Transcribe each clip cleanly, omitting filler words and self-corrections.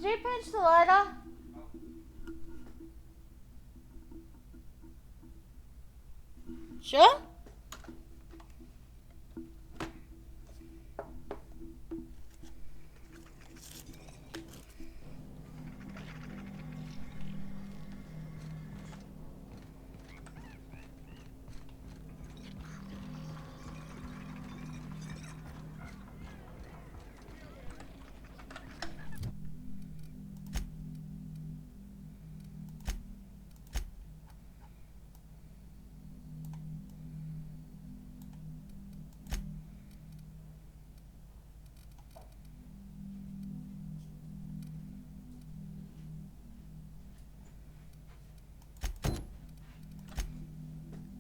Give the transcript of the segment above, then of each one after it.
you pinch the lighter? Sure?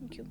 Thank you.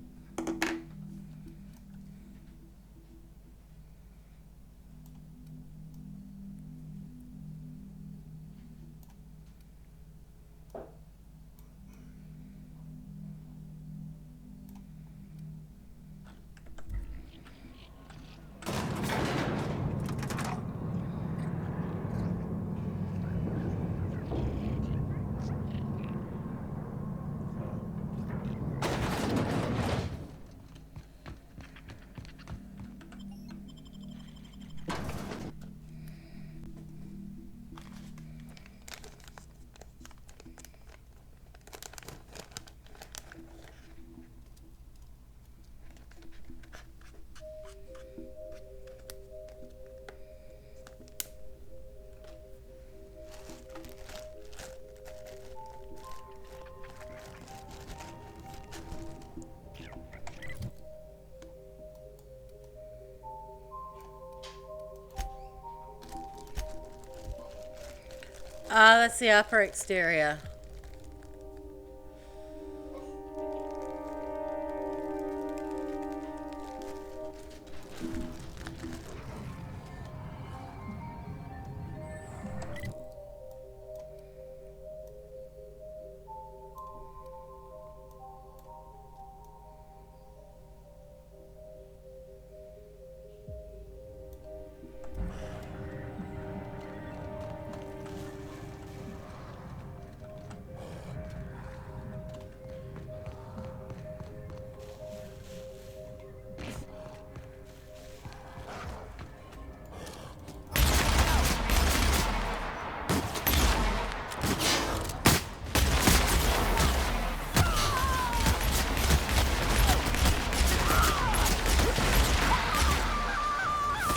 That's the upper exterior.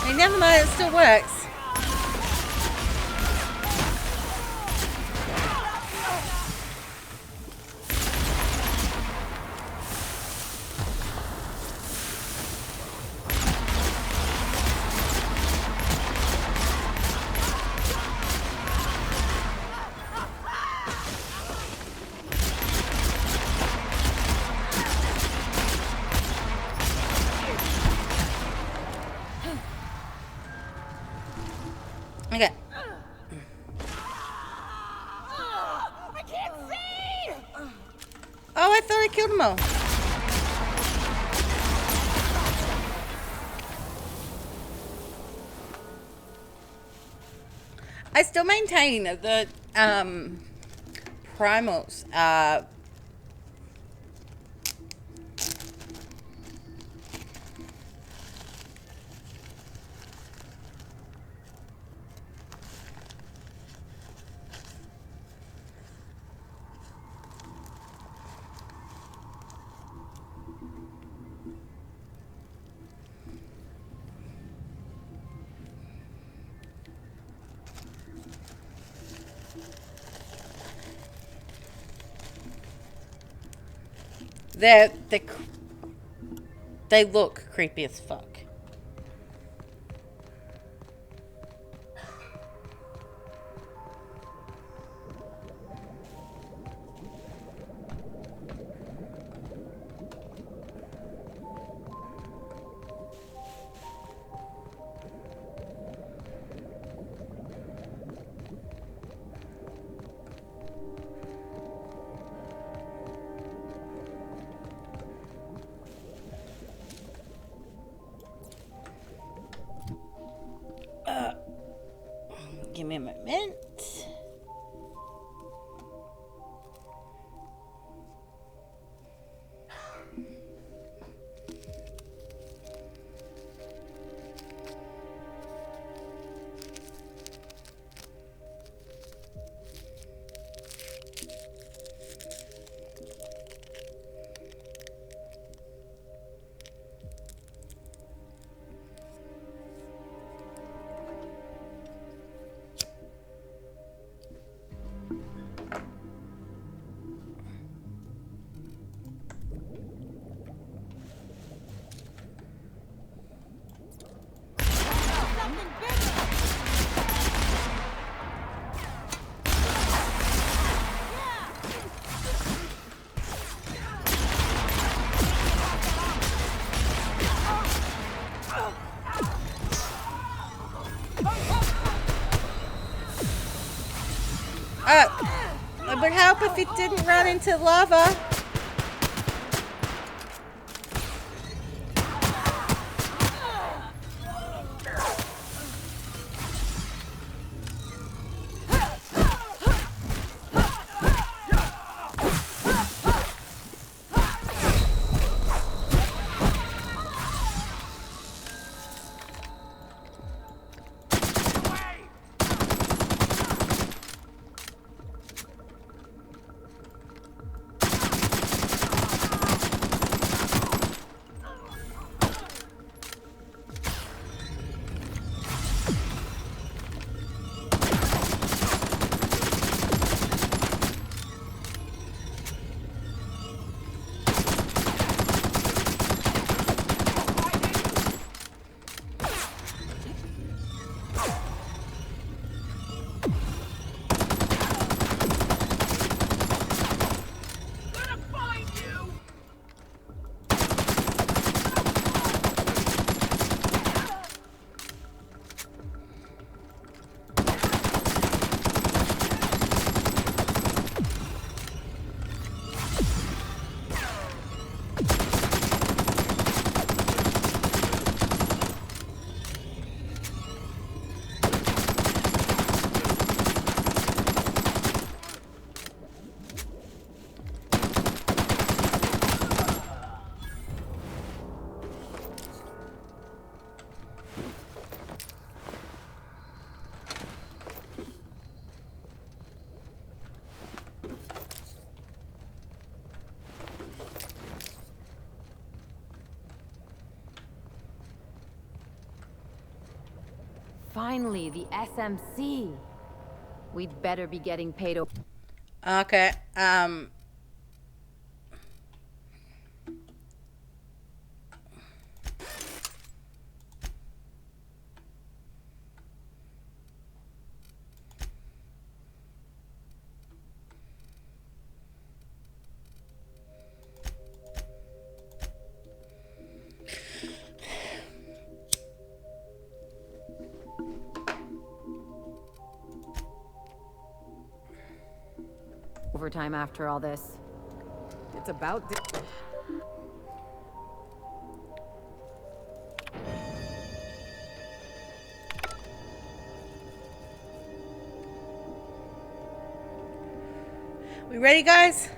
Hey, never mind, it still works. Okay. I can't see! Oh, I thought I killed them all. I still maintain that the primals are They're, they they look creepy as fuck. Give me a moment. It would help if it didn't run into lava. Finally, the SMC. We'd better be getting paid. Okay. Overtime after all this. It's about. We ready, guys?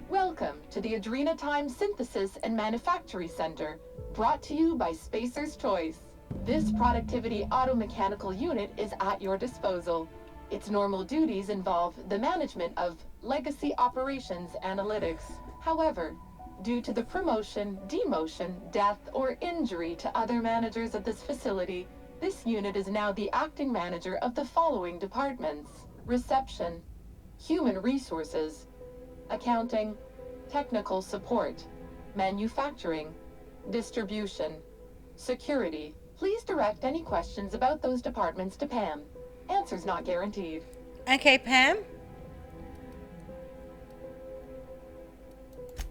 Welcome to the Adrenatime Synthesis and Manufactory Center, brought to you by Spacer's Choice. This productivity automechanical unit is at your disposal. Its normal duties involve the management of legacy operations analytics. However, due to the promotion, demotion, death, or injury to other managers of this facility, this unit is now the acting manager of the following departments: reception, human resources, accounting, technical support, manufacturing, distribution, security. Please direct any questions about those departments to Pam. Answers not guaranteed. Okay, Pam.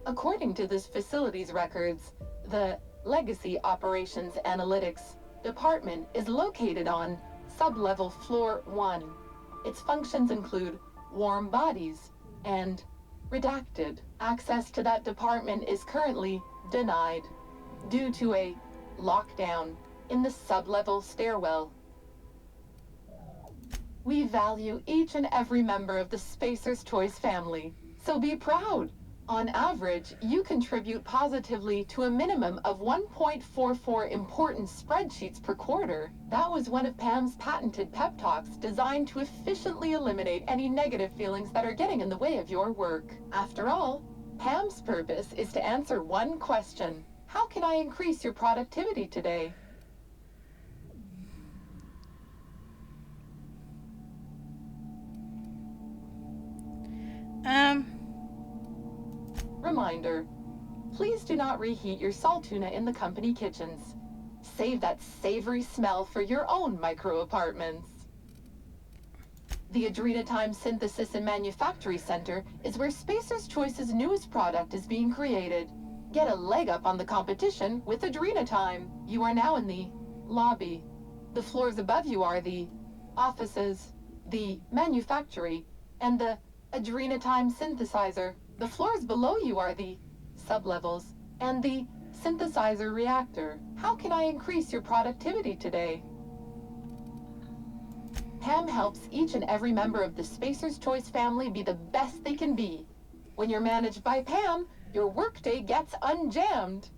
According to this facility's records, the Legacy Operations Analytics Department is located on sublevel floor 1. Its functions include warm bodies and redacted. Access to that department is currently denied due to a lockdown in the sublevel stairwell. We value each and every member of the Spacer's Choice family, so be proud. On average, you contribute positively to a minimum of 1.44 important spreadsheets per quarter. That was one of Pam's patented pep talks designed to efficiently eliminate any negative feelings that are getting in the way of your work. After all, Pam's purpose is to answer one question: how can I increase your productivity today? Reminder, please do not reheat your salt tuna in the company kitchens. Save that savory smell for your own micro apartments. The Adrenatime Synthesis and Manufactory Center is where Spacer's Choice's newest product is being created. Get a leg up on the competition with Adrenatime. You are now in the lobby. The floors above you are the offices, the manufactory, and the Adrenatime synthesizer. The floors below you are the sublevels and the synthesizer reactor. How can I increase your productivity today? Pam helps each and every member of the Spacer's Choice family be the best they can be. When you're managed by Pam, your workday gets unjammed.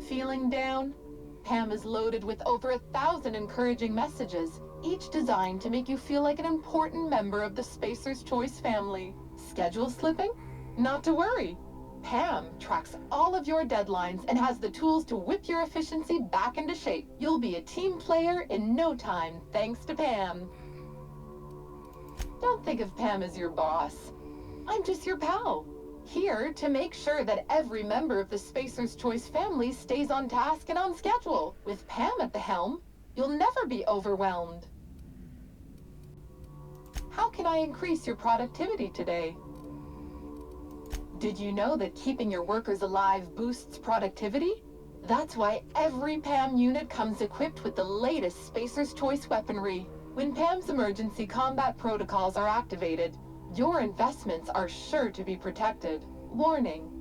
Feeling down? Pam is loaded with over 1,000 encouraging messages, each designed to make you feel like an important member of the Spacer's Choice family. Schedule slipping? Not to worry. Pam tracks all of your deadlines and has the tools to whip your efficiency back into shape. You'll be a team player in no time, thanks to Pam. Don't think of Pam as your boss. I'm just your pal, here to make sure that every member of the Spacer's Choice family stays on task and on schedule. With Pam at the helm, you'll never be overwhelmed. How can I increase your productivity today? Did you know that keeping your workers alive boosts productivity? That's why every PAM unit comes equipped with the latest Spacer's Choice weaponry. When PAM's emergency combat protocols are activated, your investments are sure to be protected. Warning: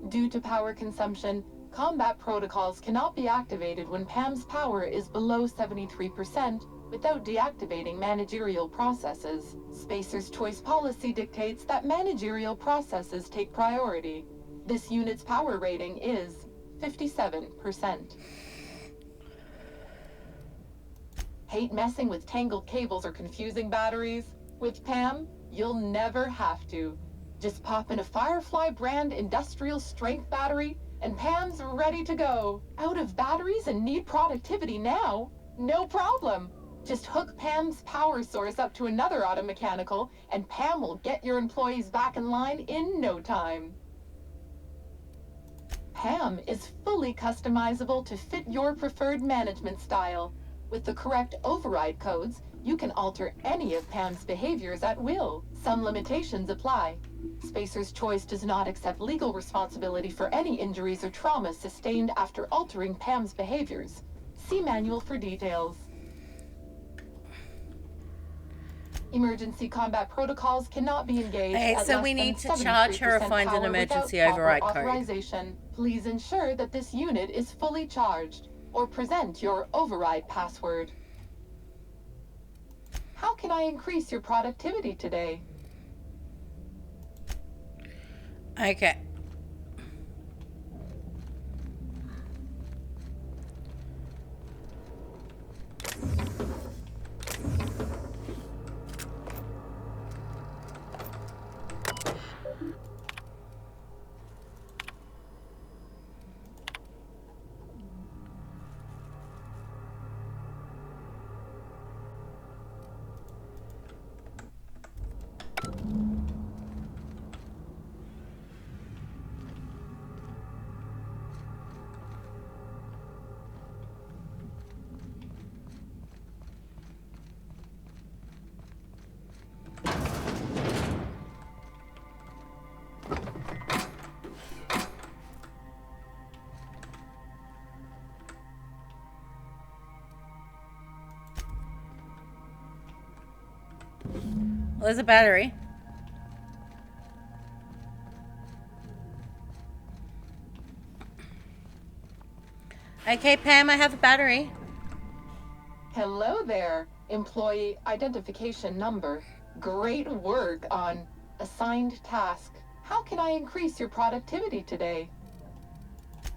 due to power consumption, combat protocols cannot be activated when PAM's power is below 73% without deactivating managerial processes. Spacer's Choice policy dictates that managerial processes take priority. This unit's power rating is 57%. Hate messing with tangled cables or confusing batteries? With PAM, you'll never have to. Just pop in a Firefly brand industrial strength battery and PAM's ready to go. Out of batteries and need productivity now? No problem. Just hook Pam's power source up to another auto mechanical and Pam will get your employees back in line in no time. Pam is fully customizable to fit your preferred management style. With the correct override codes, you can alter any of Pam's behaviors at will. Some limitations apply. Spacer's Choice does not accept legal responsibility for any injuries or traumas sustained after altering Pam's behaviors. See manual for details. Emergency combat protocols cannot be engaged Okay, at so less we than need to charge her or 73% find an power emergency without proper override code. authorization. Please ensure that this unit is fully charged, or present your override password. How can I increase your productivity today? Okay. Well, there's a battery. Okay, Pam, I have a battery. Hello there, employee identification number. Great work on assigned task. How can I increase your productivity today?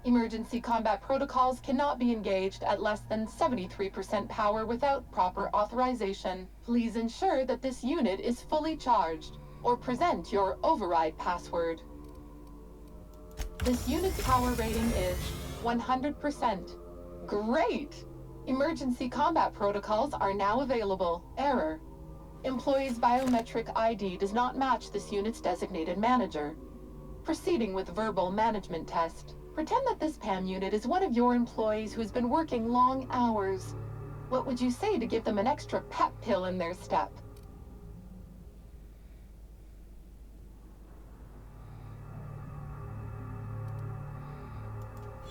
Emergency combat protocols cannot be engaged at less than 73% power without proper authorization. Please ensure that this unit is fully charged, or present your override password. This unit's power rating is 100%. Great! Emergency combat protocols are now available. Error. Employee's biometric ID does not match this unit's designated manager. Proceeding with verbal management test. Pretend that this PAM unit is one of your employees who has been working long hours. What would you say to give them an extra pep pill in their step?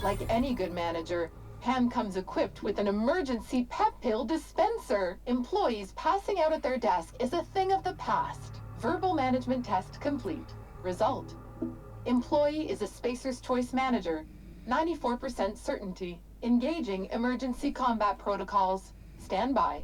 Like any good manager, PAM comes equipped with an emergency pep pill dispenser. Employees passing out at their desk is a thing of the past. Verbal management test complete. Result. Employee is a Spacer's Choice manager. 94% certainty. Engaging emergency combat protocols. Stand by.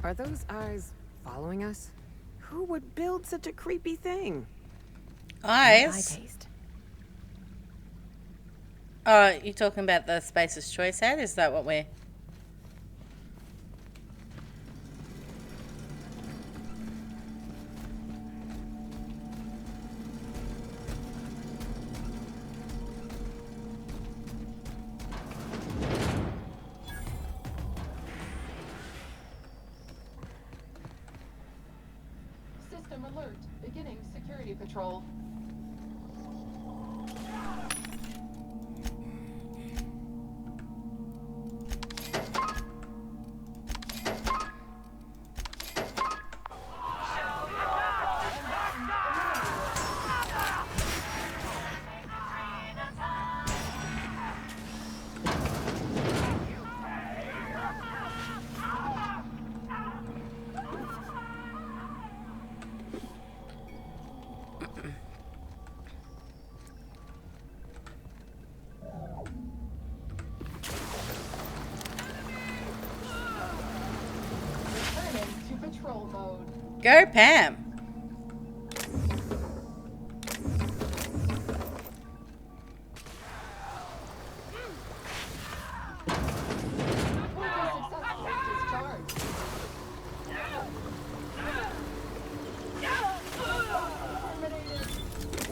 Are those eyes following us? Who would build such a creepy thing? Eyes? taste. Oh, you talking about the Spacer's Choice ad? Is that what we're... System alert. Beginning security patrol. Returning to patrol mode. Go, Pam! Successfully discharged.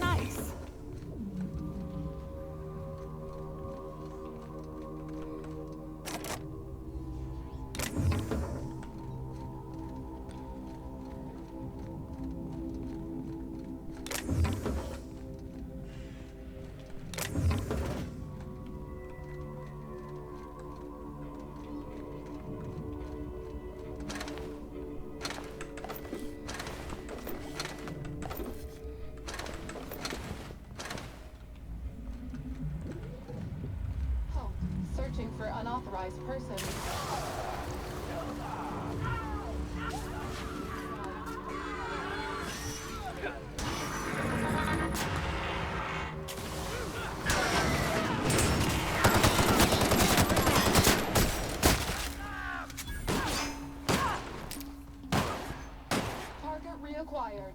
Nice. Halt. Searching for unauthorized persons. Target reacquired.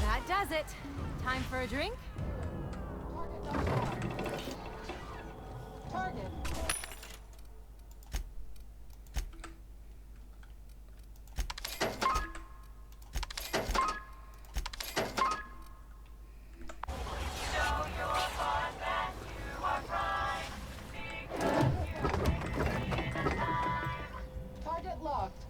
That does it. Time for a drink? Target not found. Target. Target locked.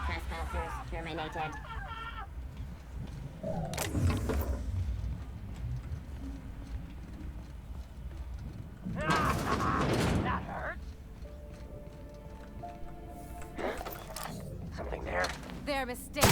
Trespassers terminated. That hurts. Something there. Their mistake.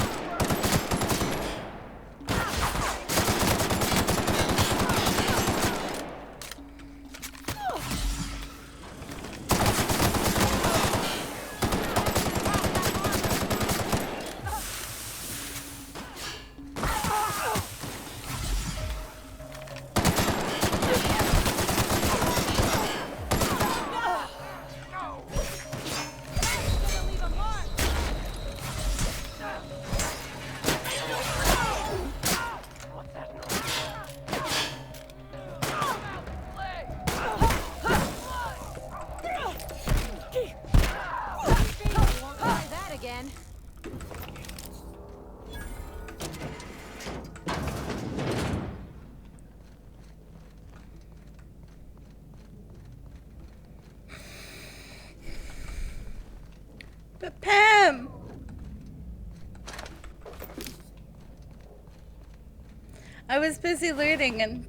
I was busy looting and...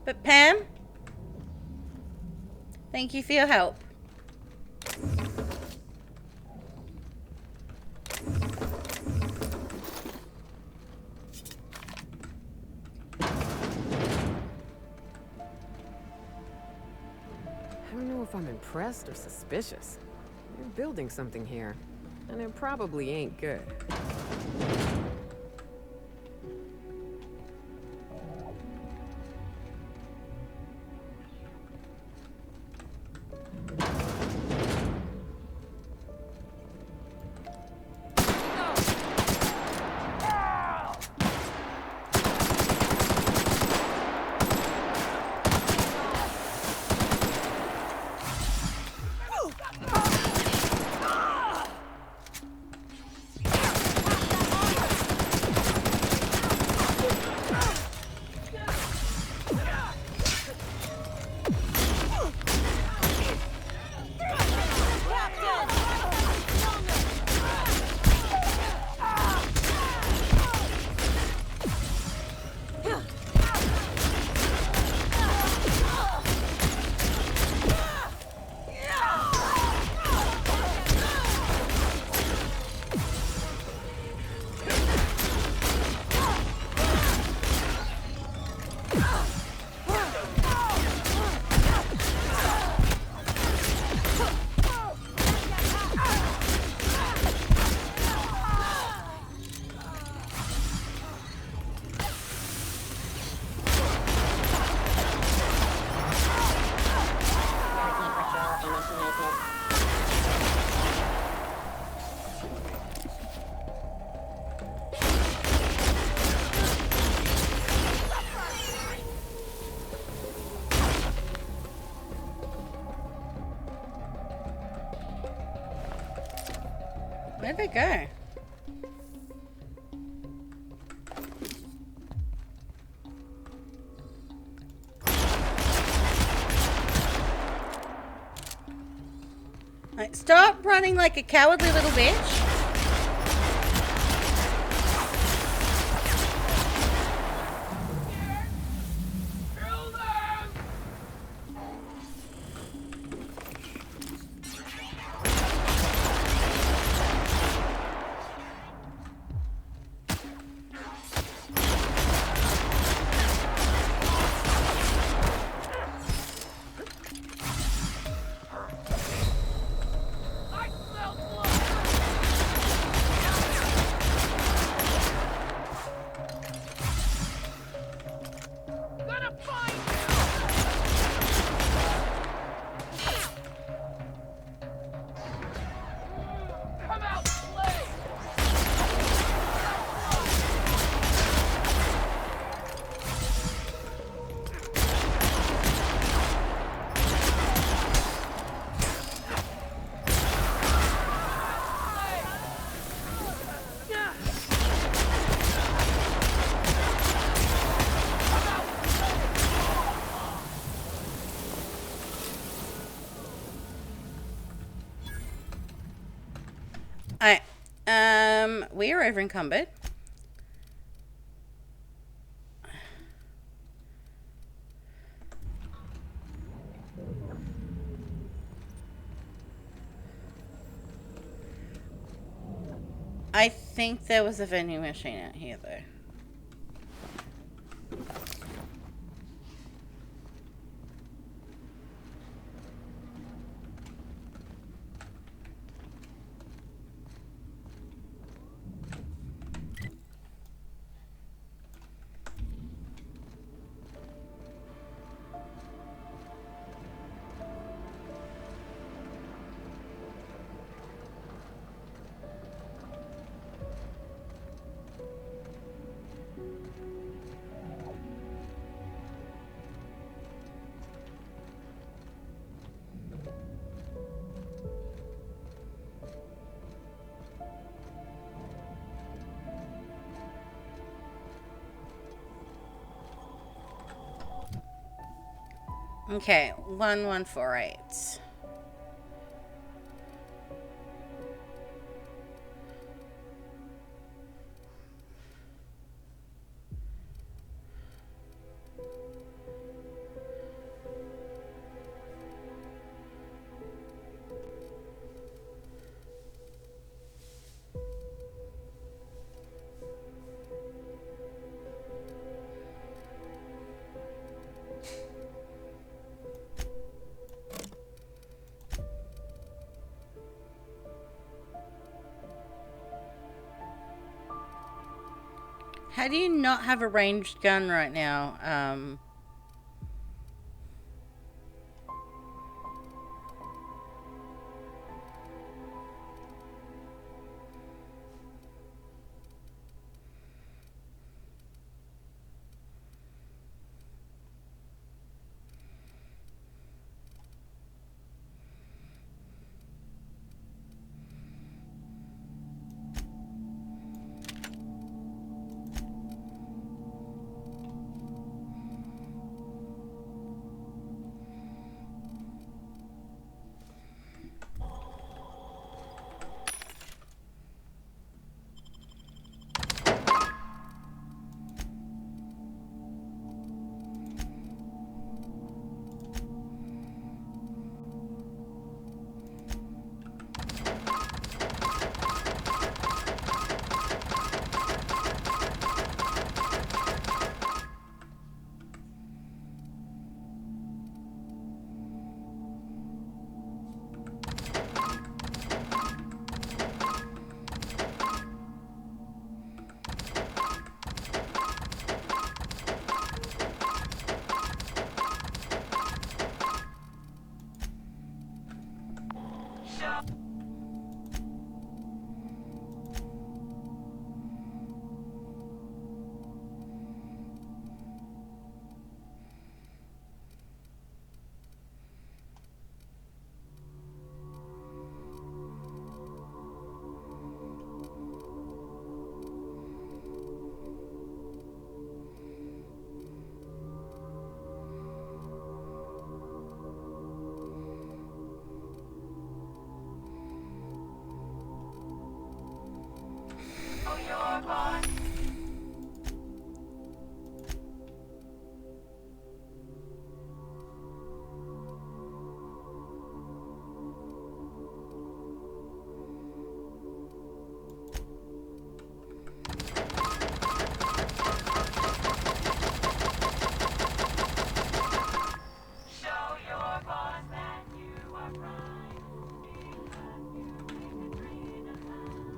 But Pam? Thank you for your help. I don't know if I'm impressed or suspicious. You're building something here, and it probably ain't good. Where'd they go? Like, stop running like a cowardly little bitch. Alright. We are over encumbered. I think there was a vending machine out here though. Okay, 1148. How do you not have a ranged gun right now?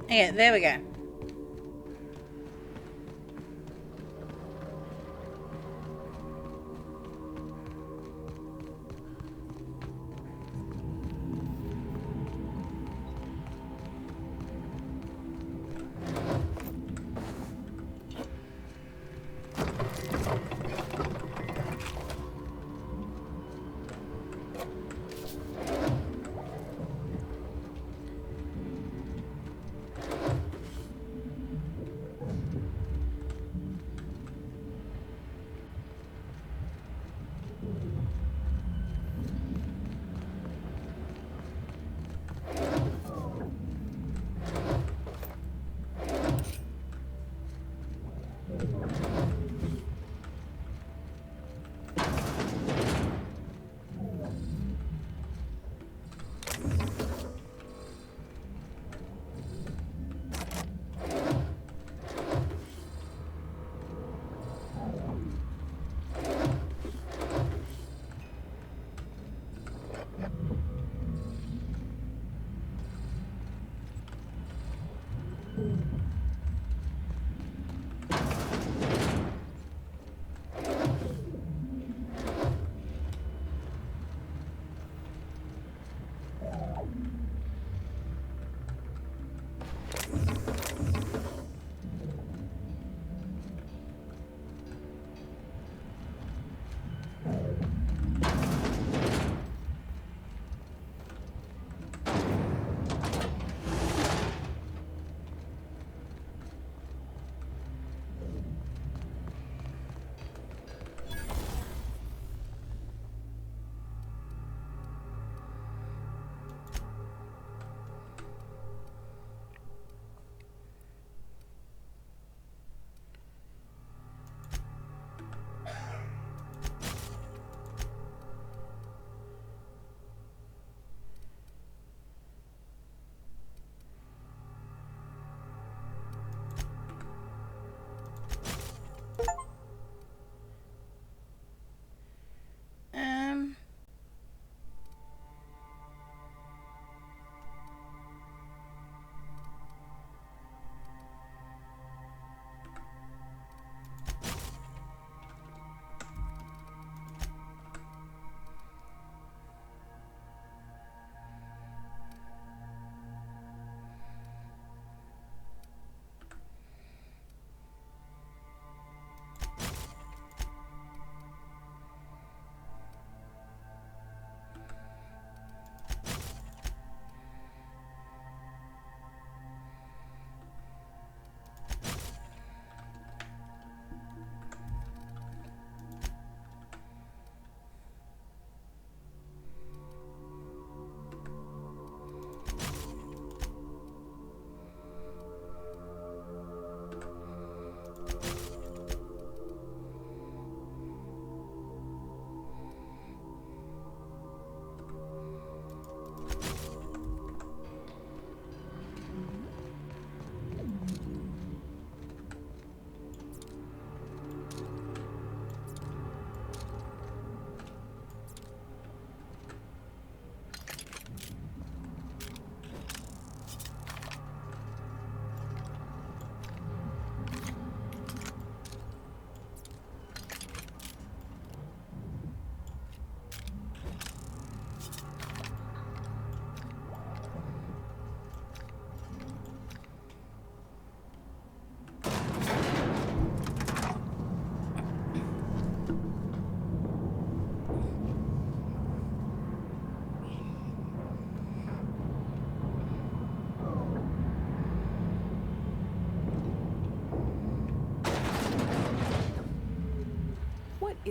Yeah, there we go.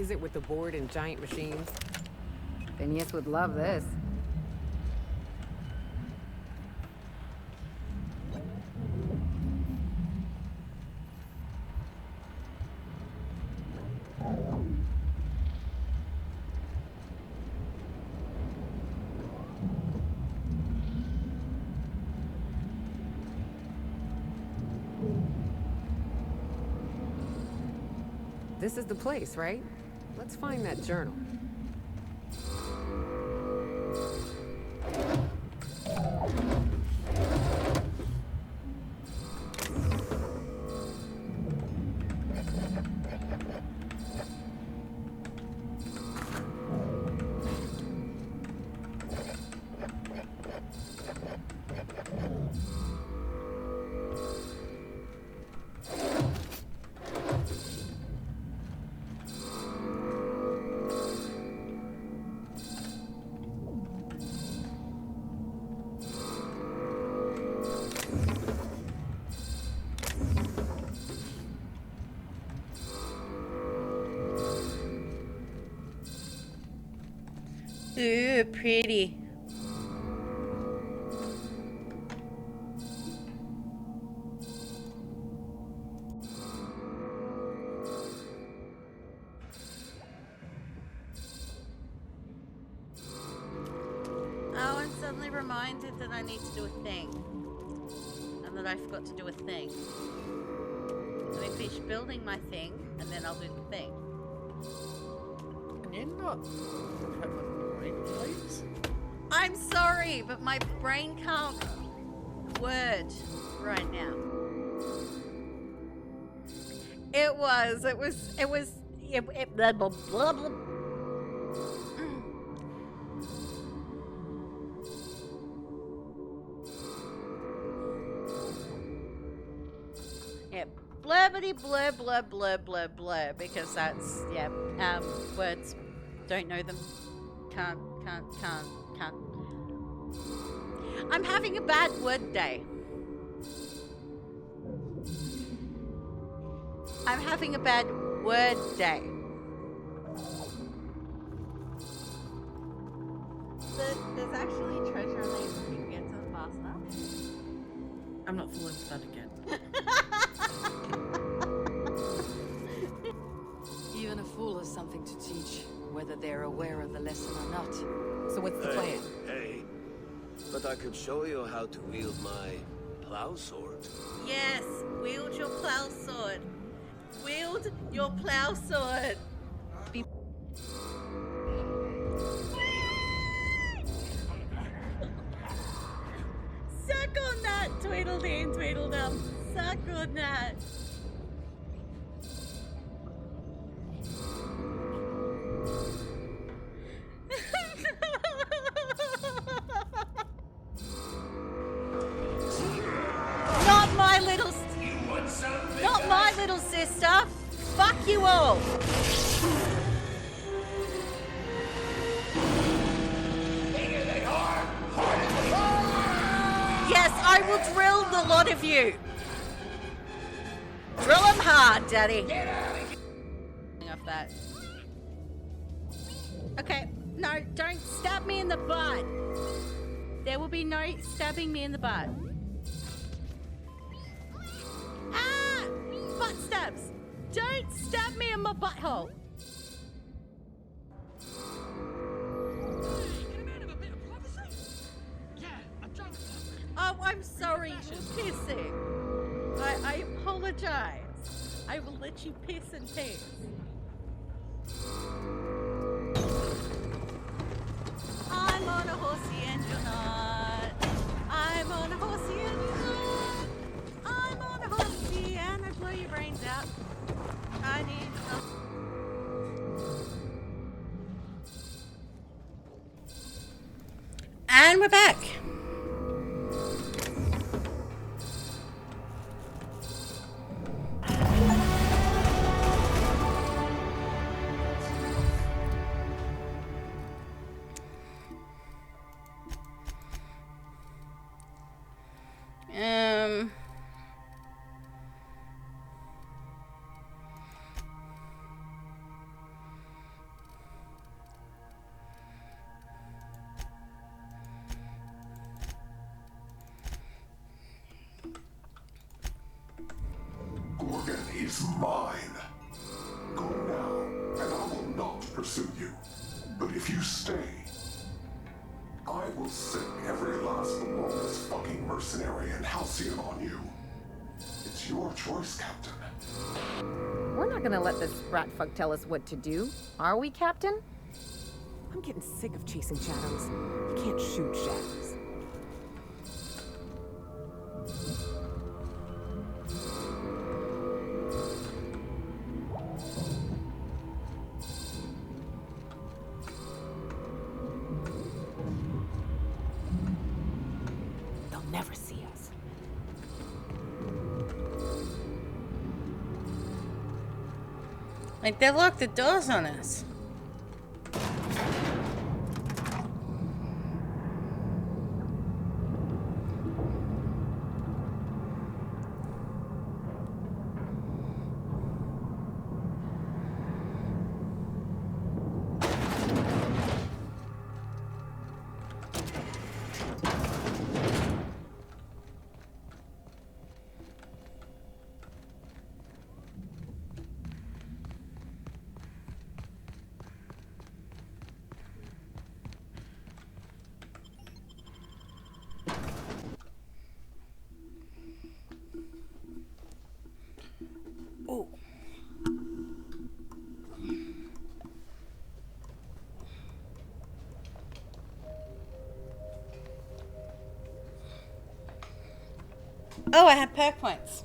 is it with the board and giant machines? Phineas would love this. This is the place, right? Let's find that journal. Ooh, pretty. Oh, I'm suddenly reminded that I need to do a thing. And that I forgot to do a thing. Let me finish building my thing, and then I'll do the thing. Can you not have a break, please? I'm sorry, but my brain can't word right now. It was blah, blah, blah, blah. Yeah, blurbity blur blur blur blur blur, because that's, yeah, words, don't know them, can't. I'm having a bad word day. I'm having a bad word day. There's actually treasure in these if you can get to them fast enough. I'm not falling for that again. Even a fool has something to teach, whether they're aware of the lesson or not. So what's the plan? Hey, but I could show you how to wield my plow sword. Yes, wield your plow sword. Wield your plow sword. Suck on that, Tweedledee and Tweedledum. Suck on that. Not my little Not my little sister. Fuck you all. Yes, I will drill the lot of you. Drill them hard, Daddy. Off that. Okay, no, don't stab me in the butt. There will be no stabbing me in the butt. Ah! Butt stabs! Don't stab me in my butthole! Oh, I'm sorry, you're pissing. I apologize. I will let you piss in peace. I'm on a horsey and you're not. I'm on a horsey and you're not. I'm on a horsey and I blow your brains out. I need help. And we're back. I will sick every last belongs fucking mercenary and Halcyon on you. It's your choice, Captain. We're not gonna let this rat fuck tell us what to do, are we, Captain? I'm getting sick of chasing shadows. You can't shoot shadows. They'll never see us. Like, they locked the doors on us. Oh. Oh, I had perk points.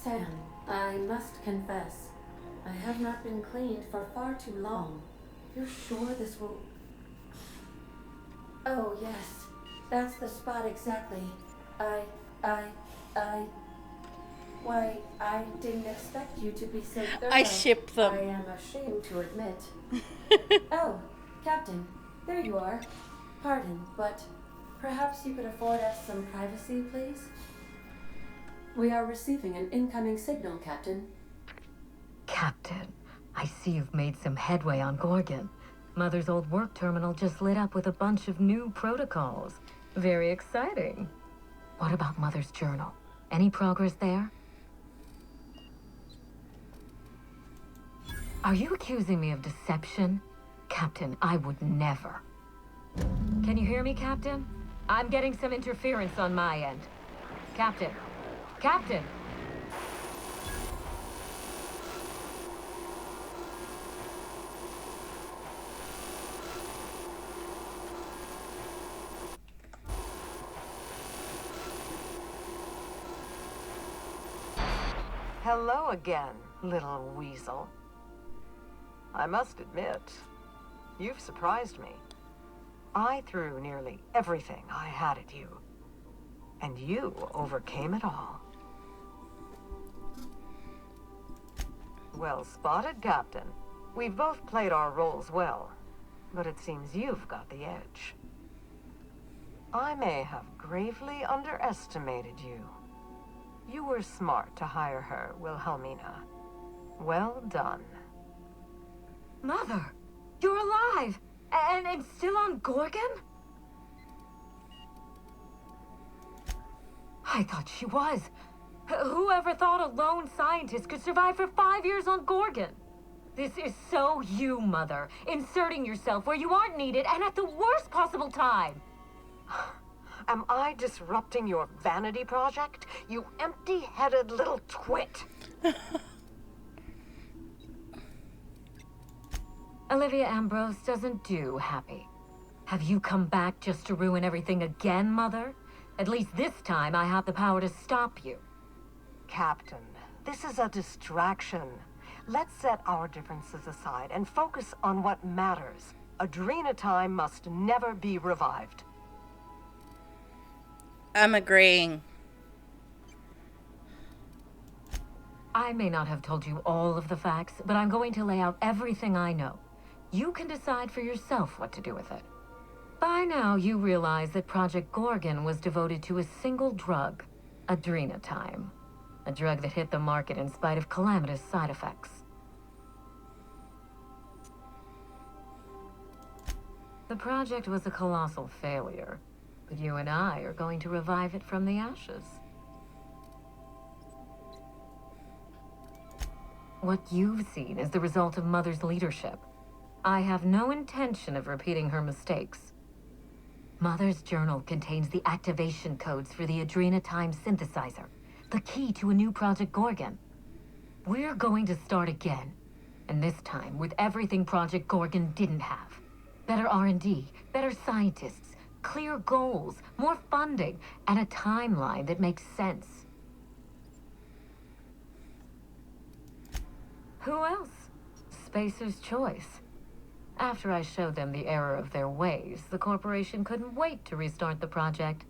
Sam, I must confess, I have not been cleaned for far too long. You're sure this will... Oh, yes. That's the spot exactly. Why, I didn't expect you to be so thorough. I ship them. I am ashamed to admit. Oh, Captain, there you are. Pardon, but perhaps you could afford us some privacy, please? We are receiving an incoming signal, Captain. Captain, I see you've made some headway on Gorgon. Mother's old work terminal just lit up with a bunch of new protocols. Very exciting. What about Mother's journal? Any progress there? Are you accusing me of deception? Captain, I would never. Can you hear me, Captain? I'm getting some interference on my end. Captain. Captain! Hello again, little weasel. I must admit, you've surprised me. I threw nearly everything I had at you, and you overcame it all. Well spotted, Captain. We've both played our roles well, but it seems you've got the edge. I may have gravely underestimated you. You were smart to hire her, Wilhelmina. Well done. Mother! You're alive! And still on Gorgon? I thought she was. Whoever thought a lone scientist could survive for 5 years on Gorgon? This is so you, Mother. Inserting yourself where you aren't needed and at the worst possible time. Am I disrupting your vanity project? You empty-headed little twit. Olivia Ambrose doesn't do happy. Have you come back just to ruin everything again, Mother? At least this time I have the power to stop you. Captain, this is a distraction. Let's set our differences aside and focus on what matters. Adrena Time must never be revived. I'm agreeing. I may not have told you all of the facts, but I'm going to lay out everything I know. You can decide for yourself what to do with it. By now, you realize that Project Gorgon was devoted to a single drug, Adrena Time. A drug that hit the market in spite of calamitous side effects. The project was a colossal failure, but you and I are going to revive it from the ashes. What you've seen is the result of Mother's leadership. I have no intention of repeating her mistakes. Mother's journal contains the activation codes for the Adrena Time synthesizer, the key to a new Project Gorgon. We're going to start again, and this time with everything Project Gorgon didn't have. Better R&D, better scientists, clear goals, more funding, and a timeline that makes sense. Who else? Spacer's choice. After I showed them the error of their ways, the corporation couldn't wait to restart the project.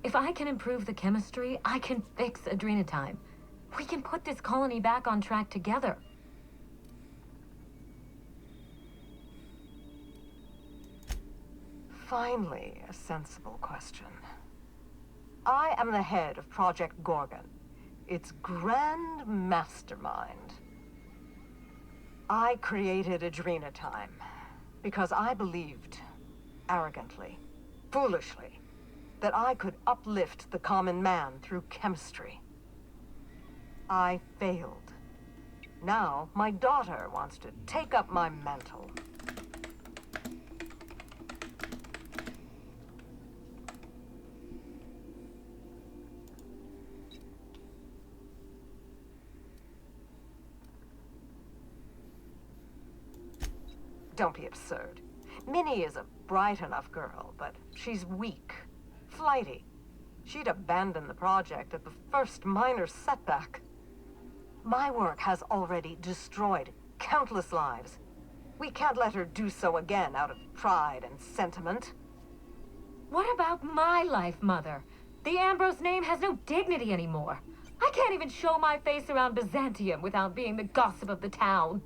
If I can improve the chemistry, I can fix Adrena Time. We can put this colony back on track together. Finally, a sensible question. I am the head of Project Gorgon, its grand mastermind. I created Adrena Time because I believed, arrogantly, foolishly, that I could uplift the common man through chemistry. I failed. Now, my daughter wants to take up my mantle. Don't be absurd. Minnie is a bright enough girl, but she's weak, flighty. She'd abandon the project at the first minor setback. My work has already destroyed countless lives. We can't let her do so again out of pride and sentiment. What about my life, Mother? The Ambrose name has no dignity anymore. I can't even show my face around Byzantium without being the gossip of the town.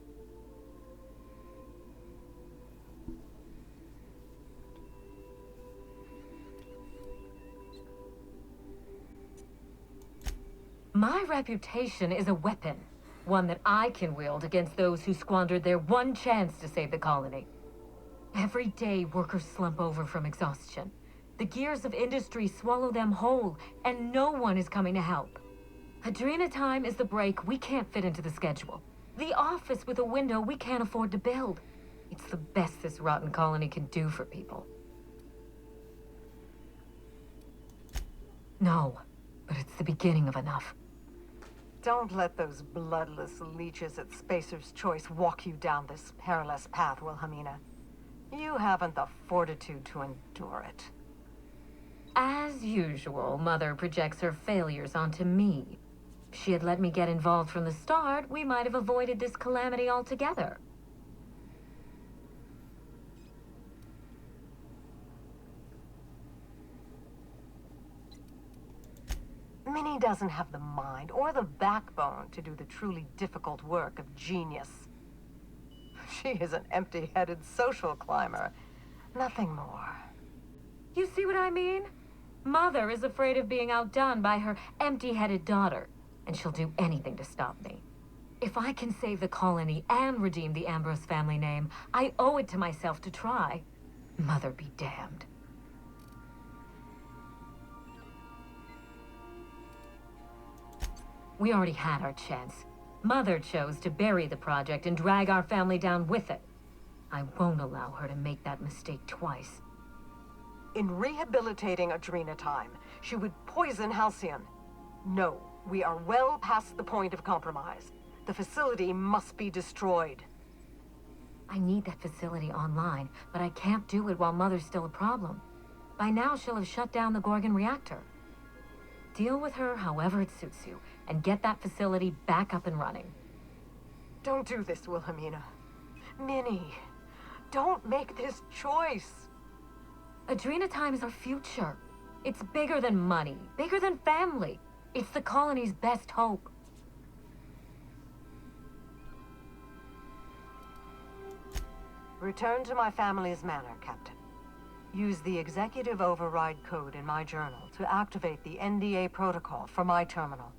My reputation is a weapon, one that I can wield against those who squandered their one chance to save the colony. Every day, workers slump over from exhaustion. The gears of industry swallow them whole, and no one is coming to help. Adrena Time is the break we can't fit into the schedule. The office with a window we can't afford to build. It's the best this rotten colony can do for people. No, but it's the beginning of enough. Don't let those bloodless leeches at Spacer's Choice walk you down this perilous path, Wilhelmina. You haven't the fortitude to endure it. As usual, Mother projects her failures onto me. If she had let me get involved from the start, we might have avoided this calamity altogether. Minnie doesn't have the mind or the backbone to do the truly difficult work of genius. She is an empty-headed social climber, nothing more. You see what I mean? Mother is afraid of being outdone by her empty-headed daughter, and she'll do anything to stop me. If I can save the colony and redeem the Ambrose family name, I owe it to myself to try. Mother be damned. We already had our chance. Mother chose to bury the project and drag our family down with it. I won't allow her to make that mistake twice. In rehabilitating Adrena Time, she would poison Halcyon. No, we are well past the point of compromise. The facility must be destroyed. I need that facility online, but I can't do it while Mother's still a problem. By now, she'll have shut down the Gorgon reactor. Deal with her however it suits you, and get that facility back up and running. Don't do this, Wilhelmina. Minnie, don't make this choice. Adrena Time is our future. It's bigger than money, bigger than family. It's the colony's best hope. Return to my family's manor, Captain. Use the executive override code in my journal to activate the NDA protocol for my terminal.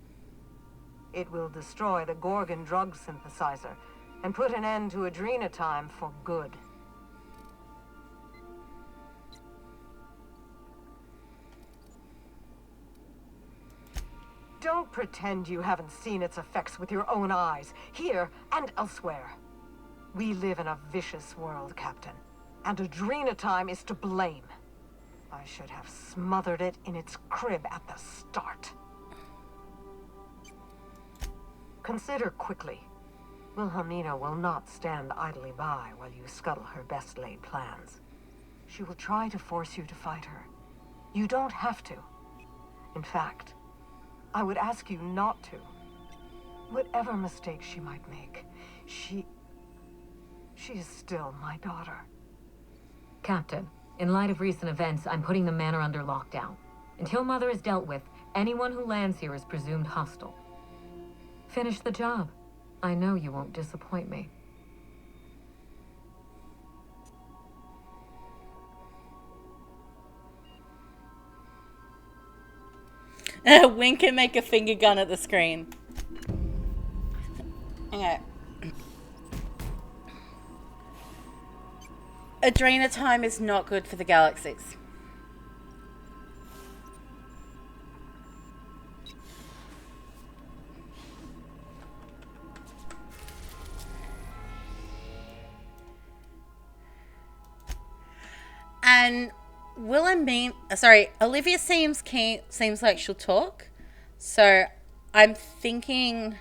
It will destroy the Gorgon drug synthesizer and put an end to Adrena Time for good. Don't pretend you haven't seen its effects with your own eyes, here and elsewhere. We live in a vicious world, Captain, and Adrena Time is to blame. I should have smothered it in its crib at the start. Consider quickly. Wilhelmina will not stand idly by while you scuttle her best-laid plans. She will try to force you to fight her. You don't have to. In fact, I would ask you not to. Whatever mistakes she might make, she is still my daughter. Captain, in light of recent events, I'm putting the manor under lockdown. Until Mother is dealt with, anyone who lands here is presumed hostile. Finish the job. I know you won't disappoint me. Wink and make a finger gun at the screen. Okay. Adrena Time is not good for the galaxies. And Olivia seems like she'll talk. So I'm thinking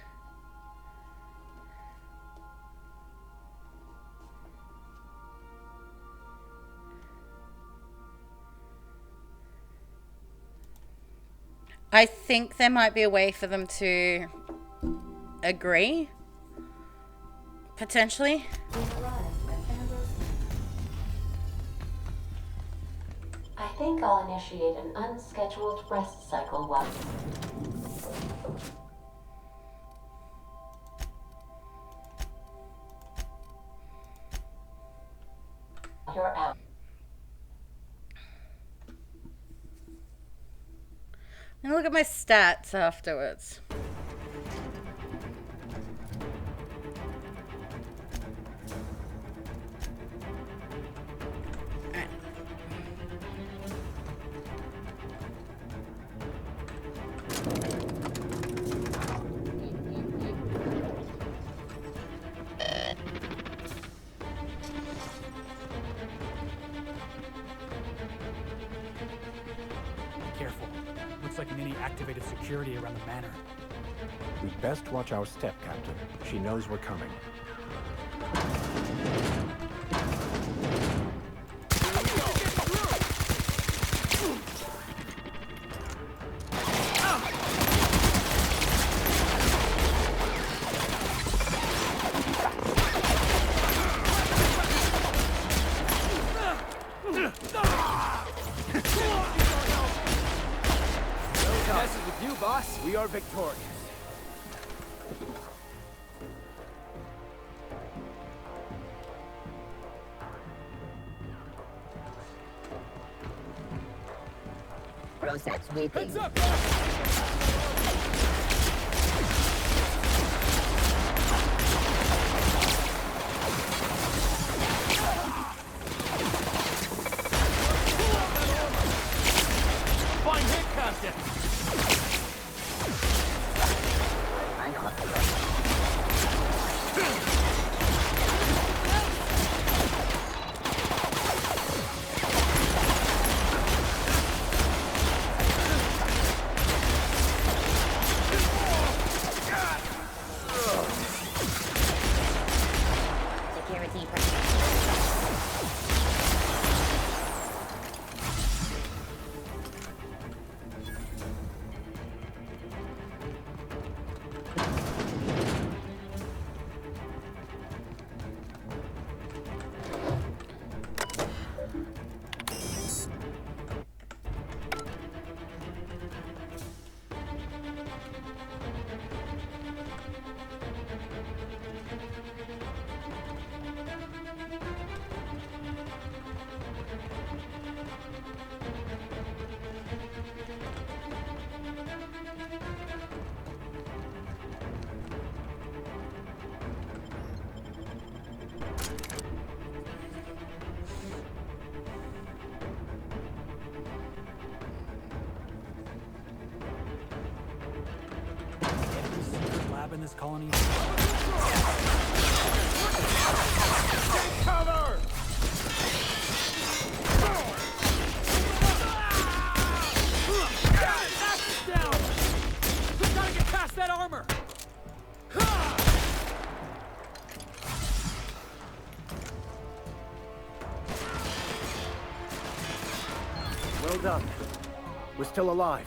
there might be a way for them to agree. Potentially. I think I'll initiate an unscheduled rest cycle once. You're out. I'm gonna look at my stats afterwards. Careful. Looks like Minnie activated security around the manor. We'd best watch our step, Captain. She knows we're coming. With you, boss, we are victorious. Process sweeping. Heads up! Fine hit, Captain. in this colony? Cover! Down! We gotta get past that armor! Well done. We're still alive.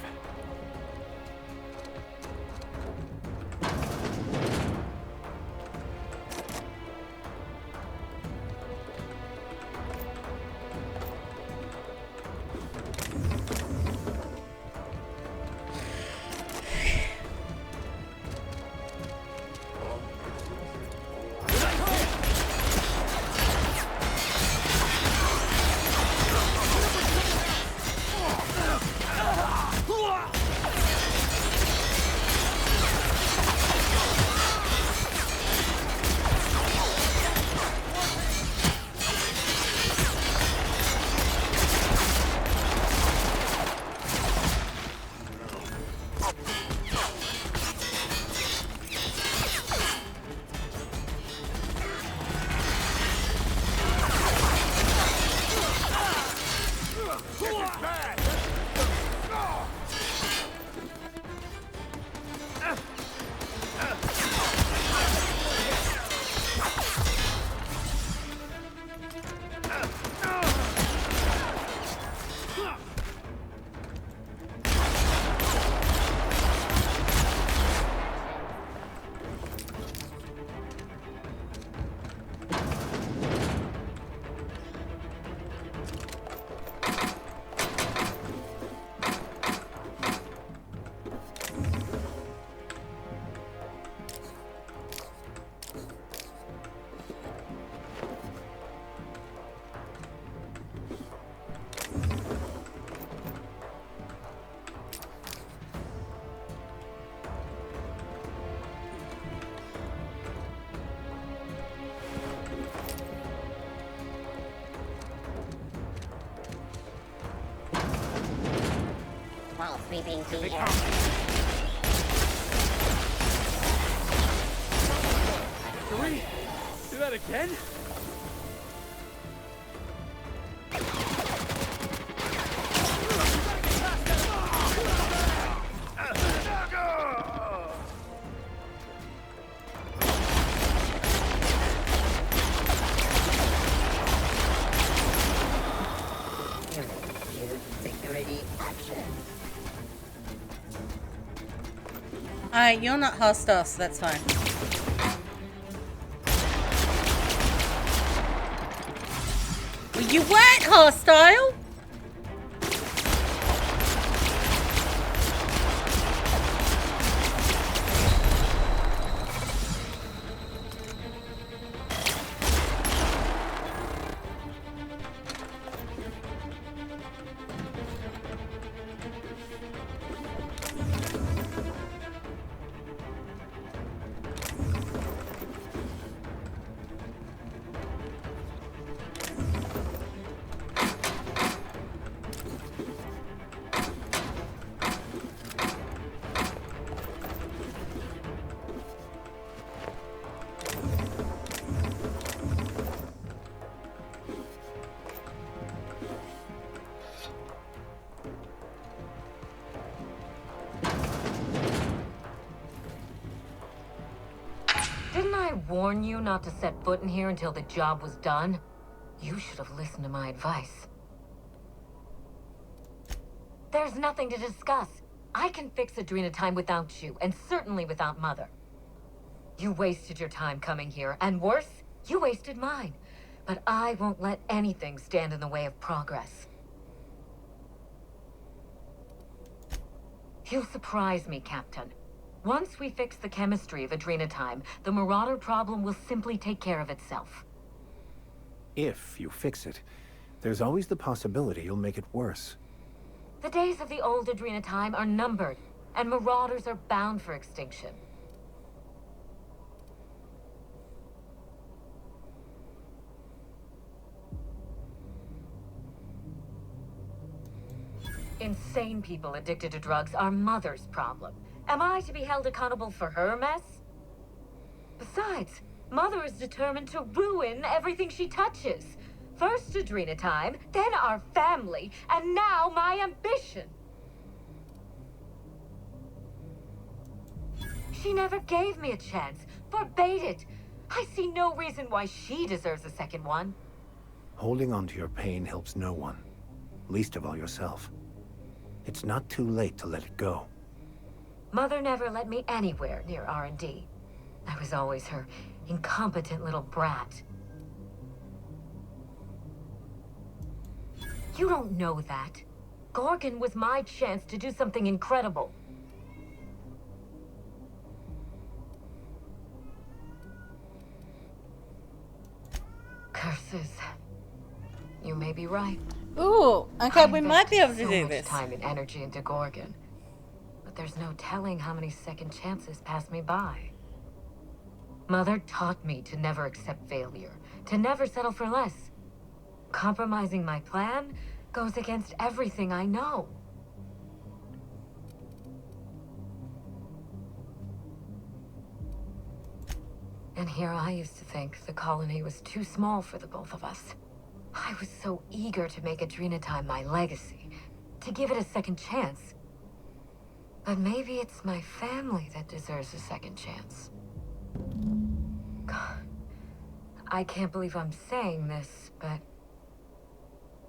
While sweeping the They air. come. Can we do that again? Security action. You're not hostile, so that's fine. Well, you weren't hostile! Didn't I warn you not to set foot in here until the job was done? You should have listened to my advice. There's nothing to discuss. I can fix Adrena time without you, and certainly without Mother. You wasted your time coming here, and worse, you wasted mine. But I won't let anything stand in the way of progress. You surprise me, Captain. Once we fix the chemistry of Adrena time, the Marauder problem will simply take care of itself. If you fix it, there's always the possibility you'll make it worse. The days of the old Adrena time are numbered, and Marauders are bound for extinction. Insane people addicted to drugs are Mother's problem. Am I to be held accountable for her mess? Besides, Mother is determined to ruin everything she touches. First Adrena time, then our family, and now my ambition. She never gave me a chance, forbade it. I see no reason why she deserves a second one. Holding on to your pain helps no one, least of all yourself. It's not too late to let it go. Mother never let me anywhere near R&D. I was always her incompetent little brat. You don't know that. Gorgon was my chance to do something incredible. Curses. You may be right. Ooh, okay, we might be able to so do much this. Time and energy into Gorgon. But there's no telling how many second chances pass me by. Mother taught me to never accept failure, to never settle for less. Compromising my plan goes against everything I know. And here I used to think the colony was too small for the both of us. I was so eager to make Adrena time my legacy, to give it a second chance. But maybe it's my family that deserves a second chance. God, I can't believe I'm saying this, but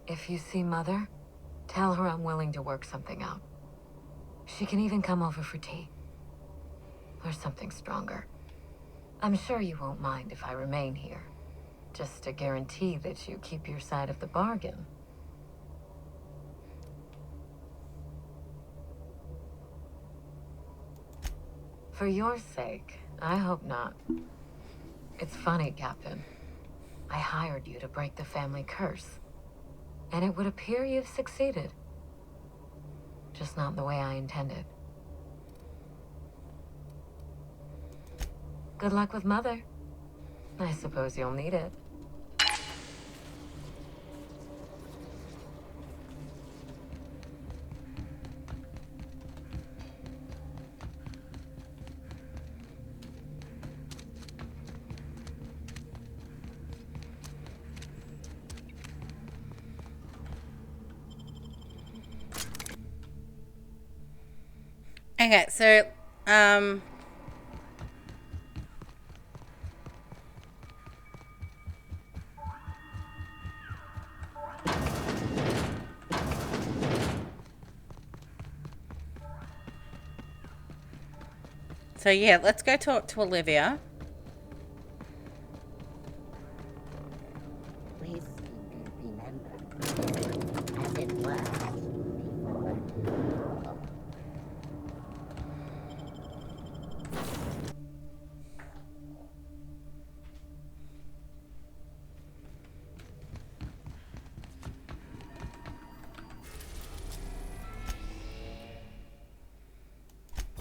if you see Mother, tell her I'm willing to work something out. She can even come over for tea. Or something stronger. I'm sure you won't mind if I remain here. Just to guarantee that you keep your side of the bargain. For your sake, I hope not. It's funny, Captain. I hired you to break the family curse. And it would appear you've succeeded. Just not the way I intended. Good luck with Mother. I suppose you'll need it. Okay, so, so yeah, let's go talk to Olivia. Please remember, as it was before.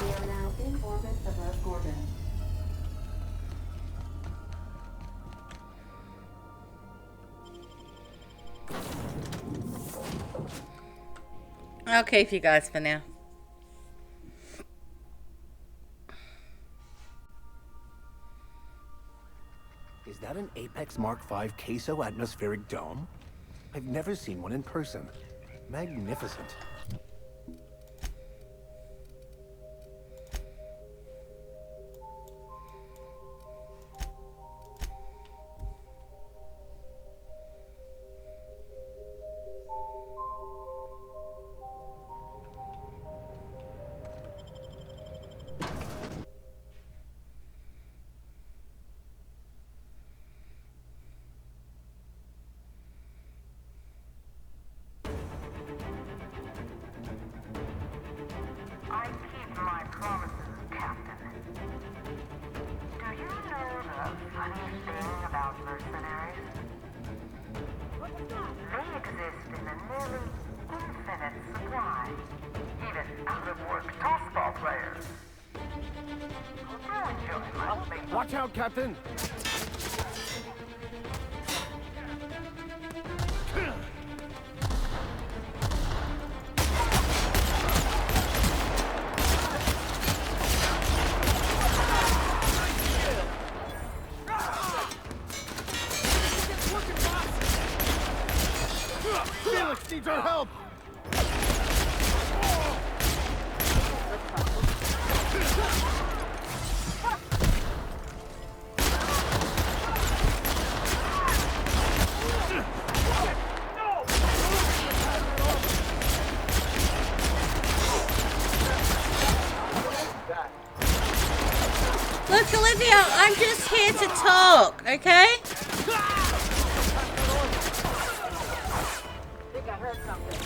We are now in orbit above Gorgon. I'll keep you guys for now. Is that an Apex Mark V queso atmospheric dome? I've never seen one in person. Magnificent. I keep my promises, Captain. Do you know the funny thing about mercenaries? They exist in a nearly infinite supply. Even out-of-work tossball players. Who do enjoy life. Watch out, Captain! Alex needs our help! Look, Olivia, I'm just here to talk, okay? I think I heard something.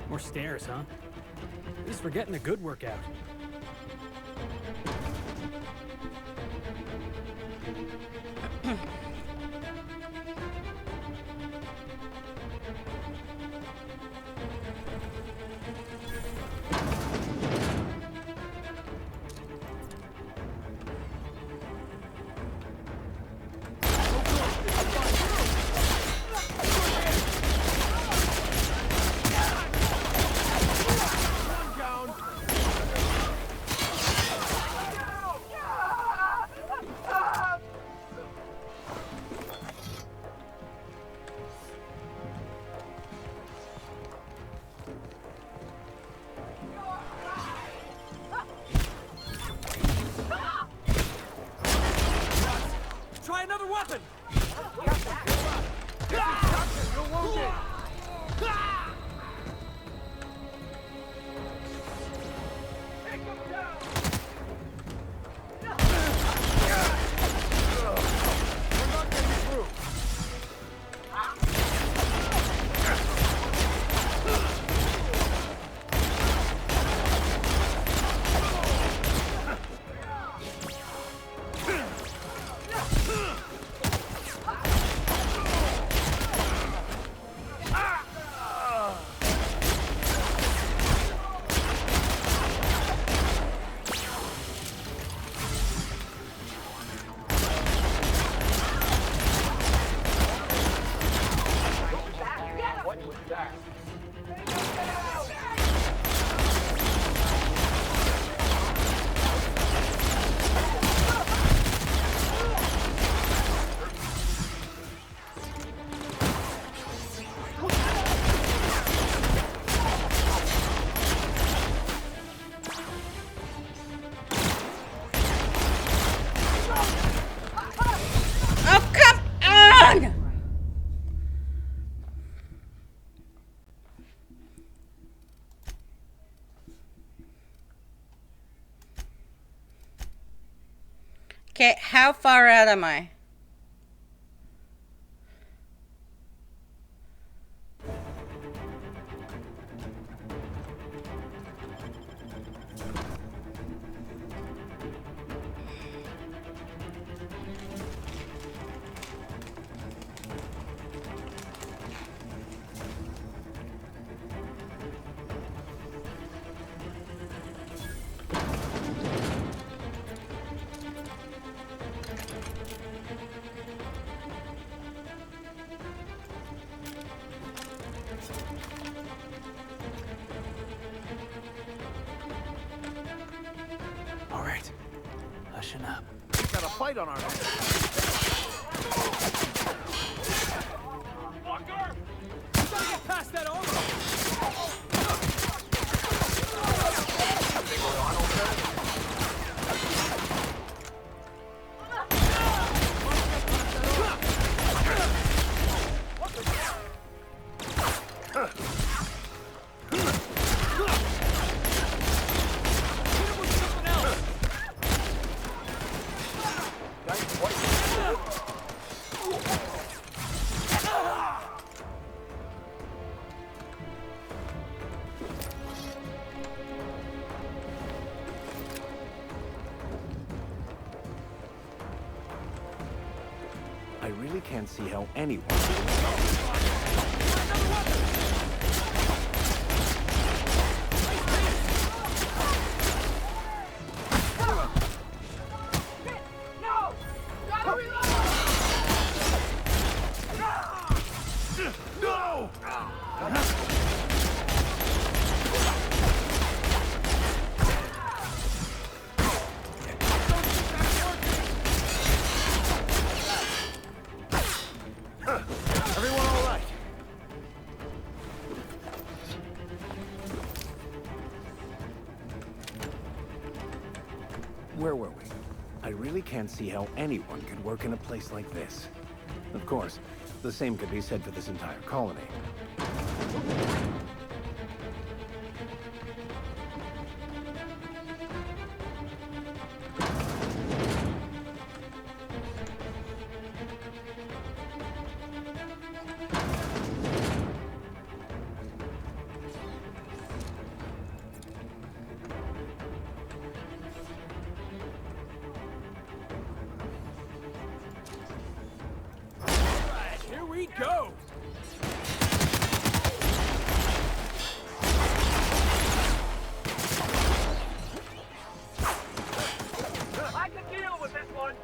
More stairs, huh? At least we're getting a good workout. Try another weapon! Oh, come on! Okay, how far out am I? All right, hushing up. We've got a fight on our hands. Fucker! We gotta get past that armor! can't see how anyone... Everyone all right? Where were we? I really can't see how anyone could work in a place like this. Of course, the same could be said for this entire colony. Here we go! I can deal with this one.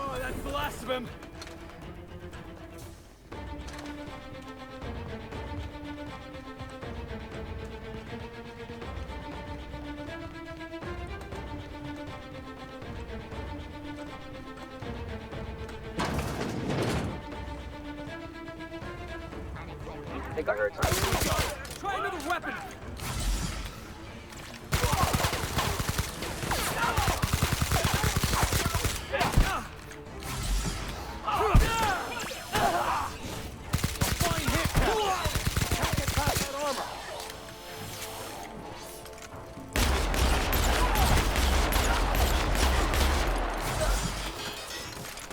Oh, that's the last of him. I think I heard something. Try another weapon.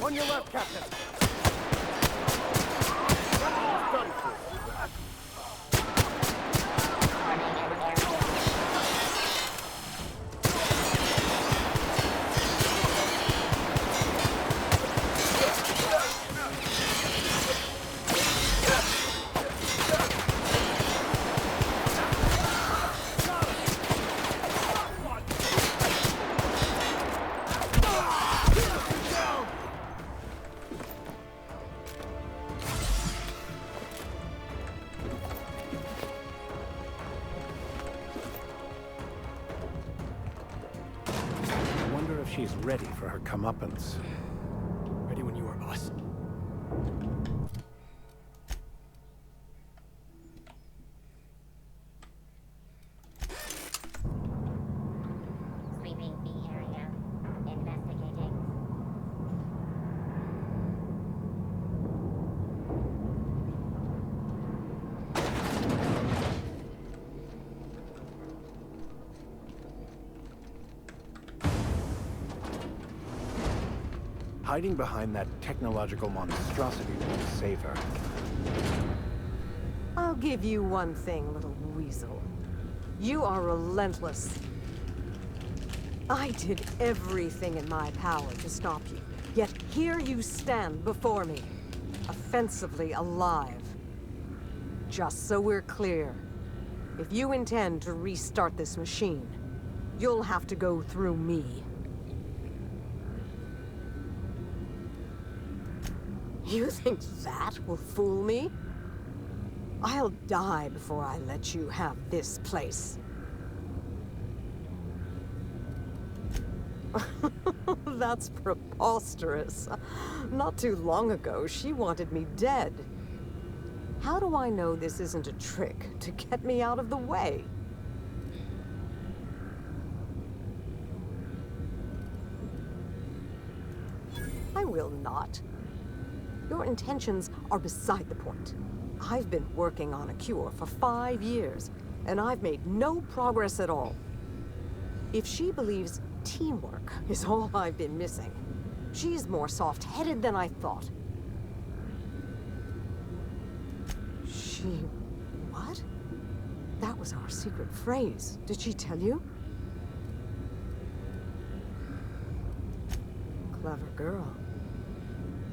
On your left, Captain. Done for. I wonder if she's ready for her comeuppance. Ready when you are, boss. Sweeping B area. Investigating. Hiding behind that technological monstrosity won't save her. I'll give you one thing, little weasel. You are relentless. I did everything in my power to stop you, yet here you stand before me, offensively alive. Just so we're clear, If you intend to restart this machine, you'll have to go through me. You think that will fool me? I'll die before I let you have this place. That's preposterous. Not too long ago, she wanted me dead. How do I know this isn't a trick to get me out of the way? I will not. Your intentions are beside the point. I've been working on a cure for 5 years, and I've made no progress at all. If she believes teamwork is all I've been missing, she's more soft-headed than I thought. What? That was our secret phrase. Did she tell you? Clever girl.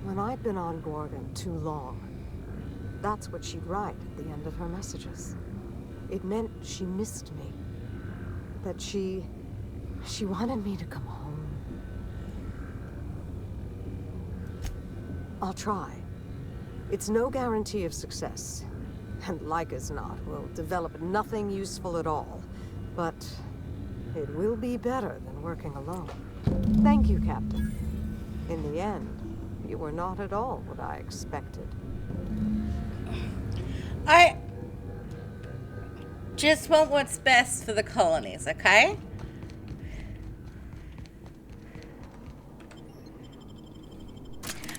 When I'd been on Gorgon too long, that's what she'd write at the end of her messages. It meant she missed me. That she wanted me to come home. I'll try. It's no guarantee of success. And like as not, we'll develop nothing useful at all. But it will be better than working alone. Thank you, Captain. In the end, you were not at all what I expected. I just want what's best for the colonies, okay?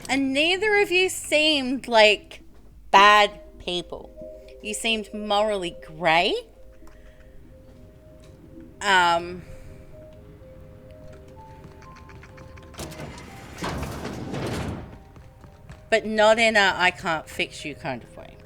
And neither of you seemed like bad people. You seemed morally grey. But not in a I can't fix you kind of way.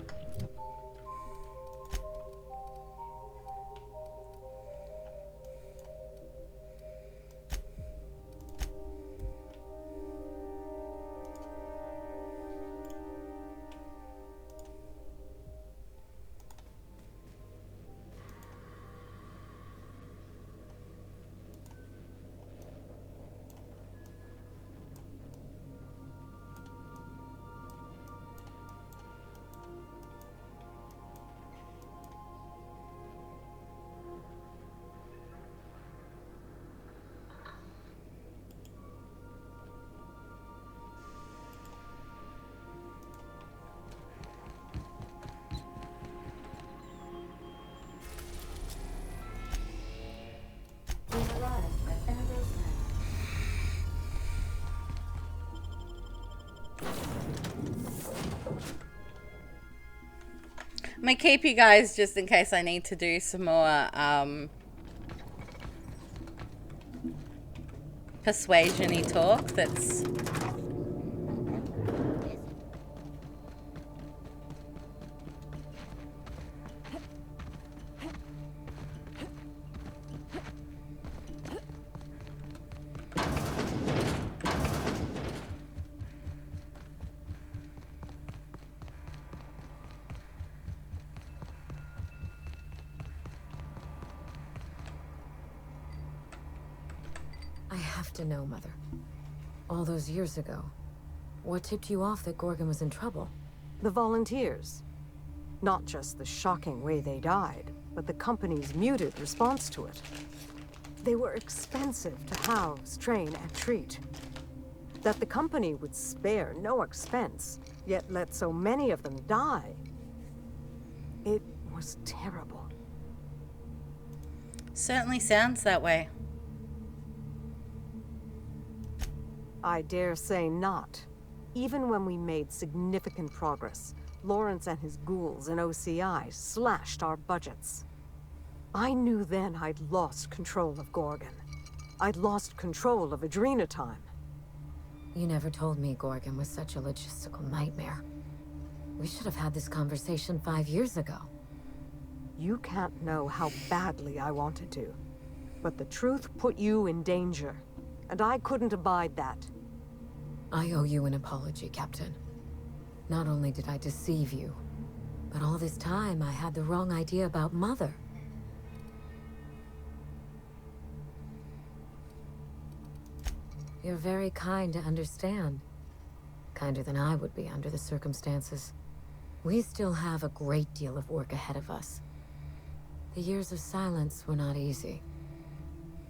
I'm gonna keep you guys just in case I need to do some more persuasion-y talk that's to know, Mother. All those years ago, what tipped you off that Gorgon was in trouble? The volunteers. Not just the shocking way they died, but the company's muted response to it. They were expensive to house, train, and treat. That the company would spare no expense, yet let so many of them die. It was terrible. certainly sounds that way. I dare say not. Even when we made significant progress, Lawrence and his ghouls in OCI slashed our budgets. I knew then I'd lost control of Gorgon. I'd lost control of Adrenatime. You never told me Gorgon was such a logistical nightmare. We should have had this conversation 5 years ago. You can't know how badly I wanted to. But the truth put you in danger, and I couldn't abide that. I owe you an apology, Captain. Not only did I deceive you, but all this time I had the wrong idea about Mother. You're very kind to understand. Kinder than I would be under the circumstances. We still have a great deal of work ahead of us. The years of silence were not easy.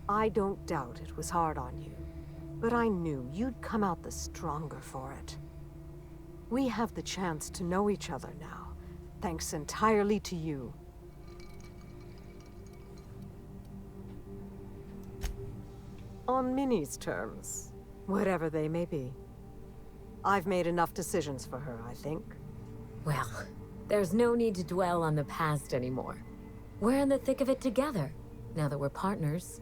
I don't doubt it was hard on you, but I knew you'd come out the stronger for it. We have the chance to know each other now, thanks entirely to you. On Minnie's terms, whatever they may be. I've made enough decisions for her, I think. Well, there's no need to dwell on the past anymore. We're in the thick of it together, now that we're partners.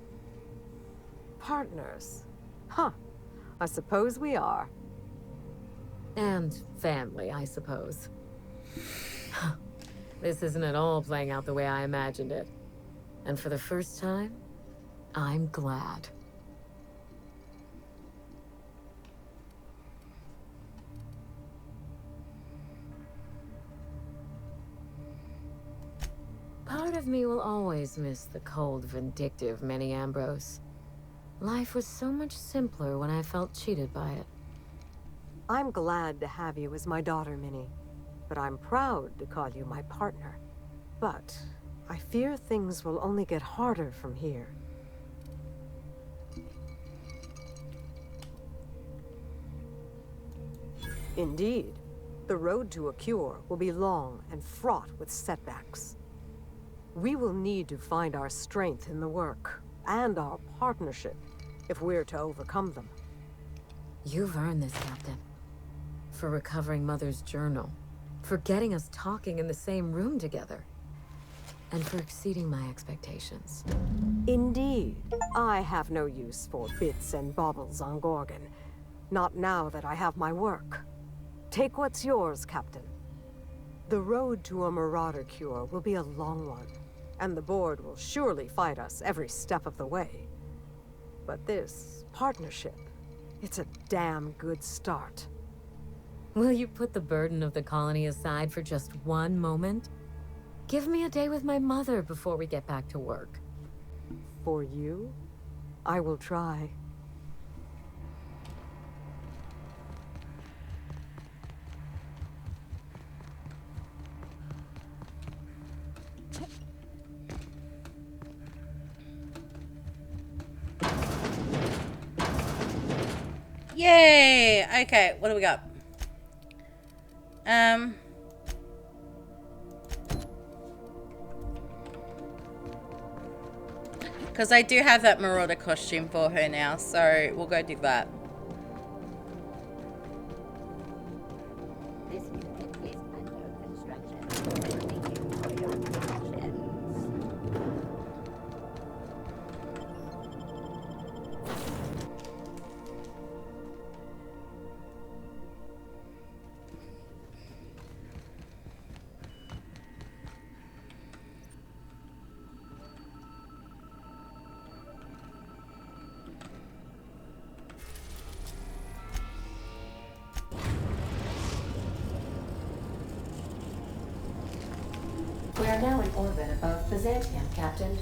Partners? Huh. I suppose we are. And family, I suppose. This isn't at all playing out the way I imagined it. And for the first time, I'm glad. Part of me will always miss the cold, vindictive Minnie Ambrose. Life was so much simpler when I felt cheated by it. I'm glad to have you as my daughter, Minnie. But I'm proud to call you my partner. But I fear things will only get harder from here. Indeed. The road to a cure will be long and fraught with setbacks. We will need to find our strength in the work, and our partnership, if we're to overcome them. You've earned this, Captain. For recovering Mother's journal. For getting us talking in the same room together. And for exceeding my expectations. Indeed. I have no use for bits and baubles on Gorgon. Not now that I have my work. Take what's yours, Captain. The road to a Marauder cure will be a long one. And the board will surely fight us every step of the way. But this partnership, it's a damn good start. Will you put the burden of the colony aside for just one moment? Give me a day with my mother before we get back to work. For you, I will try. Yay! Okay, what do we got? Because I do have that Marauder costume for her now, so we'll go do that. This unit is under construction. Thank you for your patience. We are now in orbit above Byzantium, Captain.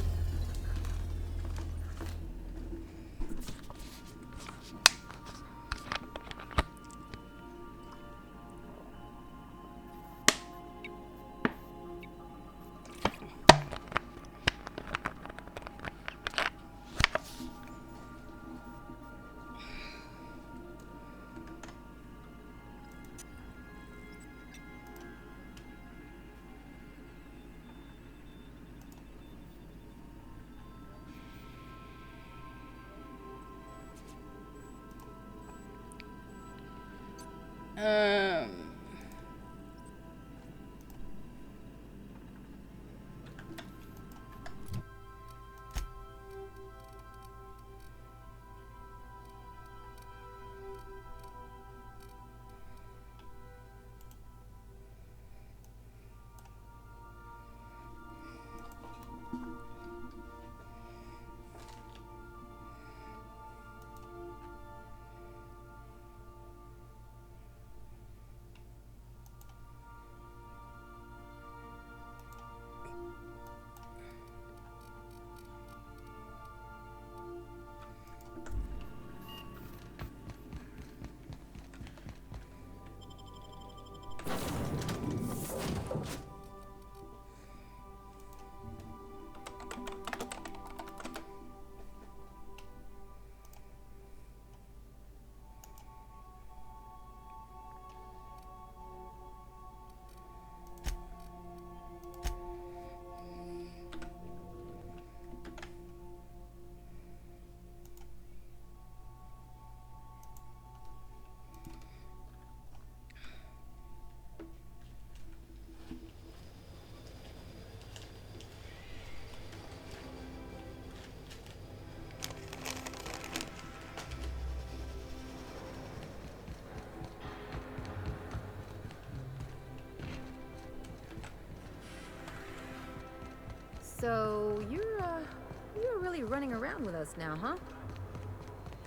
So you're really running around with us now, huh?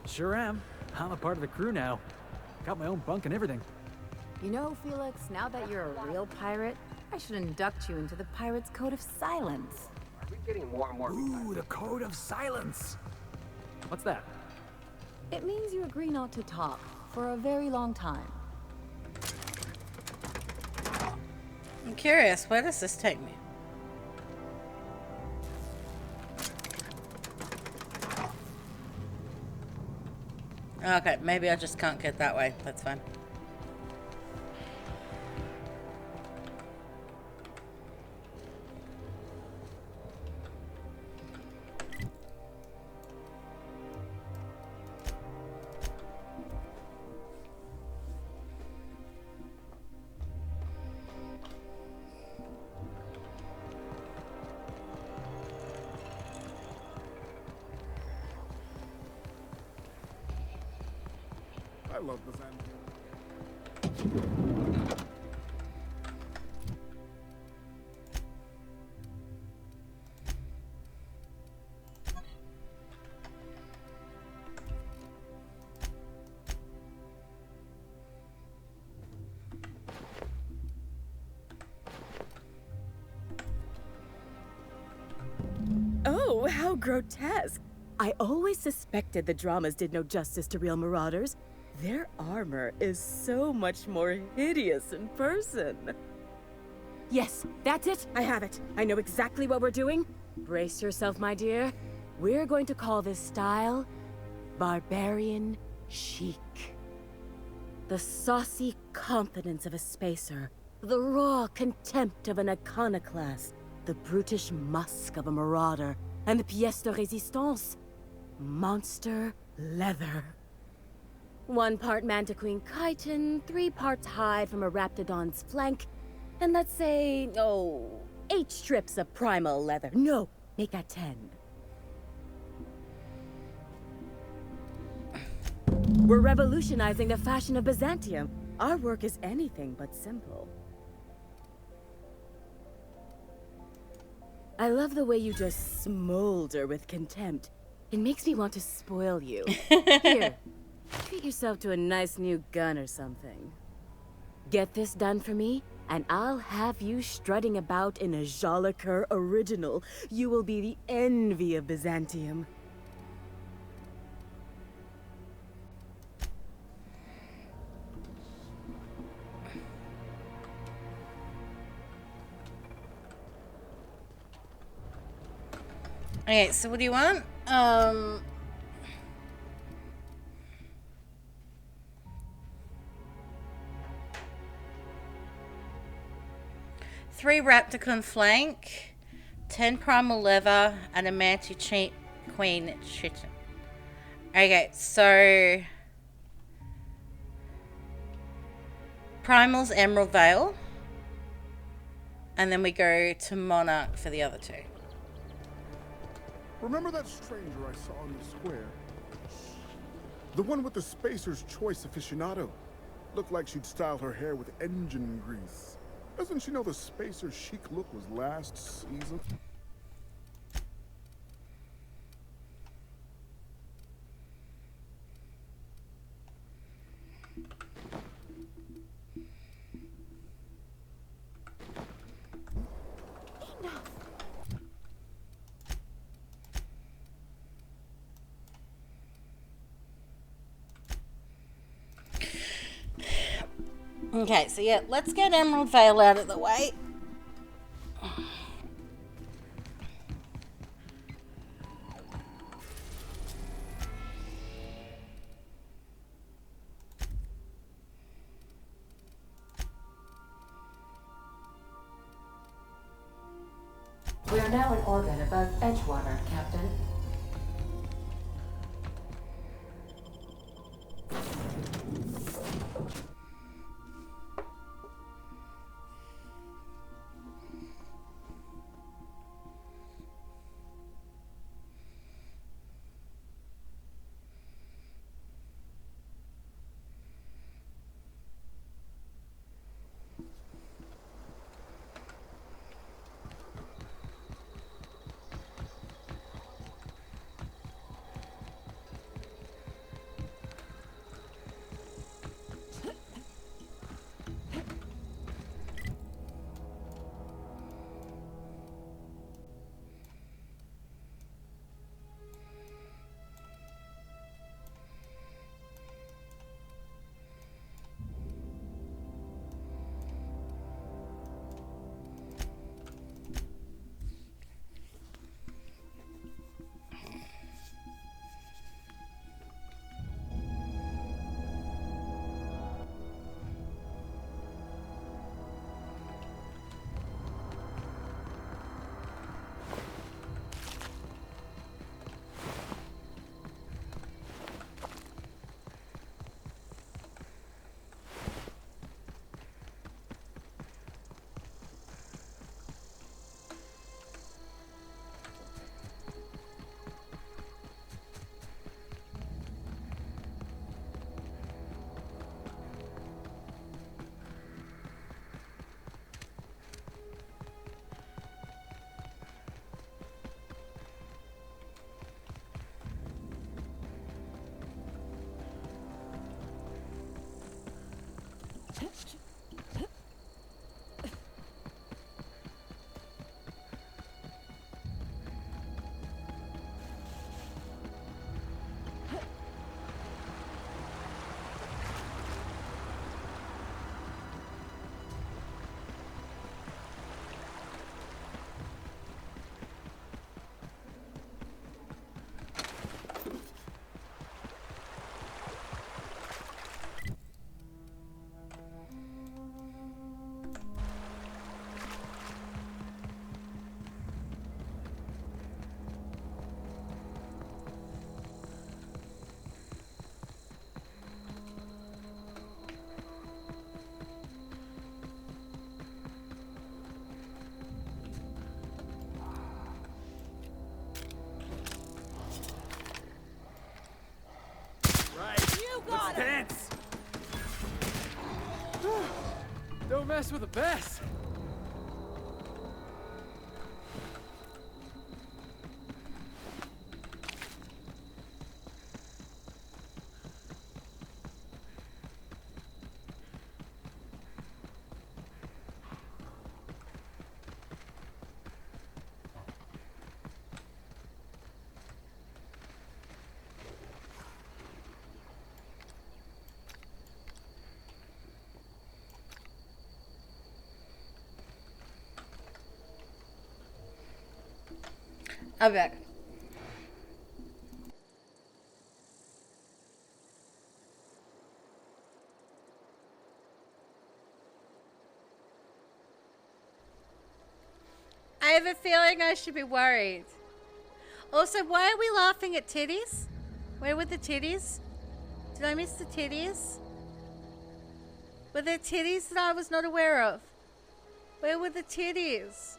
Sure am. I'm a part of the crew now. Got my own bunk and everything. You know, Felix, now that you're a real pirate, I should induct you into the Pirates' Code of Silence. Are we getting more and more? Ooh, the Code of Silence. What's that? It means you agree not to talk for a very long time. I'm curious, where does this take me? Okay, maybe I just can't get that way. That's fine. I love Byzantium. Oh, how grotesque. I always suspected the dramas did no justice to real marauders. Their armor is so much more hideous in person. Yes, that's it. I have it. I know exactly what we're doing. Brace yourself, my dear. We're going to call this style barbarian chic. The saucy confidence of a spacer, the raw contempt of an iconoclast, the brutish musk of a marauder, and the pièce de résistance, monster leather. 1 part Mantiqueen chitin, 3 parts hide from a raptidon's flank, and let's say, 8 strips of primal leather. No, make that 10. We're revolutionizing the fashion of Byzantium. Our work is anything but simple. I love the way you just smolder with contempt. It makes me want to spoil you. Here, treat yourself to a nice new gun or something. Get this done for me, and I'll have you strutting about in a Jolicoeur original. You will be the envy of Byzantium. Okay, so what do you want? 3 Rapticon flank, 10 primal leather, and a Mantiqueen chitin. Okay, so Primal's Emerald Veil, and then we go to Monarch for the other 2. Remember that stranger I saw in the square? The one with the Spacer's Choice aficionado. Looked like she'd style her hair with engine grease. Doesn't she know the Spacer's chic look was last season? Okay, so yeah, let's get Emerald Veil out of the way. We are now in orbit above Edgewater, Captain. Don't mess with the best. I'll be back. I have a feeling I should be worried. Also, why are we laughing at titties? Where were the titties? Did I miss the titties? Were there titties that I was not aware of? Where were the titties?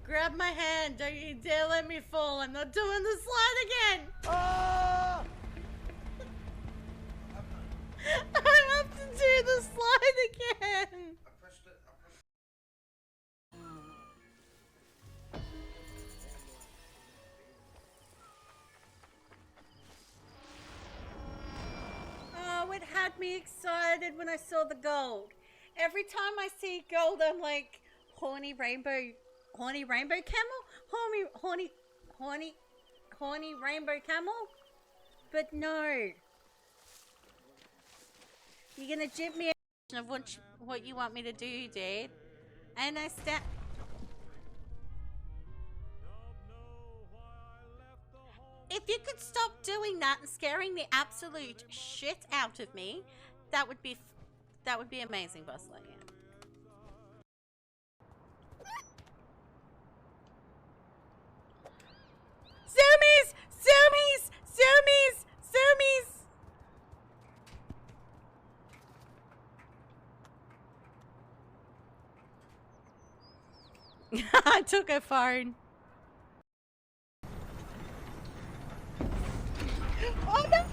Grab my hand, don't you dare let me fall. I'm not doing the slide again. I have to do the slide again. Oh, it had me excited when I saw the gold. Every time I see gold, I'm like, horny rainbow camel? Horny rainbow camel? But no. You're gonna jib me of what you want me to do, dude. And I stand. If you could stop doing that and scaring the absolute shit out of me, that would be amazing, Boss Lady. Zoomies! Zoomies! Zoomies! Zoomies! I took her phone. Oh no!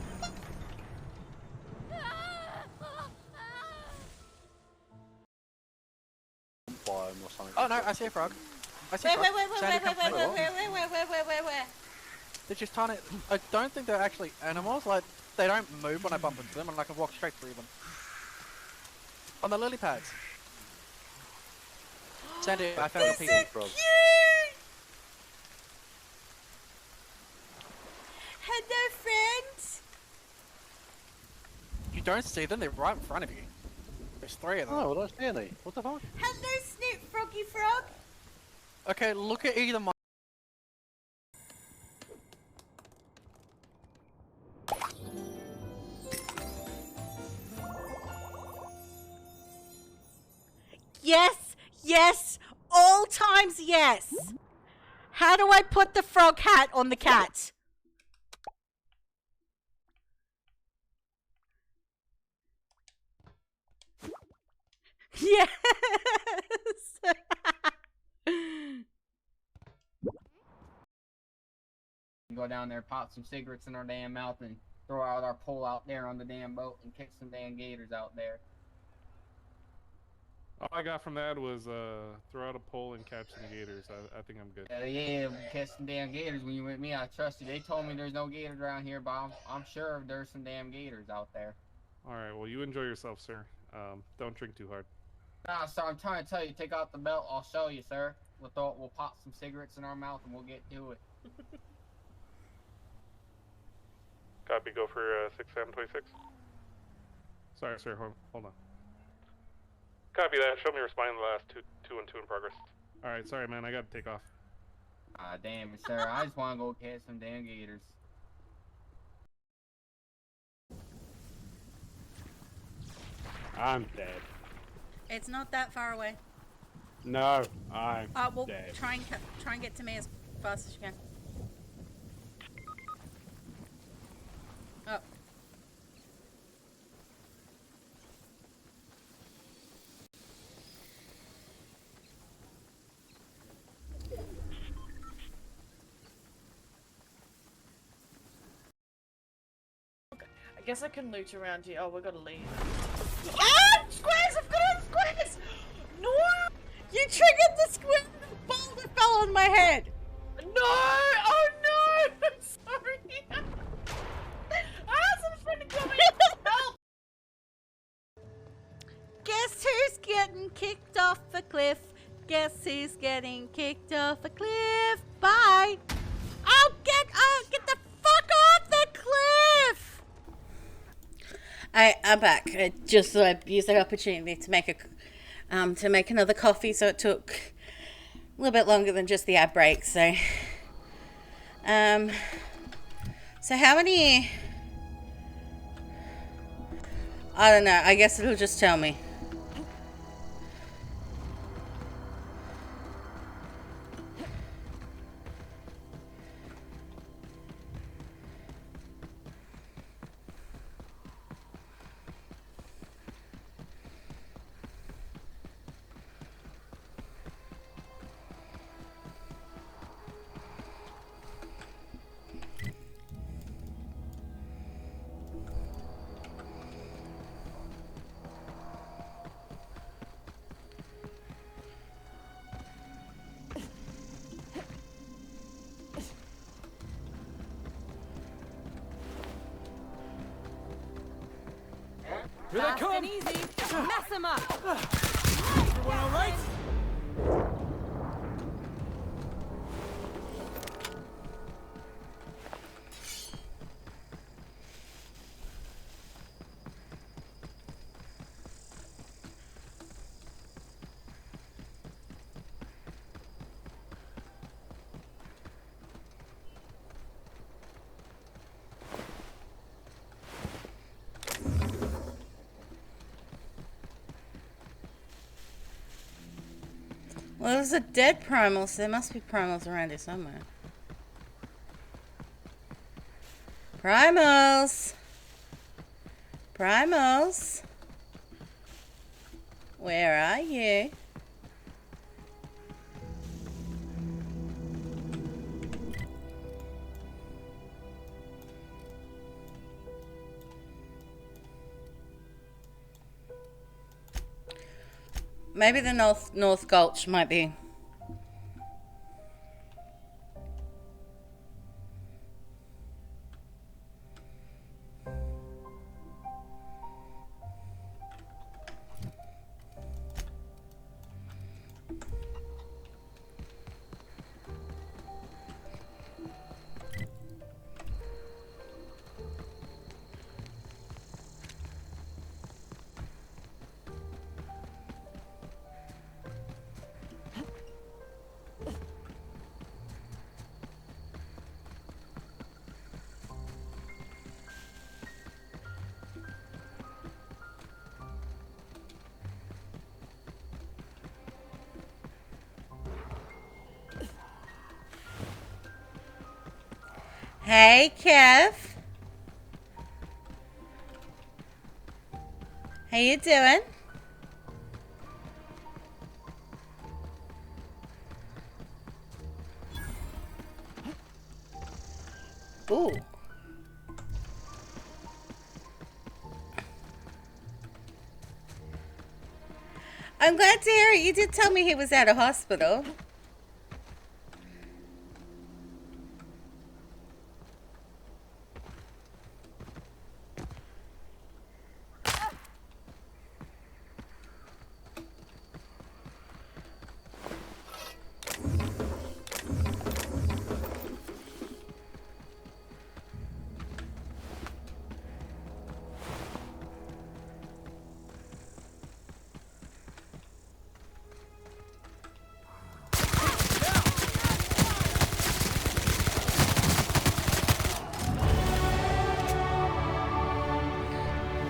Oh no, I see a frog. I see a Wait, frog. where? They're just tiny. I don't think they're actually animals. Like, they don't move when I bump into them, and I can walk straight through them. On the lily pads. Sandy, I found a piece of frog. Hello, friends. You don't see them, they're right in front of you. There's 3 of them. Oh, well, that's nearly. What the fuck? Hello, Snoop Froggy Frog. Okay, look at either my. Yes, all times yes. How do I put the frog hat on the cat? Yes. Go down there, pop some cigarettes in our damn mouth, and throw out our pole out there on the damn boat and kick some damn gators out there. All I got from that was throw out a pole and catch some gators. I think I'm good. Yeah, we catch some damn gators when you with me. I trust you. They told me there's no gators around here, but I'm sure there's some damn gators out there. All right, well, you enjoy yourself, sir. Don't drink too hard. Nah, sir, I'm trying to tell you, take out the belt. I'll show you, sir. We'll pop some cigarettes in our mouth and we'll get to it. Copy, go for 6726. Sorry, sir, hold on. Copy that. Show me responding to the last 2 and 2 in progress. Alright, sorry, man. I gotta take off. Ah, damn it, sir. I just want to go catch some damn gators. I'm dead. It's not that far away. No, I'm well, dead. Try and get to me as fast as you can. Oh. guess I can loot around here. Oh, we gotta leave. Ah! Squares! I've got all the squares! No! You triggered the square and a boulder fell on my head! No! Oh no! I'm sorry! Someone's trying to kill me! Help! Guess who's getting kicked off a cliff? Guess who's getting kicked off a cliff? Bye! Oh, get the fuck off the cliff! I'm back. I just thought I'd use that opportunity to make another coffee, so it took a little bit longer than just the ad break. So how many? I don't know. I guess it'll just tell me. Here they come! And easy. Mess them up. Everyone all right? Well, there's a dead primal, so there must be primals around here somewhere. Primals! Primals! Where are you? Maybe the North Gulch might be. Hey, Kev. How you doing? Ooh. I'm glad to hear it. You did tell me he was at a hospital.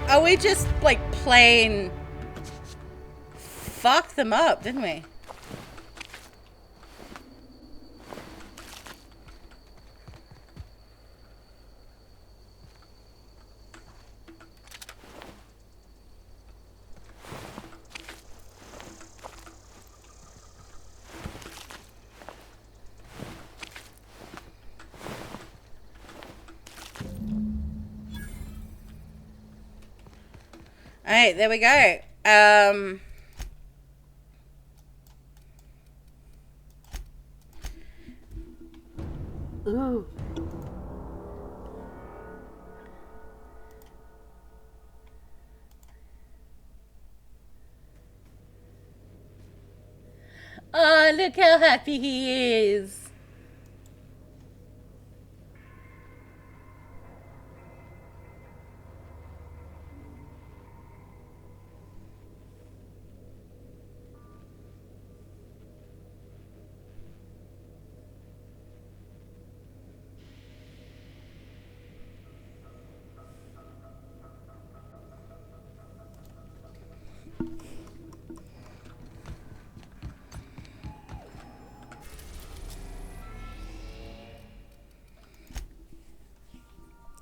Oh, we just, like, plain fucked them up, didn't we? Alright, there we go. Ooh. Oh, look how happy he is.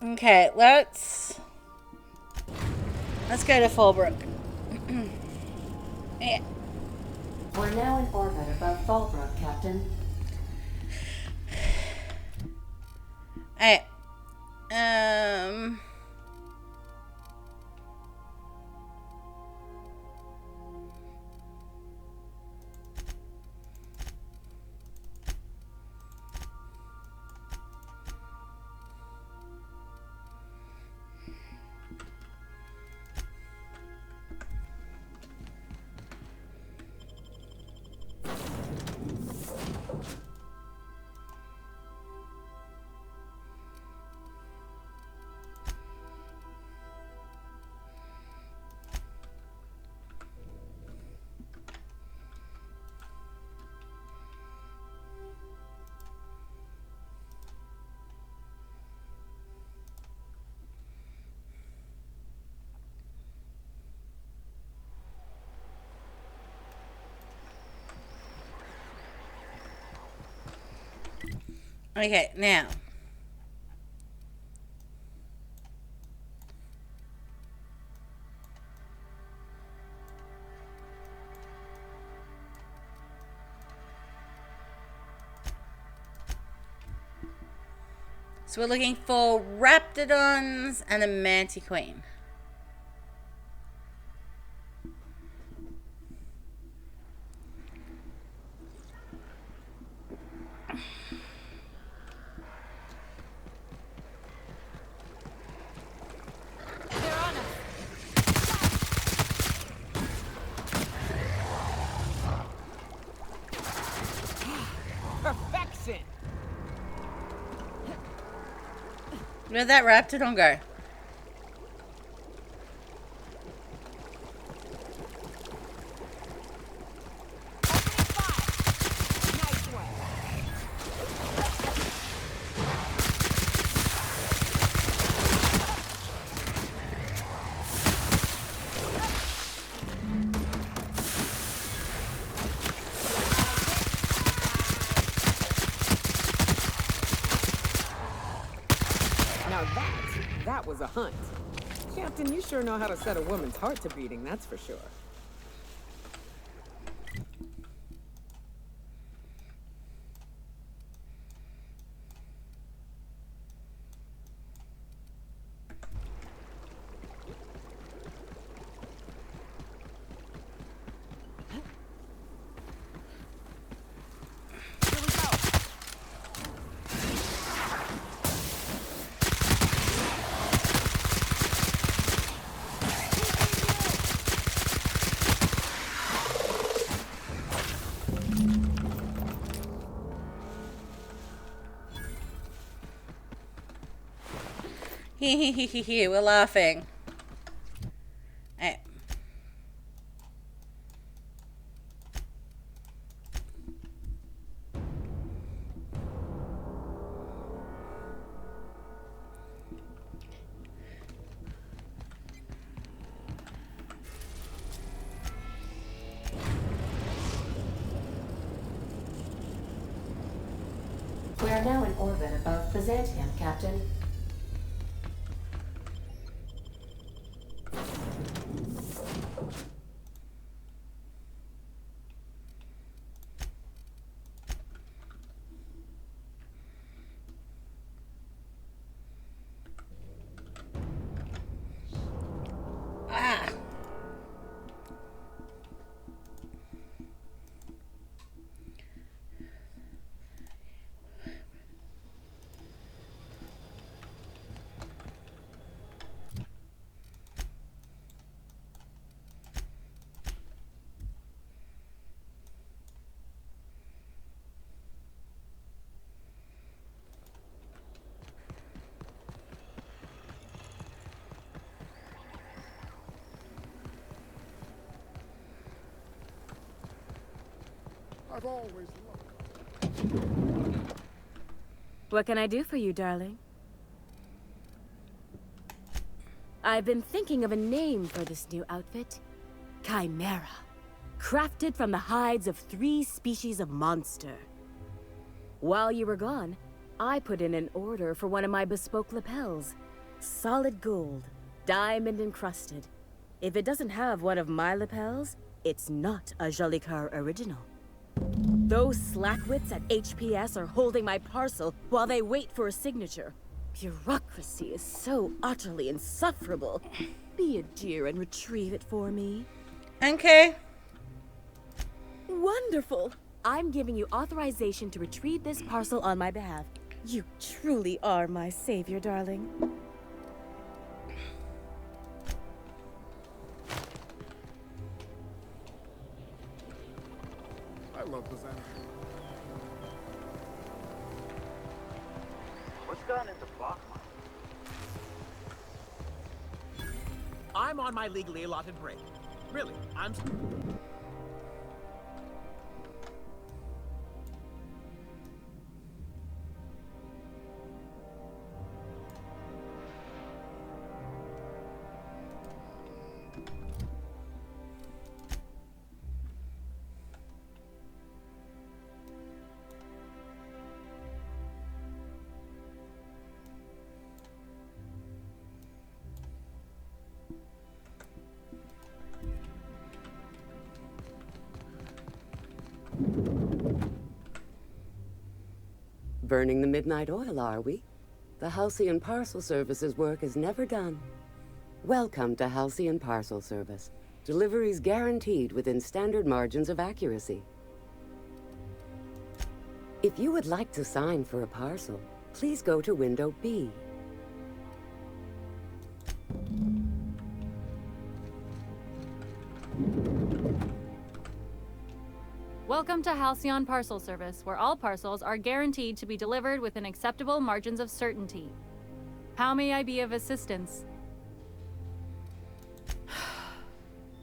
Okay, let's go to Fallbrook. Yeah. We're now in orbit above Fallbrook, Captain. Alright. Okay, now. So we're looking for Raptidons and a Mantiqueen. Perfection. Where'd that Raptidon go? Now that was a hunt. Captain, you sure know how to set a woman's heart to beating, that's for sure. We're laughing. Alright. We are now in orbit above Byzantium, Captain. Ah. I've always loved. What can I do for you, darling? I've been thinking of a name for this new outfit. Chimera. Crafted from the hides of 3 species of monster. While you were gone, I put in an order for one of my bespoke lapels. Solid gold, diamond encrusted. If it doesn't have one of my lapels, it's not a Jolicoeur original. Those slackwits at HPS are holding my parcel while they wait for a signature. Bureaucracy is so utterly insufferable. Be a dear and retrieve it for me. Okay. Wonderful. I'm giving you authorization to retrieve this parcel on my behalf. You truly are my savior, darling. I love lasagna. What's gone into Bachman? I'm on my legally allotted break. Really, I'm... Burning the midnight oil, are we? The Halcyon Parcel Service's work is never done. Welcome to Halcyon Parcel Service. Deliveries guaranteed within standard margins of accuracy. If you would like to sign for a parcel, please go to window B. Welcome to Halcyon Parcel Service, where all parcels are guaranteed to be delivered within acceptable margins of certainty. How may I be of assistance?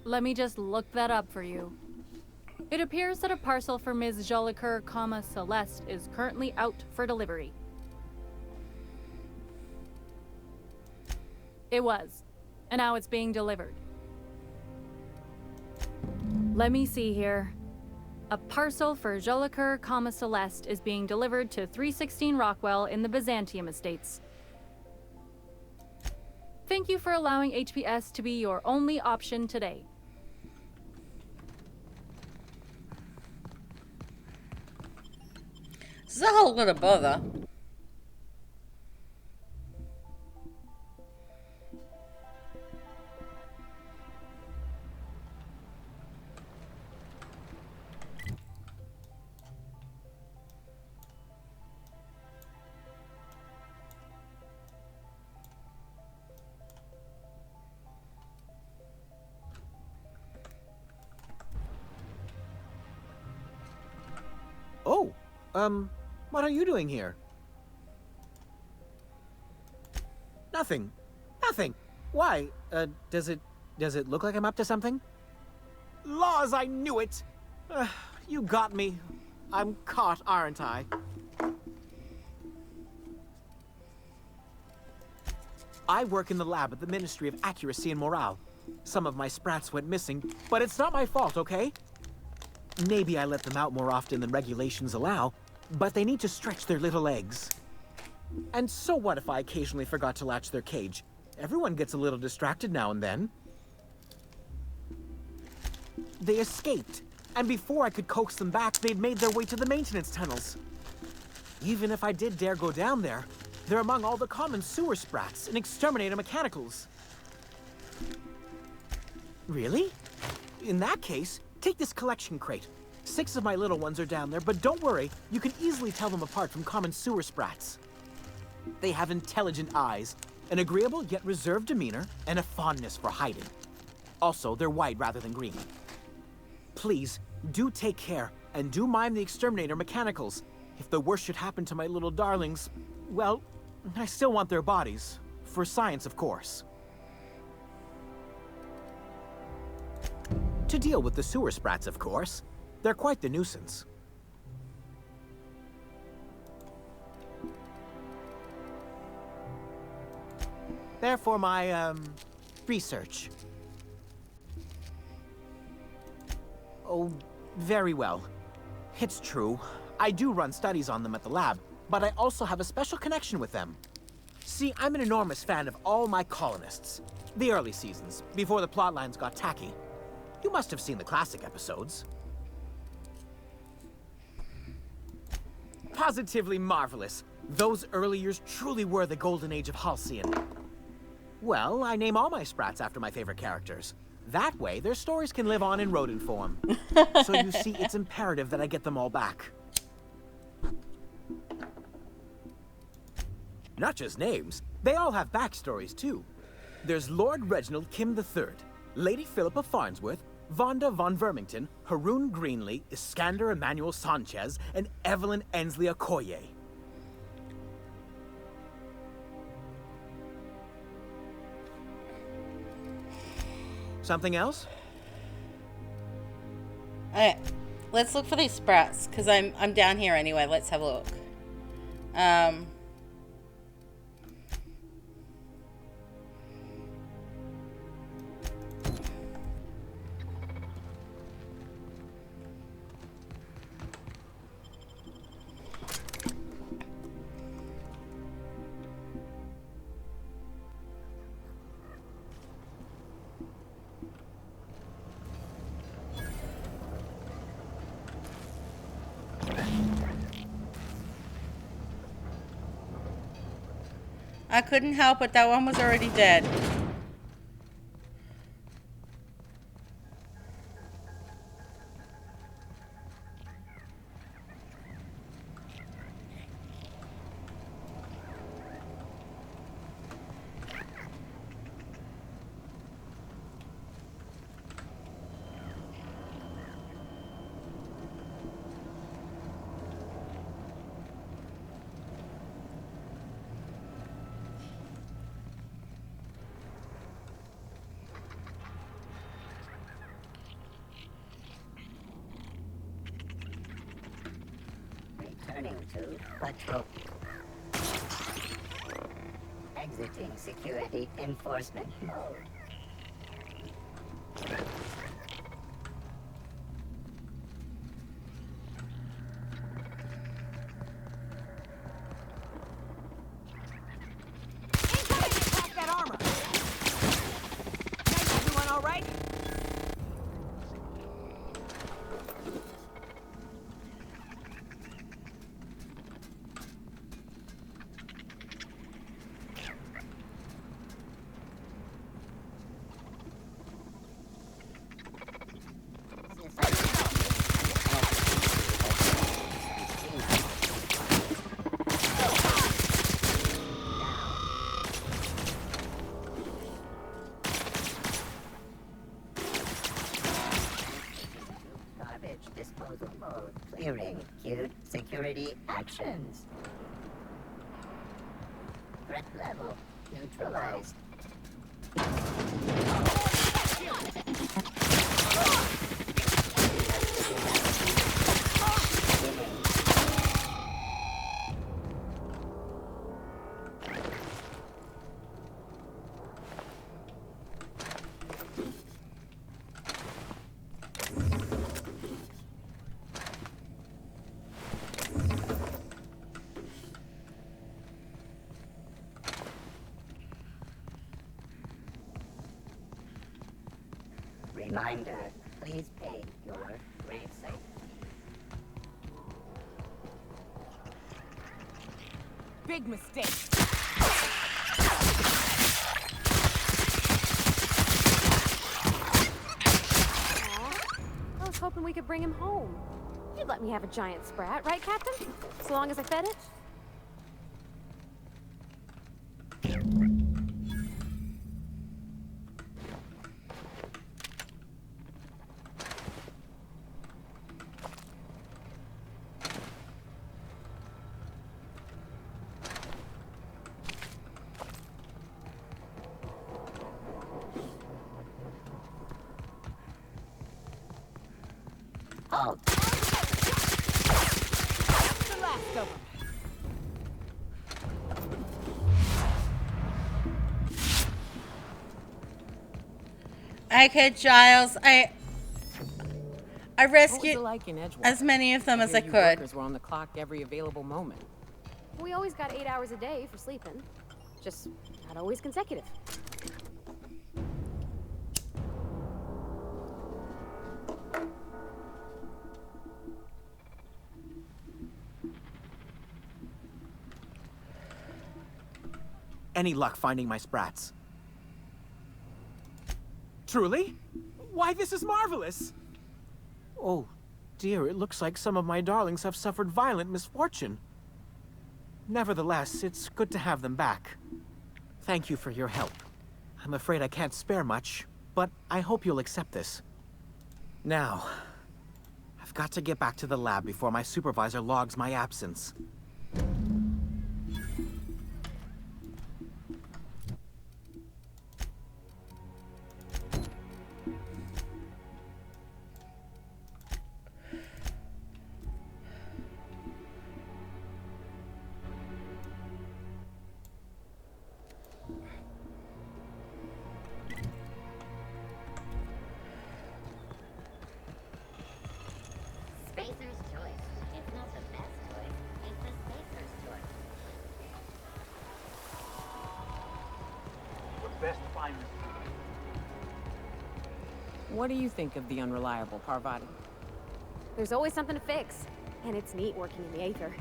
Let me just look that up for you. It appears that a parcel for Ms. Jolicoeur, Celeste is currently out for delivery. It was, and now it's being delivered. Let me see here. A parcel for Jolicoeur, Celeste is being delivered to 316 Rockwell in the Byzantium Estates. Thank you for allowing HPS to be your only option today. This is a whole lot of bother. Oh, what are you doing here? Nothing. Nothing. Why? Does it look like I'm up to something? Laws, I knew it! You got me. I'm caught, aren't I? I work in the lab at the Ministry of Accuracy and Morale. Some of my sprats went missing, but it's not my fault, okay? Maybe I let them out more often than regulations allow, but they need to stretch their little legs. And so what if I occasionally forgot to latch their cage? Everyone gets a little distracted now and then. They escaped, and before I could coax them back, they'd made their way to the maintenance tunnels. Even if I did dare go down there, they're among all the common sewer sprats and exterminator mechanicals. Really? In that case, take this collection crate. 6 of my little ones are down there, but don't worry, you can easily tell them apart from common sewer sprats. They have intelligent eyes, an agreeable yet reserved demeanor, and a fondness for hiding. Also, they're white rather than green. Please, do take care, and do mind the exterminator mechanicals. If the worst should happen to my little darlings, well, I still want their bodies. For science, of course. To deal with the sewer sprats, of course. They're quite the nuisance. They're for my, research. Oh, very well. It's true. I do run studies on them at the lab, but I also have a special connection with them. See, I'm an enormous fan of all my colonists. The early seasons, before the plotlines got tacky. You must have seen the classic episodes. Positively marvelous. Those early years truly were the golden age of Halcyon. Well, I name all my sprats after my favorite characters. That way, their stories can live on in rodent form. So you see, it's imperative that I get them all back. Not just names, they all have backstories too. There's Lord Reginald Kim III, Lady Philippa Farnsworth, Vonda von Vermington, Haroon Greenlee, Iskander Emmanuel Sanchez, and Evelyn Ensley Okoye. Something else? Alright, let's look for these sprouts, because I'm down here anyway. Let's have a look. I couldn't help it, that one was already dead. Returning to patrol. Exiting security enforcement mode. That armor! Hey, everyone all right? Garbage disposal mode. Clearing queued security actions. Threat level neutralized. Reminder, please pay your gravesite. Big mistake. I was hoping we could bring him home. You'd let me have a giant sprat, right, Captain? So long as I fed it? Halt. The last of them. Okay, Giles, I What was rescued it like in Edgewater? as many of them as I hear you could. Workers were on the clock every available moment. We always got 8 hours a day for sleeping. Just not always consecutive. Any luck finding my sprats? Truly? Why, this is marvelous! Oh, dear, it looks like some of my darlings have suffered violent misfortune. Nevertheless, it's good to have them back. Thank you for your help. I'm afraid I can't spare much, but I hope you'll accept this. Now, I've got to get back to the lab before my supervisor logs my absence. Spacer's choice. It's not the best choice, it's the Spacer's choice. The best finest. What do you think of the unreliable Parvati? There's always something to fix. And it's neat working in the Aether.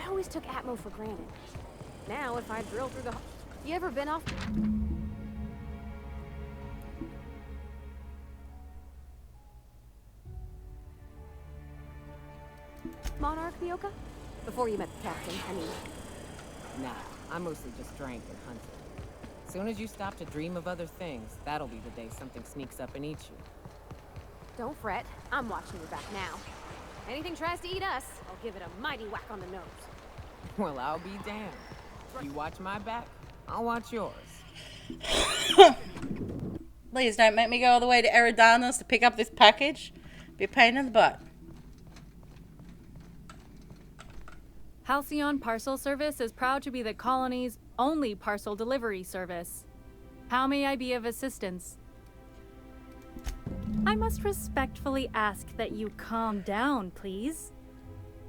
I always took Atmo for granted. Now, if I drill through the... You ever been off... Monarch, Mioka? Before you met the captain, I mean... Nah, I mostly just drank and hunted. Soon as you stop to dream of other things, that'll be the day something sneaks up and eats you. Don't fret. I'm watching your back now. Anything tries to eat us, I'll give it a mighty whack on the nose. Well, I'll be damned. You watch my back, I'll watch yours. Please don't make me go all the way to Eridanos to pick up this package. Be a pain in the butt. Halcyon Parcel Service is proud to be the colony's only parcel delivery service. How may I be of assistance? I must respectfully ask that you calm down, please.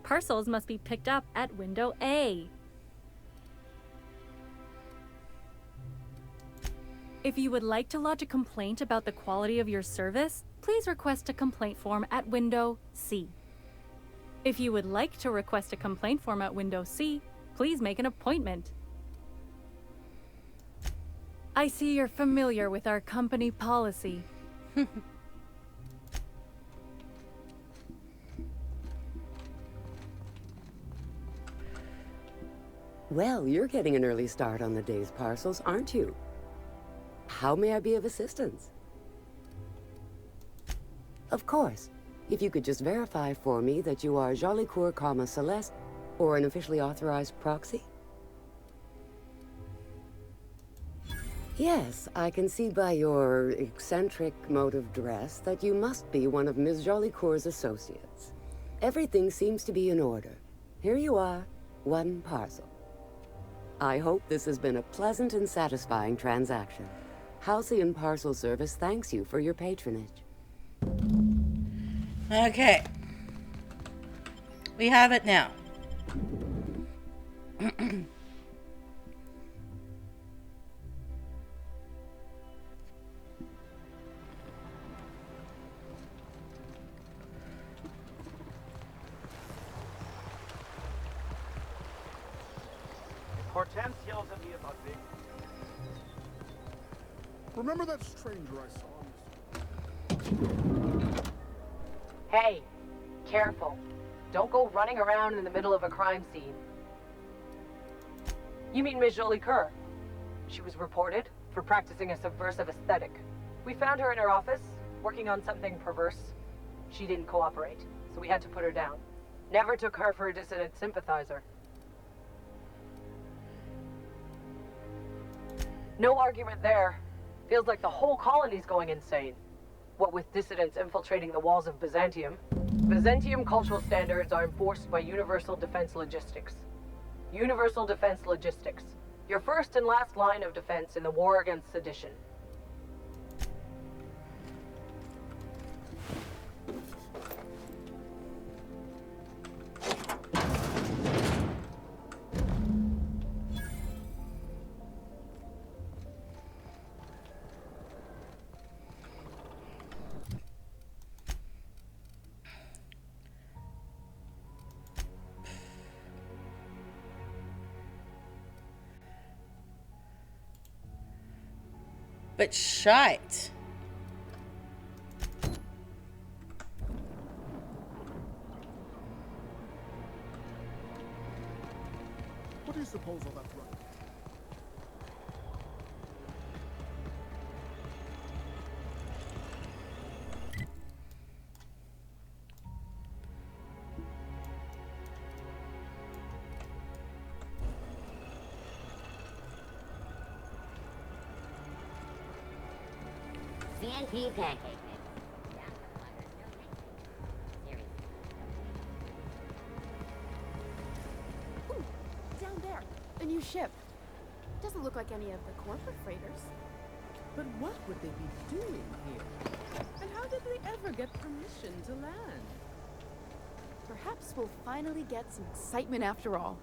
Parcels must be picked up at window A. If you would like to lodge a complaint about the quality of your service, please request a complaint form at window C. If you would like to request a complaint form at window C, please make an appointment. I see you're familiar with our company policy. Well, you're getting an early start on the day's parcels, aren't you? How may I be of assistance? Of course. If you could just verify for me that you are Jolicoeur, Celeste, or an officially authorized proxy? Yes, I can see by your eccentric mode of dress that you must be one of Ms. Jolicoeur's associates. Everything seems to be in order. Here you are, one parcel. I hope this has been a pleasant and satisfying transaction. Halcyon Parcel Service thanks you for your patronage. Okay. We have it now. Hortense yells at me about big. Remember that stranger I saw? Hey, careful. Don't go running around in the middle of a crime scene. You mean Ms. Jolicoeur? She was reported for practicing a subversive aesthetic. We found her in her office, working on something perverse. She didn't cooperate, so we had to put her down. Never took her for a dissident sympathizer. No argument there. Feels like the whole colony's going insane. What with dissidents infiltrating the walls of Byzantium. Byzantium cultural standards are enforced by Universal Defense Logistics. Universal Defense Logistics. Your first and last line of defense in the war against sedition. But shite. What do you suppose all that's right? CNP pancake. Ooh, down there, a new ship. Doesn't look like any of the corporate freighters. But what would they be doing here? And how did they ever get permission to land? Perhaps we'll finally get some excitement after all.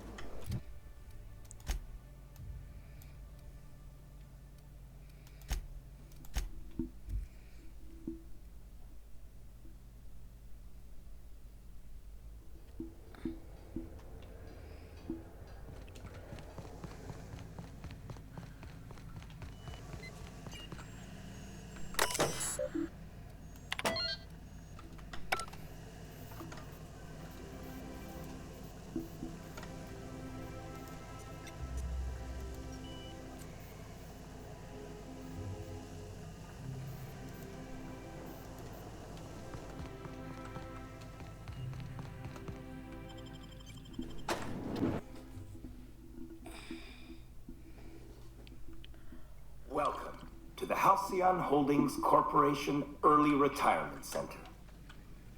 Welcome to the Halcyon Holdings Corporation Early Retirement Center.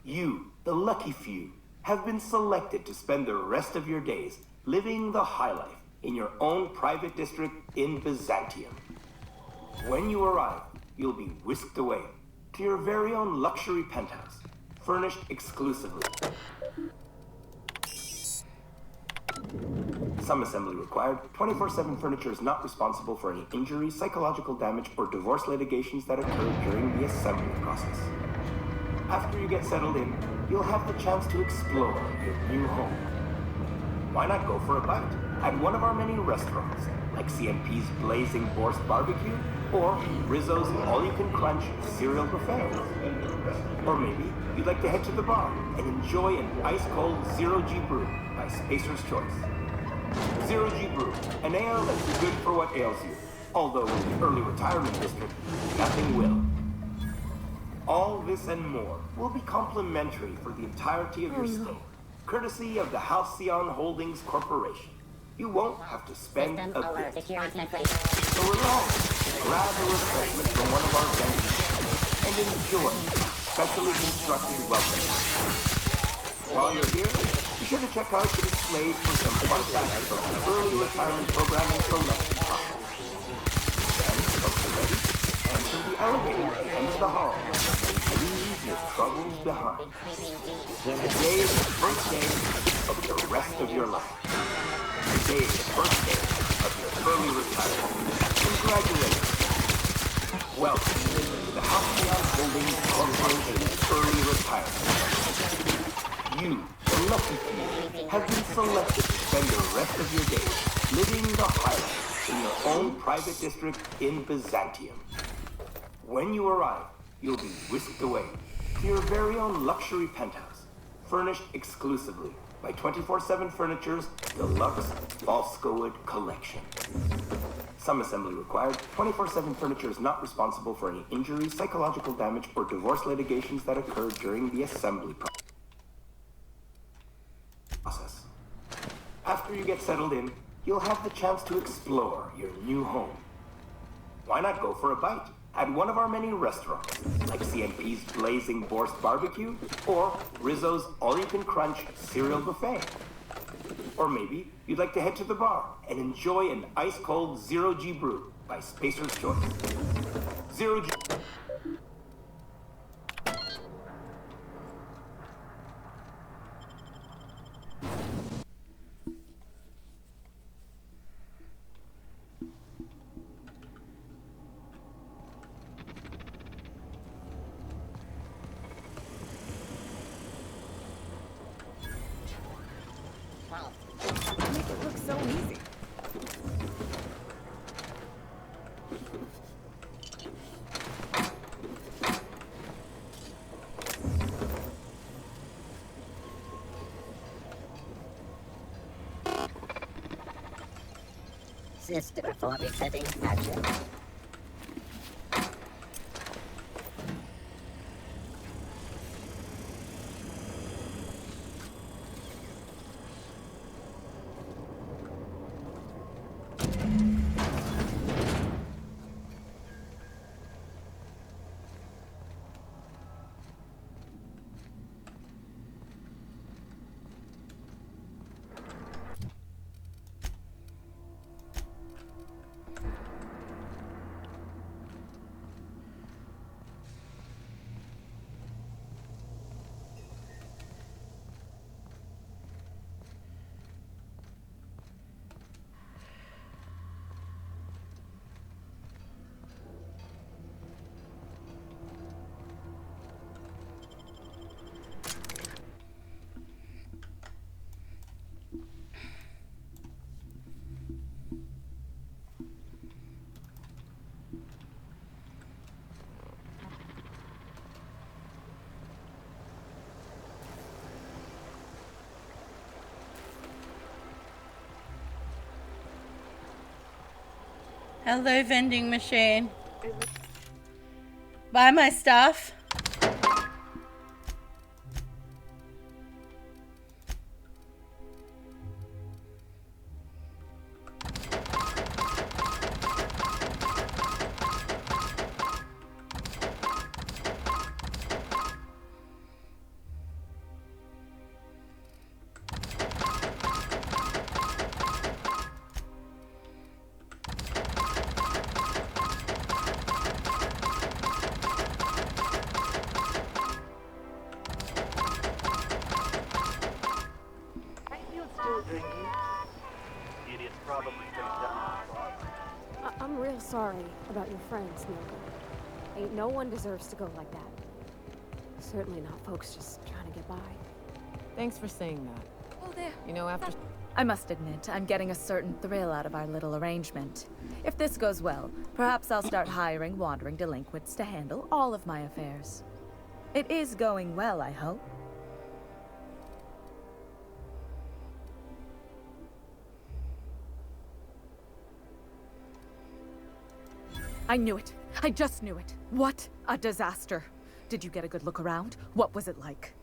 You, the lucky few, have been selected to spend the rest of your days living the high life in your own private district in Byzantium. When you arrive, you'll be whisked away to your very own luxury penthouse, furnished exclusively. Some assembly required. 24/7 furniture is not responsible for any injuries, psychological damage, or divorce litigations that occur during the assembly process. After you get settled in, you'll have the chance to explore your new home. Why not go for a bite at one of our many restaurants, like CNP's Blazing Borscht Barbecue, or Rizzo's All-You-Can-Crunch Cereal Buffet? Or maybe you'd like to head to the bar and enjoy an ice-cold Zero-G brew by Spacer's Choice. Zero-G Brew, an ale that's good for what ails you. Although in the early retirement district, nothing will. All this and more will be complimentary for the entirety of your stay, courtesy of the Halcyon Holdings Corporation. You won't have to spend a bit. So relax, grab a refreshment from one of our vendors, and enjoy specially constructed welcome. While you're here, be sure to check out the displays for some fun facts about the early retirement programming selection process. Then, once you're ready, enter the elevator and the hall, and leave your troubles behind. Today is the first day of the rest of your life. Today is the first day of your early retirement. Congratulations. Welcome to the Halcyon Holdings Corporation Early Retirement. You, the lucky few, have been selected to spend the rest of your days living the high life in your own private district in Byzantium. When you arrive, you'll be whisked away to your very own luxury penthouse, furnished exclusively by 24/7 Furniture's Deluxe Volskowood Collection. Some assembly required. 24/7 Furniture is not responsible for any injuries, psychological damage, or divorce litigations that occur during the assembly process. After you get settled in, you'll have the chance to explore your new home. Why not go for a bite at one of our many restaurants, like CNP's Blazing Borscht Barbecue, or Rizzo's All-You-Can-Crunch Cereal Buffet? Or maybe you'd like to head to the bar and enjoy an ice-cold Zero-G brew by Spacer's Choice. Zero-G... Make it look so easy. System performing settings action. Hello, vending machine. Buy my stuff. I'm real sorry about your friends, Milka. Ain't no one deserves to go like that. Certainly not folks just trying to get by. Thanks for saying that. Oh, there. You know, after... I must admit, I'm getting a certain thrill out of our little arrangement. If this goes well, perhaps I'll start hiring wandering delinquents to handle all of my affairs. It is going well, I hope. I knew it. I just knew it. What a disaster. Did you get a good look around? What was it like?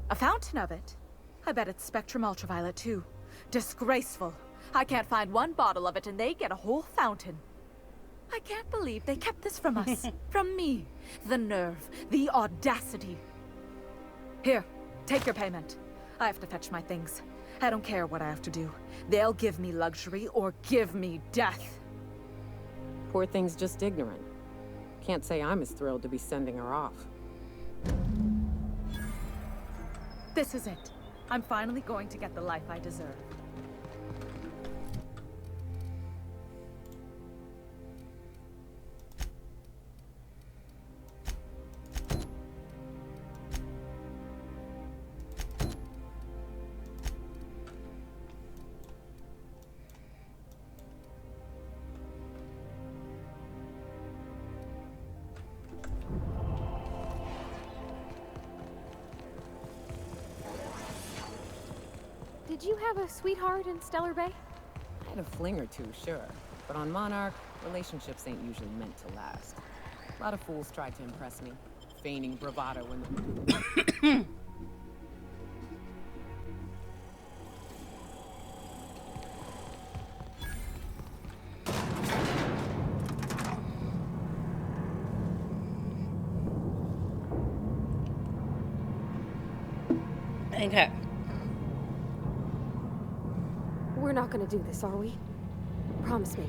A fountain of it? I bet it's Spectrum Ultraviolet too. Disgraceful. I can't find one bottle of it and they get a whole fountain. I can't believe they kept this from us. From me. The nerve. The audacity. Here, take your payment. I have to fetch my things. I don't care what I have to do. They'll give me luxury or give me death. Poor thing's just ignorant. Can't say I'm as thrilled to be sending her off. This is it. I'm finally going to get the life I deserve. Did you have a sweetheart in Stellar Bay? I had a fling or two, sure. But on Monarch, relationships ain't usually meant to last. A lot of fools tried to impress me, feigning bravado when the... Okay. We're not gonna do this, are we? Promise me.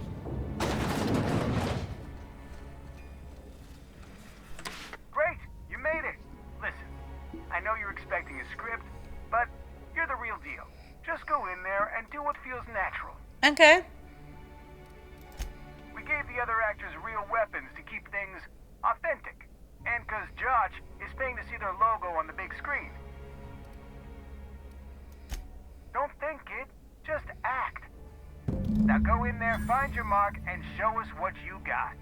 Great! You made it! Listen, I know you're expecting a script, but you're the real deal. Just go in there and do what feels natural. Okay. We gave the other actors real weapons to keep things authentic. And because Josh is paying to see their logo on the big screen. Don't think it, just act. Now go in there, find your mark, and show us what you got.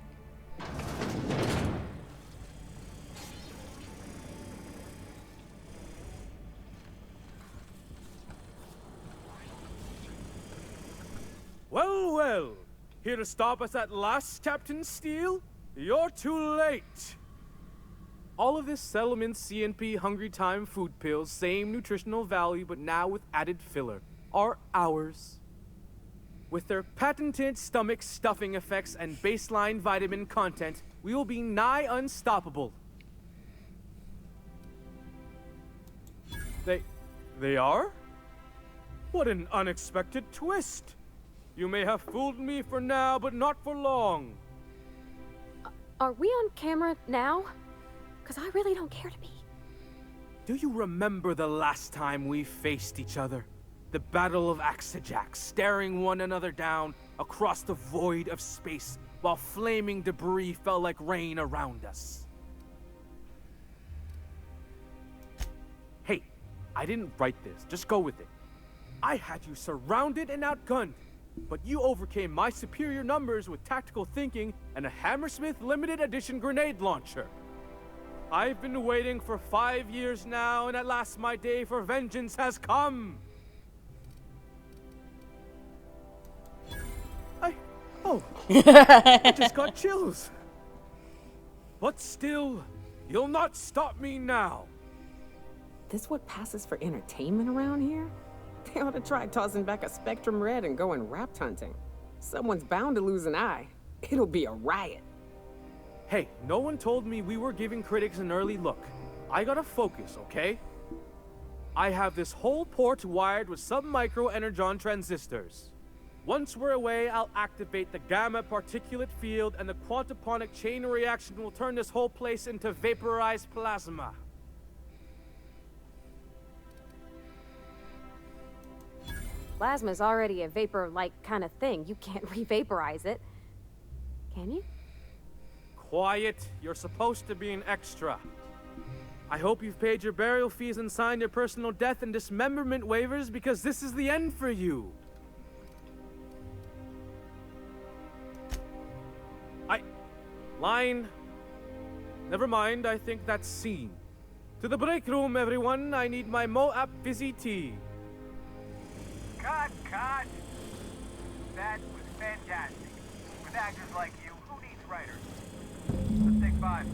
well. Here to stop us at last, Captain Steele? You're too late. All of this settlement CNP Hungry Time food pills, same nutritional value, but now with added filler, are ours. With their patented stomach stuffing effects and baseline vitamin content, we will be nigh unstoppable. They are? What an unexpected twist. You may have fooled me for now, but not for long. Are we on camera now? Because I really don't care to be. Do you remember the last time we faced each other? The Battle of Axejack, staring one another down across the void of space while flaming debris fell like rain around us. Hey, I didn't write this, just go with it. I had you surrounded and outgunned, but you overcame my superior numbers with tactical thinking and a Hammersmith limited edition grenade launcher. I've been waiting for 5 years now, and at last my day for vengeance has come. I just got chills. But still, you'll not stop me now. This what passes for entertainment around here? They ought to try tossing back a Spectrum Red and going rapt hunting. Someone's bound to lose an eye. It'll be a riot. Hey, no one told me we were giving critics an early look. I gotta focus, okay? I have this whole port wired with sub-micro energon transistors. Once we're away, I'll activate the gamma particulate field and the quantaponic chain reaction will turn this whole place into vaporized plasma. Plasma's already a vapor-like kind of thing. You can't re-vaporize it. Can you? Quiet. You're supposed to be an extra. I hope you've paid your burial fees and signed your personal death and dismemberment waivers because this is the end for you. Line. Never mind, I think that's scene. To the break room, everyone. I need my Moab fizzy tea. Cut! That was fantastic. With actors like you, who needs writers? Let's take 5.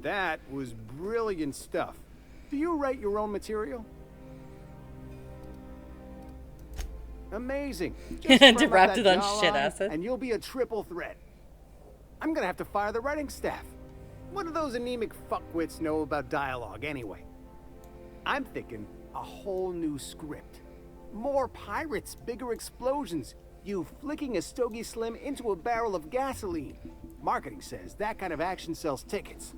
That was brilliant stuff. Do you write your own material? Amazing. Interrupted on shit jawline, acid. And you'll be a triple threat. I'm gonna have to fire the writing staff. What do those anemic fuckwits know about dialogue anyway? I'm thinking a whole new script. More pirates, bigger explosions, you flicking a Stogie Slim into a barrel of gasoline. Marketing says that kind of action sells tickets.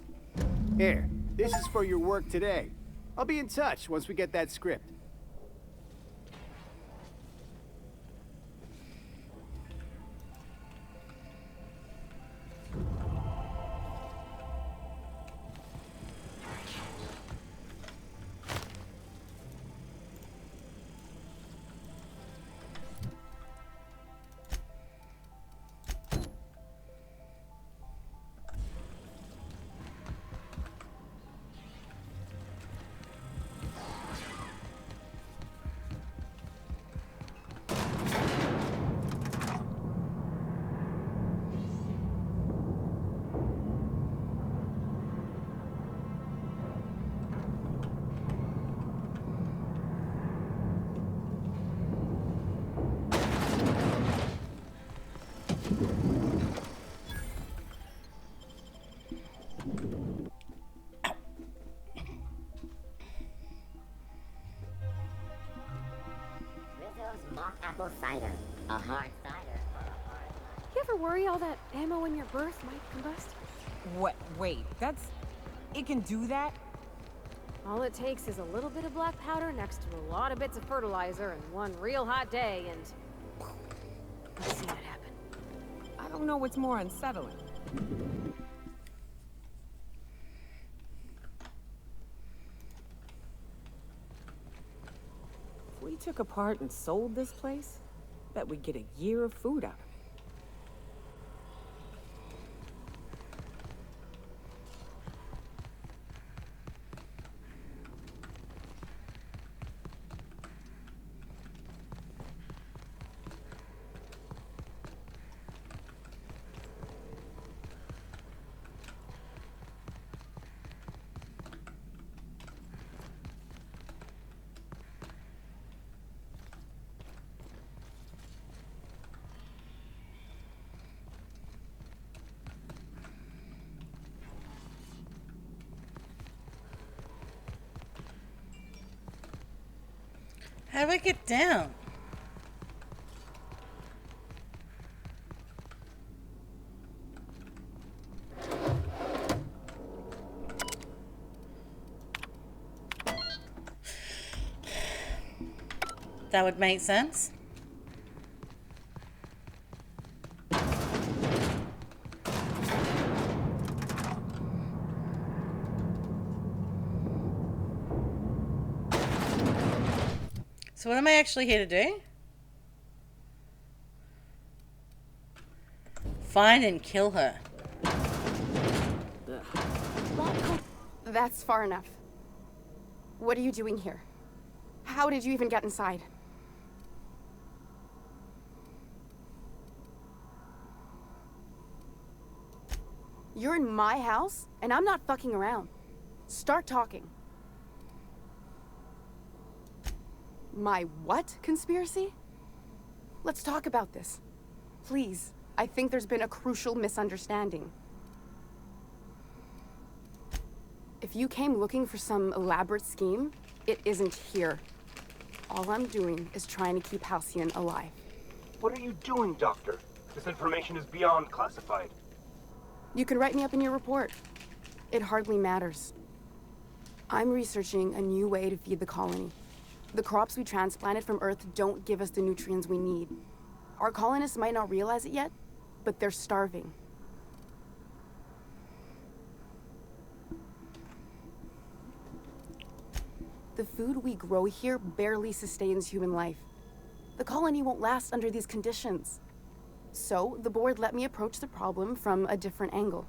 Here, this is for your work today. I'll be in touch once we get that script. Mock apple cider. A hard cider. You ever worry all that ammo in your berth might combust? What? Wait, that's... It can do that? All it takes is a little bit of black powder next to a lot of bits of fertilizer and one real hot day and... I've seen it happen. I don't know what's more unsettling. If we took apart and sold this place, bet we'd get a year of food out of it. How do I get down? That would make sense. So what am I actually here to do? Find and kill her. That's far enough. What are you doing here? How did you even get inside? You're in my house, and I'm not fucking around. Start talking. My what conspiracy? Let's talk about this. Please. I think there's been a crucial misunderstanding. If you came looking for some elaborate scheme, it isn't here. All I'm doing is trying to keep Halcyon alive. What are you doing, Doctor? This information is beyond classified. You can write me up in your report. It hardly matters. I'm researching a new way to feed the colony. The crops we transplanted from Earth don't give us the nutrients we need. Our colonists might not realize it yet, but they're starving. The food we grow here barely sustains human life. The colony won't last under these conditions. So, the board let me approach the problem from a different angle.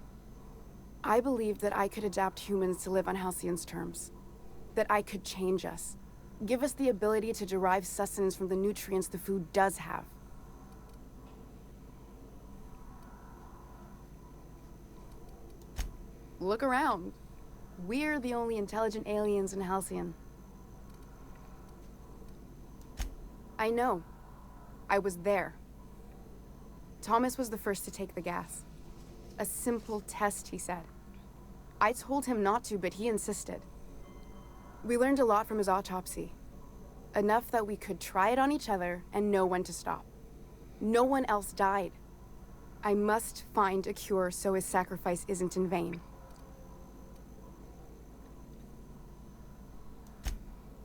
I believed that I could adapt humans to live on Halcyon's terms. That I could change us. Give us the ability to derive sustenance from the nutrients the food does have. Look around. We're the only intelligent aliens in Halcyon. I know. I was there. Thomas was the first to take the gas. A simple test, he said. I told him not to, but he insisted. We learned a lot from his autopsy. Enough that we could try it on each other and know when to stop. No one else died. I must find a cure so his sacrifice isn't in vain.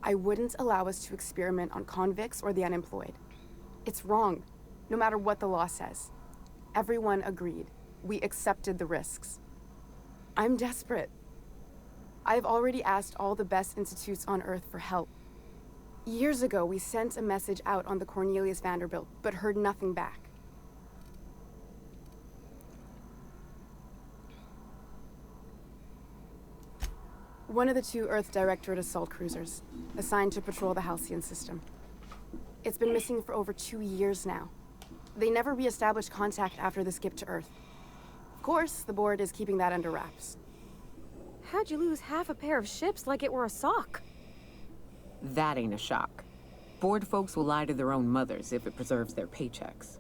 I wouldn't allow us to experiment on convicts or the unemployed. It's wrong, no matter what the law says. Everyone agreed. We accepted the risks. I'm desperate. I've already asked all the best institutes on Earth for help. Years ago, we sent a message out on the Cornelius Vanderbilt, but heard nothing back. One of the two Earth Directorate assault cruisers, assigned to patrol the Halcyon system. It's been missing for over 2 years now. They never re-established contact after the skip to Earth. Of course, the board is keeping that under wraps. How'd you lose half a pair of ships like it were a sock? That ain't a shock. Board folks will lie to their own mothers if it preserves their paychecks.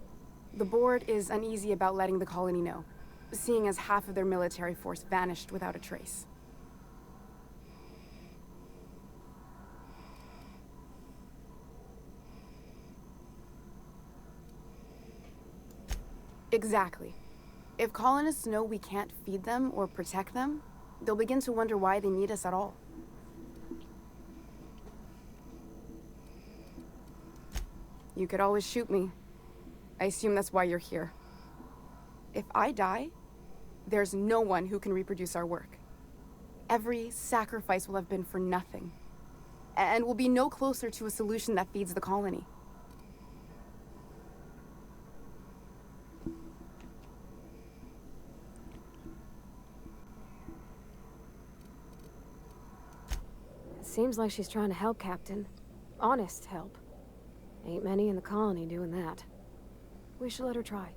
The board is uneasy about letting the colony know, seeing as half of their military force vanished without a trace. Exactly. If colonists know we can't feed them or protect them, they'll begin to wonder why they need us at all. You could always shoot me. I assume that's why you're here. If I die, there's no one who can reproduce our work. Every sacrifice will have been for nothing. And we'll be no closer to a solution that feeds the colony. Seems like she's trying to help, Captain. Honest help. Ain't many in the colony doing that. We should let her try.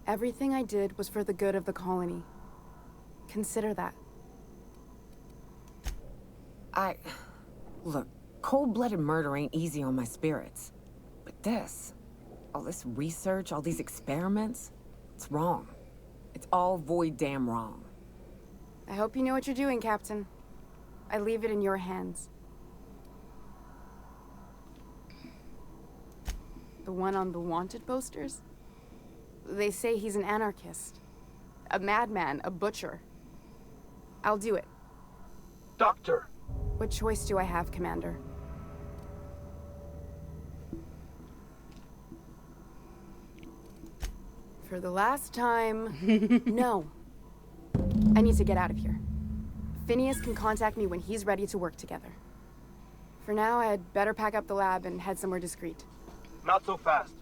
Everything I did was for the good of the colony. Consider that. Look, cold-blooded murder ain't easy on my spirits. But this, all this research, all these experiments, it's wrong. It's all void damn wrong. I hope you know what you're doing, Captain. I leave it in your hands. The one on the wanted posters? They say he's an anarchist. A madman, a butcher. I'll do it. Doctor! What choice do I have, Commander? For the last time, no. I need to get out of here. Phineas can contact me when he's ready to work together. For now, I'd better pack up the lab and head somewhere discreet. Not so fast.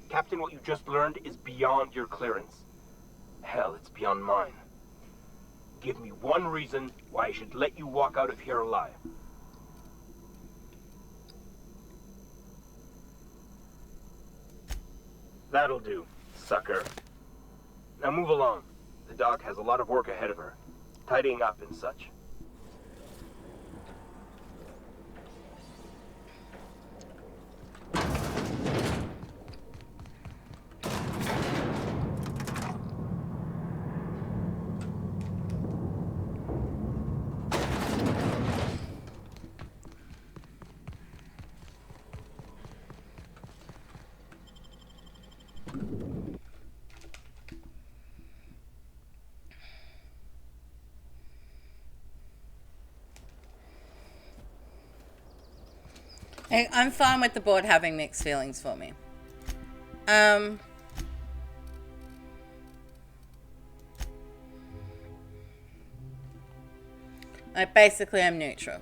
Captain, what you just learned is beyond your clearance. Hell, it's beyond mine. Give me one reason why I should let you walk out of here alive. That'll do, sucker. Now move along. The doc has a lot of work ahead of her. Tidying up and such. I'm fine with the board having mixed feelings for me. Basically, I'm neutral.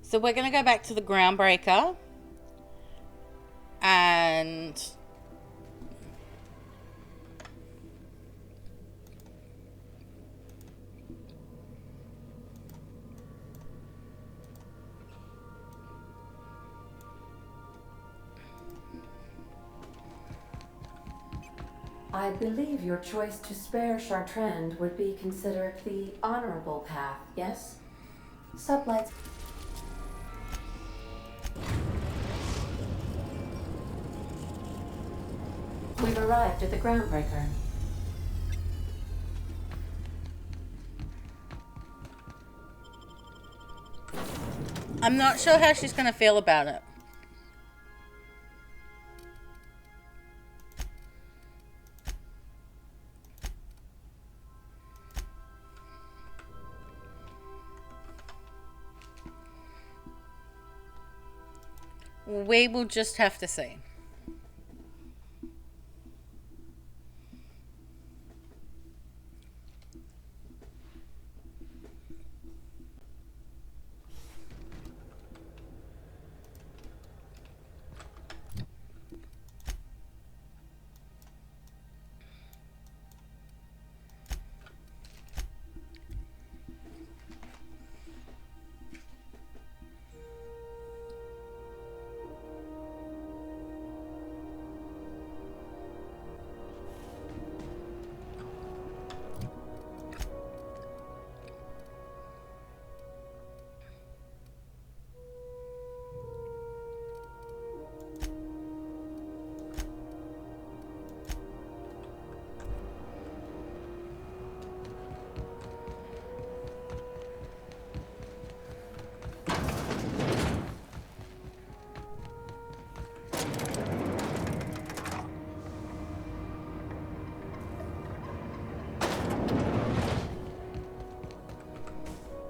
So we're going to go back to the groundbreaker and I believe your choice to spare Chartrand would be considered the honorable path, yes? Sublights. We've arrived at the groundbreaker. I'm not sure how she's going to feel about it. We will just have to see.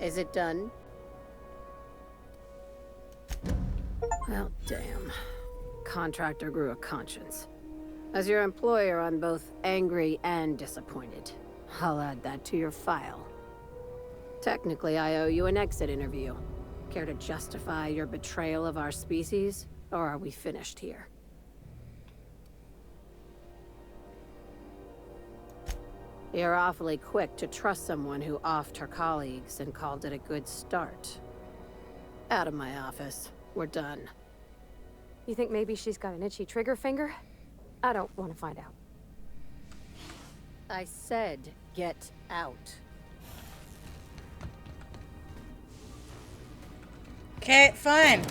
Is it done? Well, damn. Contractor grew a conscience. As your employer, I'm both angry and disappointed. I'll add that to your file. Technically, I owe you an exit interview. Care to justify your betrayal of our species, or are we finished here? You're awfully quick to trust someone who offed her colleagues and called it a good start. Out of my office. We're done. You think maybe she's got an itchy trigger finger? I don't want to find out. I said, get out. Okay, fine.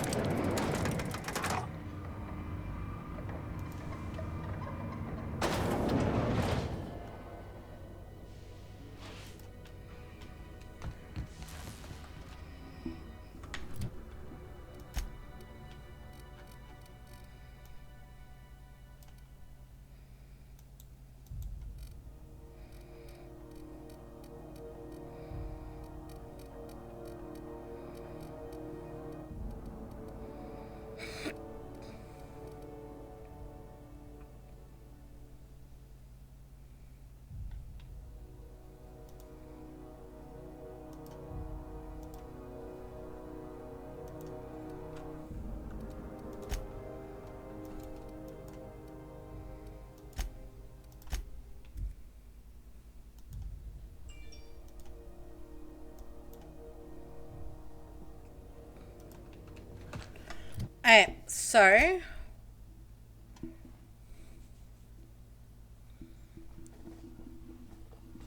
Alright, so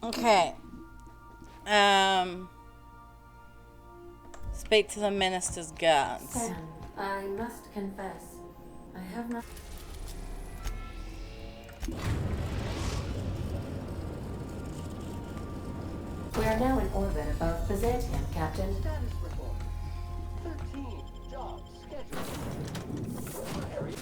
okay. Speak to the minister's guards. Sam, I must confess, I have not. We are now in orbit above Byzantium, Captain. Status report. 13 jobs scheduled. Area.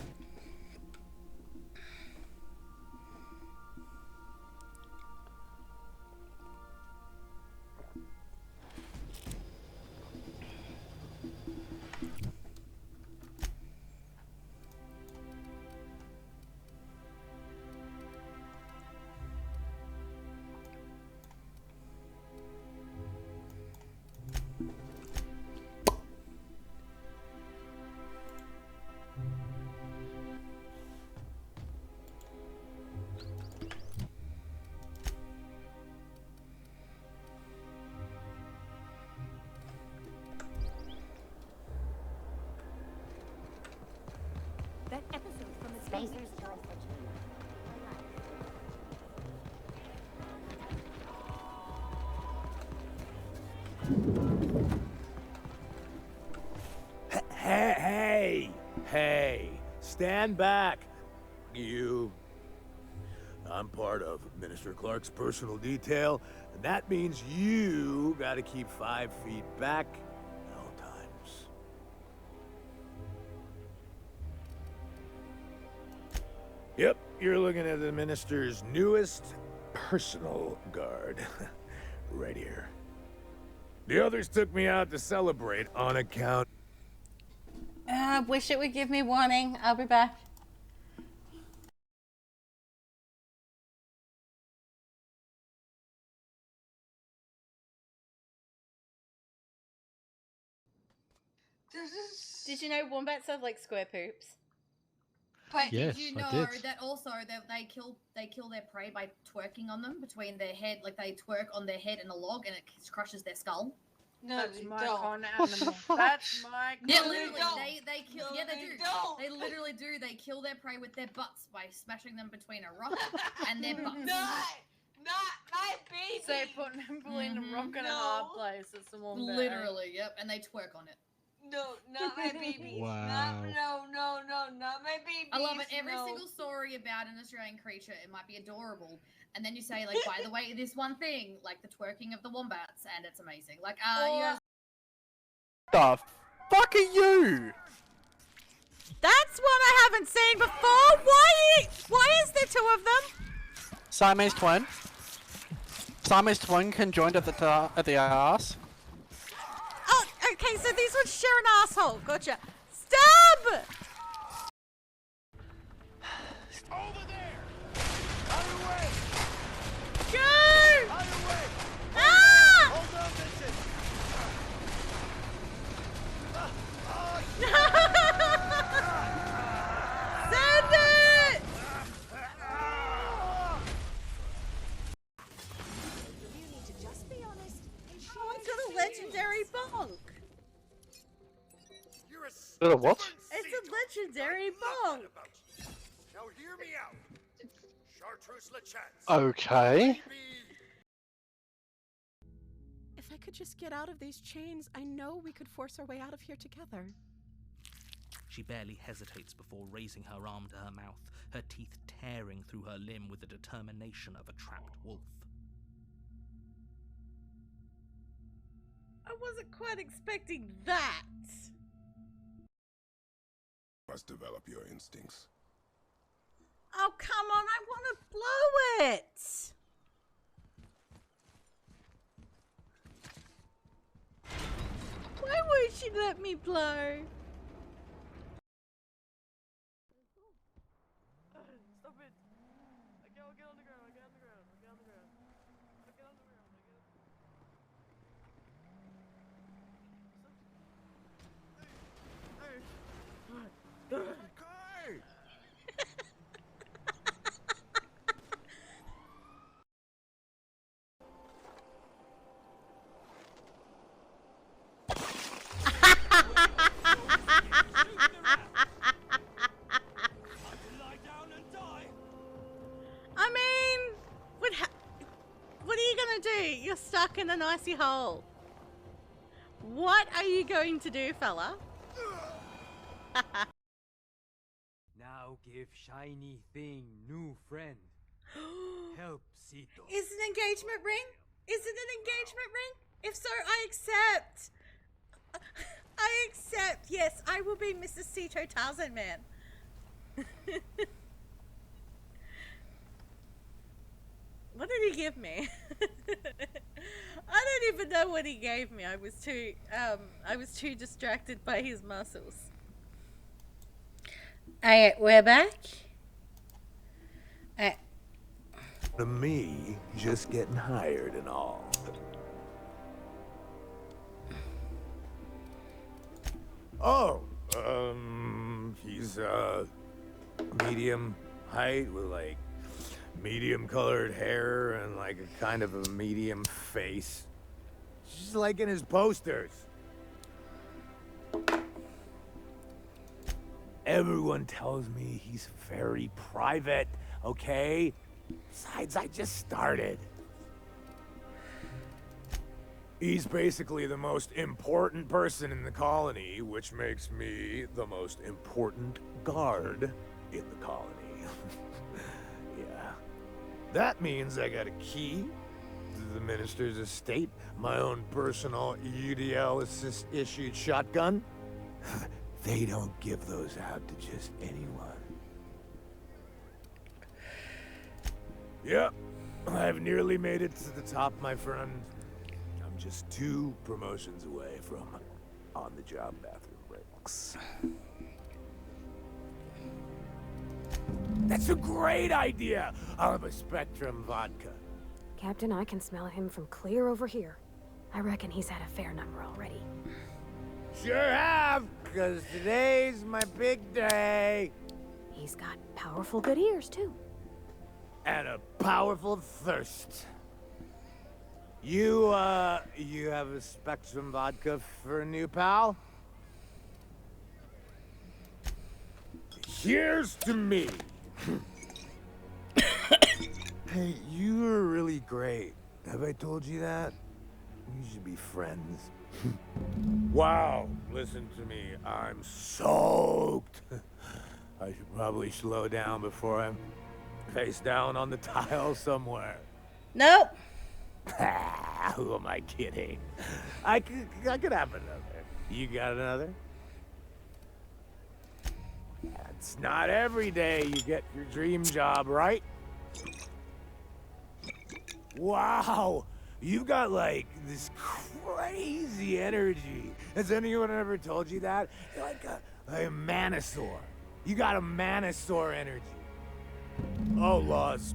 That episode from the Spacer's choice achievement. Hey, stand back, you. I'm part of Minister Clark's personal detail, and that means you gotta keep 5 feet back at all times. Yep, you're looking at the Minister's newest personal guard. Right here. The others took me out to celebrate on account. I wish it would give me warning. I'll be back. Did you know wombats have like square poops? But Yes, did you I know did. that also they kill their prey by twerking on them between their head, like they twerk on their head in a log and it crushes their skull. No, That's they my don't. con What the animal. fuck? That's my No, Yeah, they literally, don't. they kill. No, yeah, they they do. don't. They literally do. They kill their prey with their butts by smashing them between a rock and their butts. Not my baby. So putting them between a rock and a hard place. It's the one. Literally, yep. And they twerk on it. No, not my babies. Wow. No, not my babies. I love it. Every no. single story about an Australian creature, it might be adorable, and then you say like, by the way, this one thing, like the twerking of the wombats, and it's amazing. Like, you guys. The fuck are you? That's one I haven't seen before. Why is there two of them? Siamese twin. Siamese twin conjoined at the ass. Oh, okay, so these ones share an asshole. Gotcha. Stop! Over there! Out of the way! Go! Out of the way! Ah! Hold on, Vincent! Send it! bonk. You're a Is it a what? It's a legendary bonk. Now hear me out. Chartreuse Lachance. Okay. If I could just get out of these chains, I know we could force our way out of here together. She barely hesitates before raising her arm to her mouth, her teeth tearing through her limb with the determination of a trapped wolf. I wasn't quite expecting that. Must develop your instincts. Oh, come on, I want to blow it. Why won't she let me blow? Stop it! I'll get on the ground, I'll get on the ground, I'll get on the ground. I'll get on the ground, I'll get on the ground. Okay. I mean, what are you gonna do? You're stuck in an icy hole. What are you going to do, fella? Now give shiny thing new friend. Help Sito. Is it an engagement ring? Is it an engagement ring? If so, I accept. I accept. Yes, I will be Mrs. Sito Tarzan Man. What did he give me? I don't even know what he gave me. I was too distracted by his muscles. Alright, we're back. To me, just getting hired and all. Oh, he's medium height with like medium colored hair and like a kind of a medium face. Just like in his posters. Everyone tells me he's very private, okay? Besides, I just started. He's basically the most important person in the colony, which makes me the most important guard in the colony. Yeah. That means I got a key to the minister's estate, my own personal UDL issued shotgun. They don't give those out to just anyone. Yep, I've nearly made it to the top, my friend. I'm just 2 promotions away from on-the-job bathroom breaks. That's a great idea! I'll have a Spectrum vodka. Captain, I can smell him from clear over here. I reckon he's had a fair number already. Sure have, because today's my big day. He's got powerful good ears, too. And a powerful thirst. You have a Spectrum vodka for a new pal? Here's to me. Hey, you are really great. Have I told you that? We should be friends. Wow, listen to me. I'm soaked. I should probably slow down before I'm face down on the tile somewhere. Nope. Who am I kidding? I could have another. You got another? It's not every day you get your dream job, right? Wow, you've got like this crazy energy. Has anyone ever told you that? You're like a manosaur. You got a manosaur energy. Oh, laws.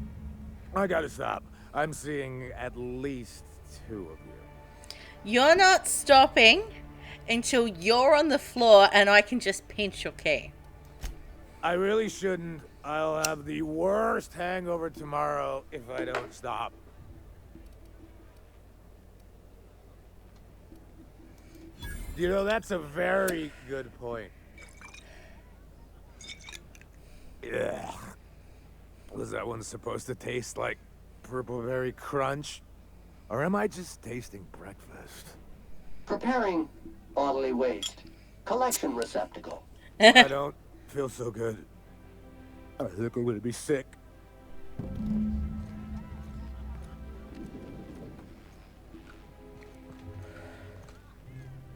I gotta stop. I'm seeing at least 2 of you. You're not stopping until you're on the floor and I can just pinch your key. I really shouldn't. I'll have the worst hangover tomorrow if I don't stop. You know, that's a very good point. Yeah. Was that one supposed to taste like purple berry crunch? Or am I just tasting breakfast? Preparing bodily waste. Collection receptacle. I don't feel so good. I think I'm gonna be sick.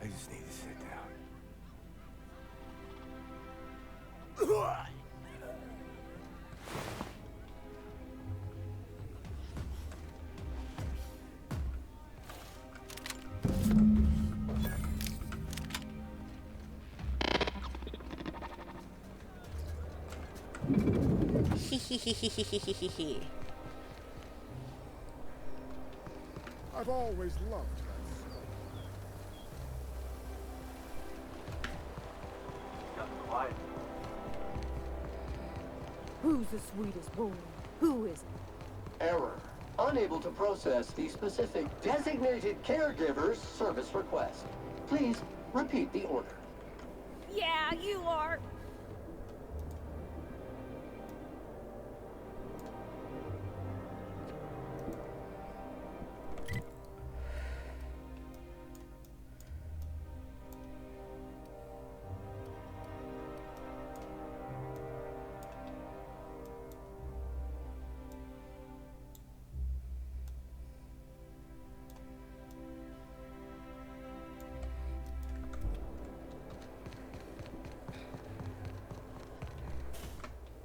I just need to sit down. I've always loved that smell. Got quiet. Who's the sweetest boy? Who is it? Error. Unable to process the specific designated caregiver's service request. Please repeat the order. Yeah, you are.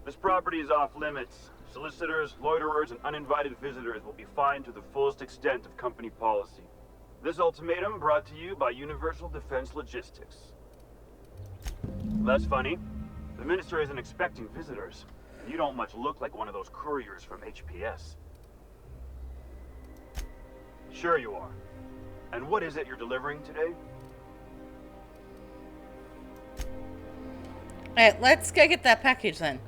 This property is off limits. Solicitors, loiterers, and uninvited visitors will be fined to the fullest extent of company policy. This ultimatum brought to you by Universal Defense Logistics. That's funny. The minister isn't expecting visitors, and you don't much look like one of those couriers from HPS. Sure you are. And what is it you're delivering today? Alright, let's go get that package then.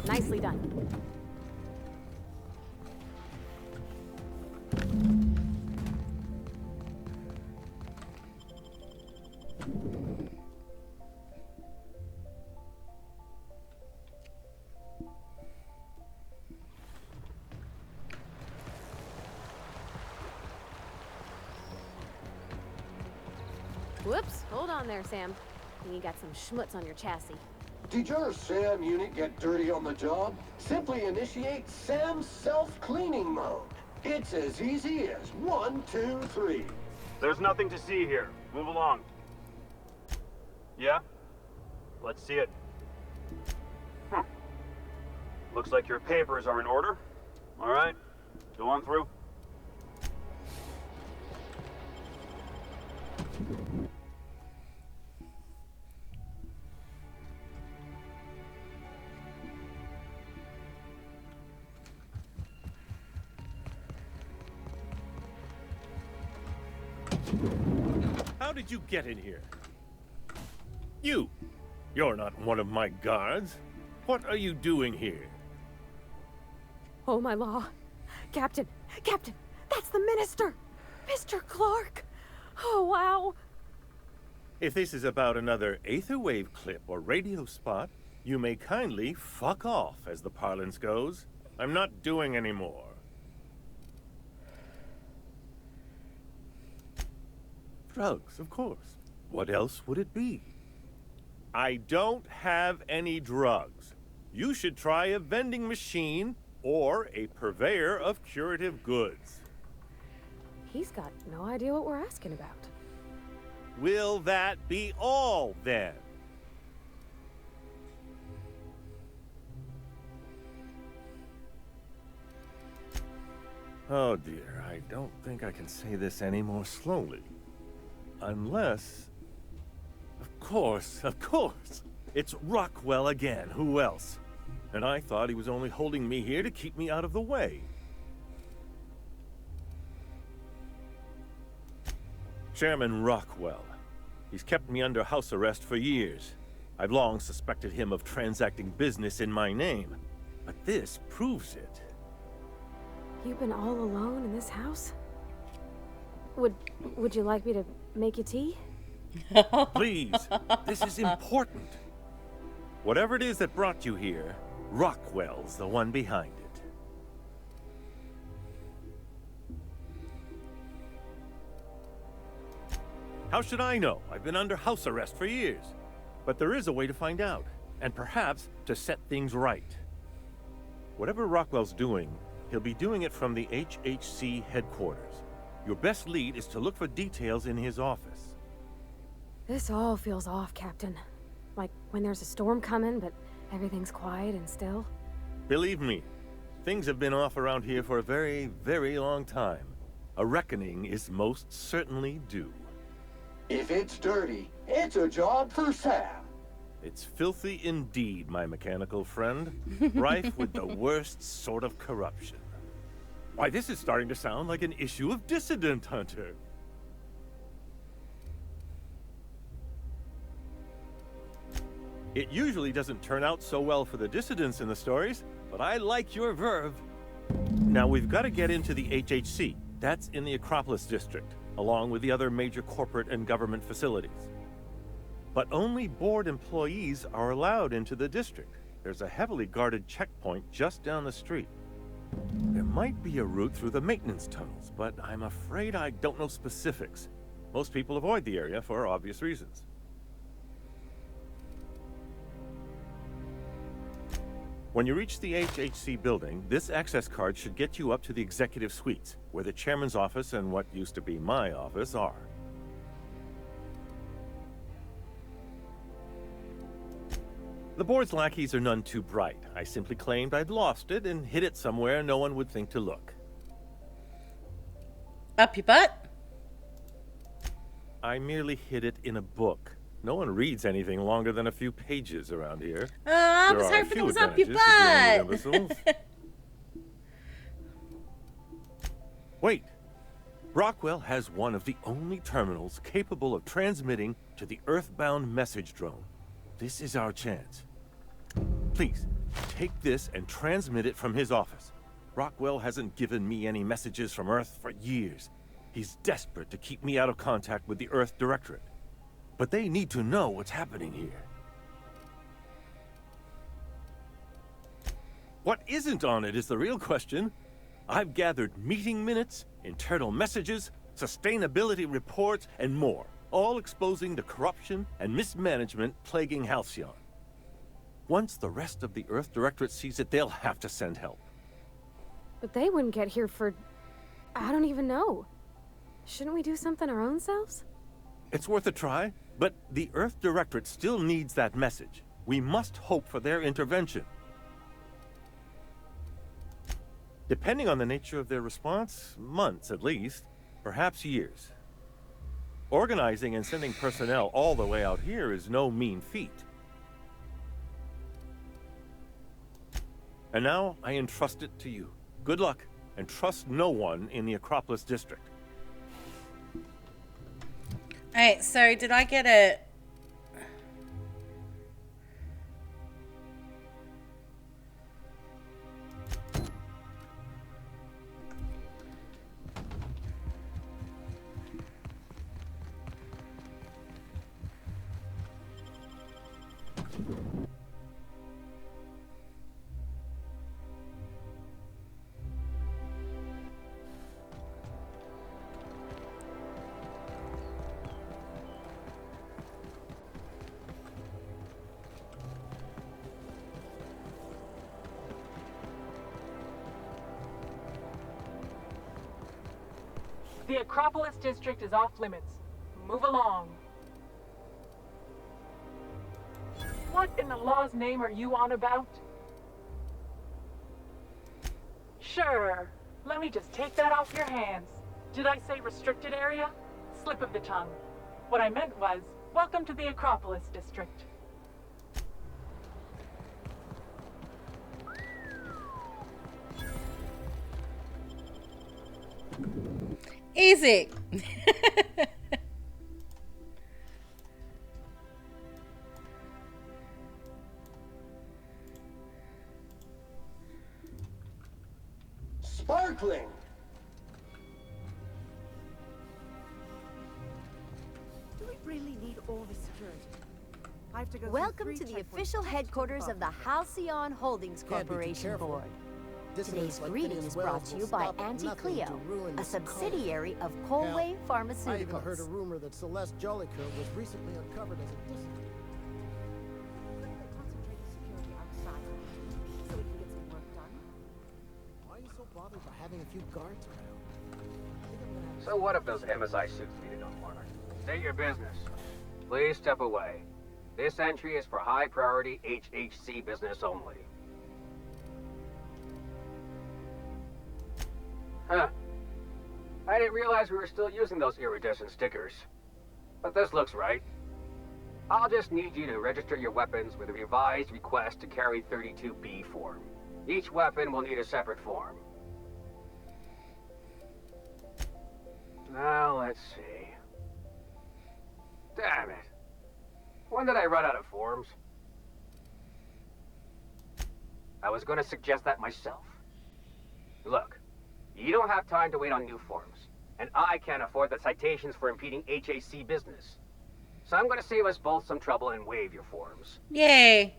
Nicely done. Whoops, hold on there, Sam. You got some schmutz on your chassis. Did your SAM unit get dirty on the job? Simply initiate SAM self-cleaning mode. It's as easy as 1, 2, 3. There's nothing to see here. Move along. Yeah? Let's see it. Looks like your papers are in order. All right, go on through. How did you get in here? You're not one of my guards. What are you doing here? Oh, my law. Captain, that's the minister! Mr. Clark! Oh, wow. If this is about another aetherwave clip or radio spot, you may kindly fuck off, as the parlance goes. I'm not doing any more. Drugs, of course. What else would it be? I don't have any drugs. You should try a vending machine or a purveyor of curative goods. He's got no idea what we're asking about. Will that be all, then? Oh dear, I don't think I can say this any more slowly. Unless... Of course. It's Rockwell again. Who else? And I thought he was only holding me here to keep me out of the way. Chairman Rockwell. He's kept me under house arrest for years. I've long suspected him of transacting business in my name. But this proves it. You've been all alone in this house? Would you like me to make you tea? Please, this is important. Whatever it is that brought you here, Rockwell's the one behind it. How should I know? I've been under house arrest for years. But there is a way to find out, and perhaps to set things right. Whatever Rockwell's doing, he'll be doing it from the HHC headquarters. Your best lead is to look for details in his office. This all feels off, Captain. Like when there's a storm coming, but everything's quiet and still. Believe me, things have been off around here for a very, very long time. A reckoning is most certainly due. If it's dirty, it's a job for Sam. It's filthy indeed, my mechanical friend. Rife with the worst sort of corruption. Why, this is starting to sound like an issue of Dissident Hunter. It usually doesn't turn out so well for the dissidents in the stories, but I like your verve. Now we've got to get into the HHC. That's in the Acropolis district, along with the other major corporate and government facilities. But only board employees are allowed into the district. There's a heavily guarded checkpoint just down the street. There might be a route through the maintenance tunnels, but I'm afraid I don't know specifics. Most people avoid the area for obvious reasons. When you reach the HHC building, this access card should get you up to the executive suites, where the chairman's office and what used to be my office are. The board's lackeys are none too bright. I simply claimed I'd lost it and hid it somewhere no one would think to look. Up your butt? I merely hid it in a book. No one reads anything longer than a few pages around here. Oh, I was hoping it was up your butt. Wait. Rockwell has one of the only terminals capable of transmitting to the Earthbound message drone. This is our chance. Please, take this and transmit it from his office. Rockwell hasn't given me any messages from Earth for years. He's desperate to keep me out of contact with the Earth Directorate. But they need to know what's happening here. What isn't on it is the real question. I've gathered meeting minutes, internal messages, sustainability reports, and more, all exposing the corruption and mismanagement plaguing Halcyon. Once the rest of the Earth Directorate sees it, they'll have to send help. But they wouldn't get here for... I don't even know. Shouldn't we do something our own selves? It's worth a try, but the Earth Directorate still needs that message. We must hope for their intervention. Depending on the nature of their response, months at least, perhaps years. Organizing and sending personnel all the way out here is no mean feat. And now I entrust it to you. Good luck, and trust no one in the Acropolis district. Alright, so did I get it? The Acropolis district is off limits. Move along. What in the law's name are you on about? Sure. Let me just take that off your hands. Did I say restricted area? Slip of the tongue. What I meant was, welcome to the Acropolis District. Easy. Sparkling. Do we really need all the security? I have to go Welcome to the official headquarters of the Halcyon Holdings Corporation Board. Today's greeting is brought to you by Auntie Cleo, a subsidiary of Colway Pharmaceuticals. I even heard a rumor that Celeste Jollicoeur was recently uncovered as a dissident. Couldn't they concentrate the security outside so we can get some work done? Why are you so bothered by having a few guards around? So what if those MSI suits needed on corner? State your business. Please step away. This entry is for high priority HHC business only. Huh. I didn't realize we were still using those iridescent stickers. But this looks right. I'll just need you to register your weapons with a revised request to carry 32B form. Each weapon will need a separate form. Now, let's see. Damn it. When did I run out of forms? I was going to suggest that myself. Look, you don't have time to wait on new forms, and I can't afford the citations for impeding HAC business. So I'm going to save us both some trouble and waive your forms. Yay.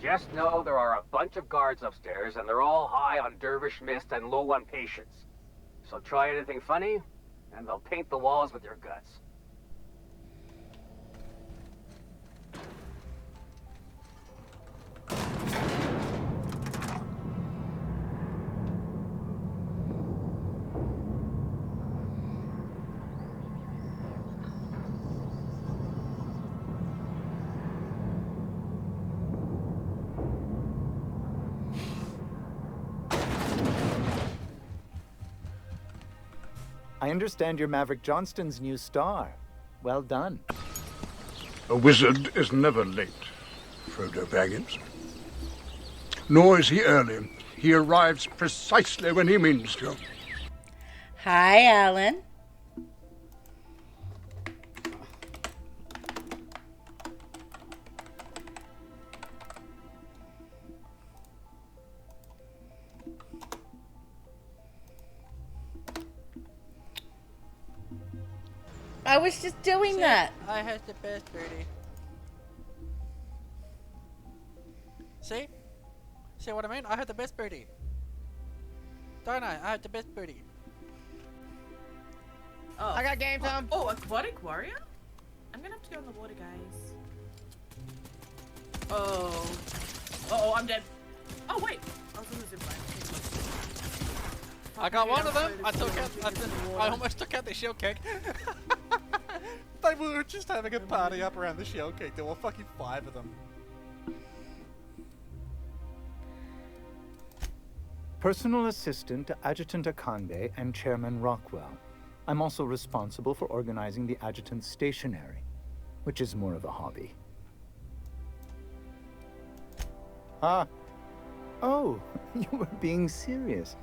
Just know there are a bunch of guards upstairs, and they're all high on dervish mist and low on patience. So try anything funny, and they'll paint the walls with your guts. I understand you're Maverick Johnston's new star. Well done. A wizard is never late, Frodo Baggins. Nor is he early. He arrives precisely when he means to. Hi, Alan. I was just doing that. I had the best birdie. See? See what I mean? I had the best birdie. Don't I? I had the best birdie. Oh. I got game time. Oh, aquatic warrior? I'm gonna have to go in the water, guys. Oh. Uh-oh, I'm dead. Oh, wait. I was on the zip line. I got one of them. I almost took out the shell cake. They were just having a party up around the shell cake. There were fucking 5 of them. Personal assistant to Adjutant Akande and Chairman Rockwell. I'm also responsible for organizing the adjutant's stationery, which is more of a hobby. Ah. Oh, you were being serious.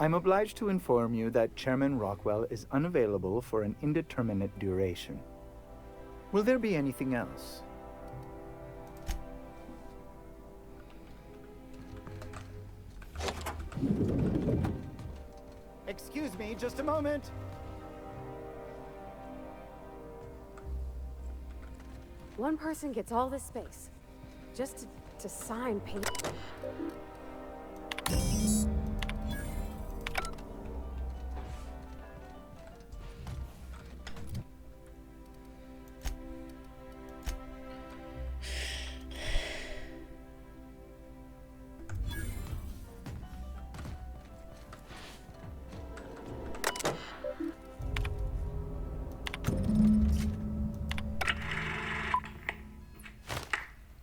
I'm obliged to inform you that Chairman Rockwell is unavailable for an indeterminate duration. Will there be anything else? Excuse me, just a moment. One person gets all this space, just to sign paper.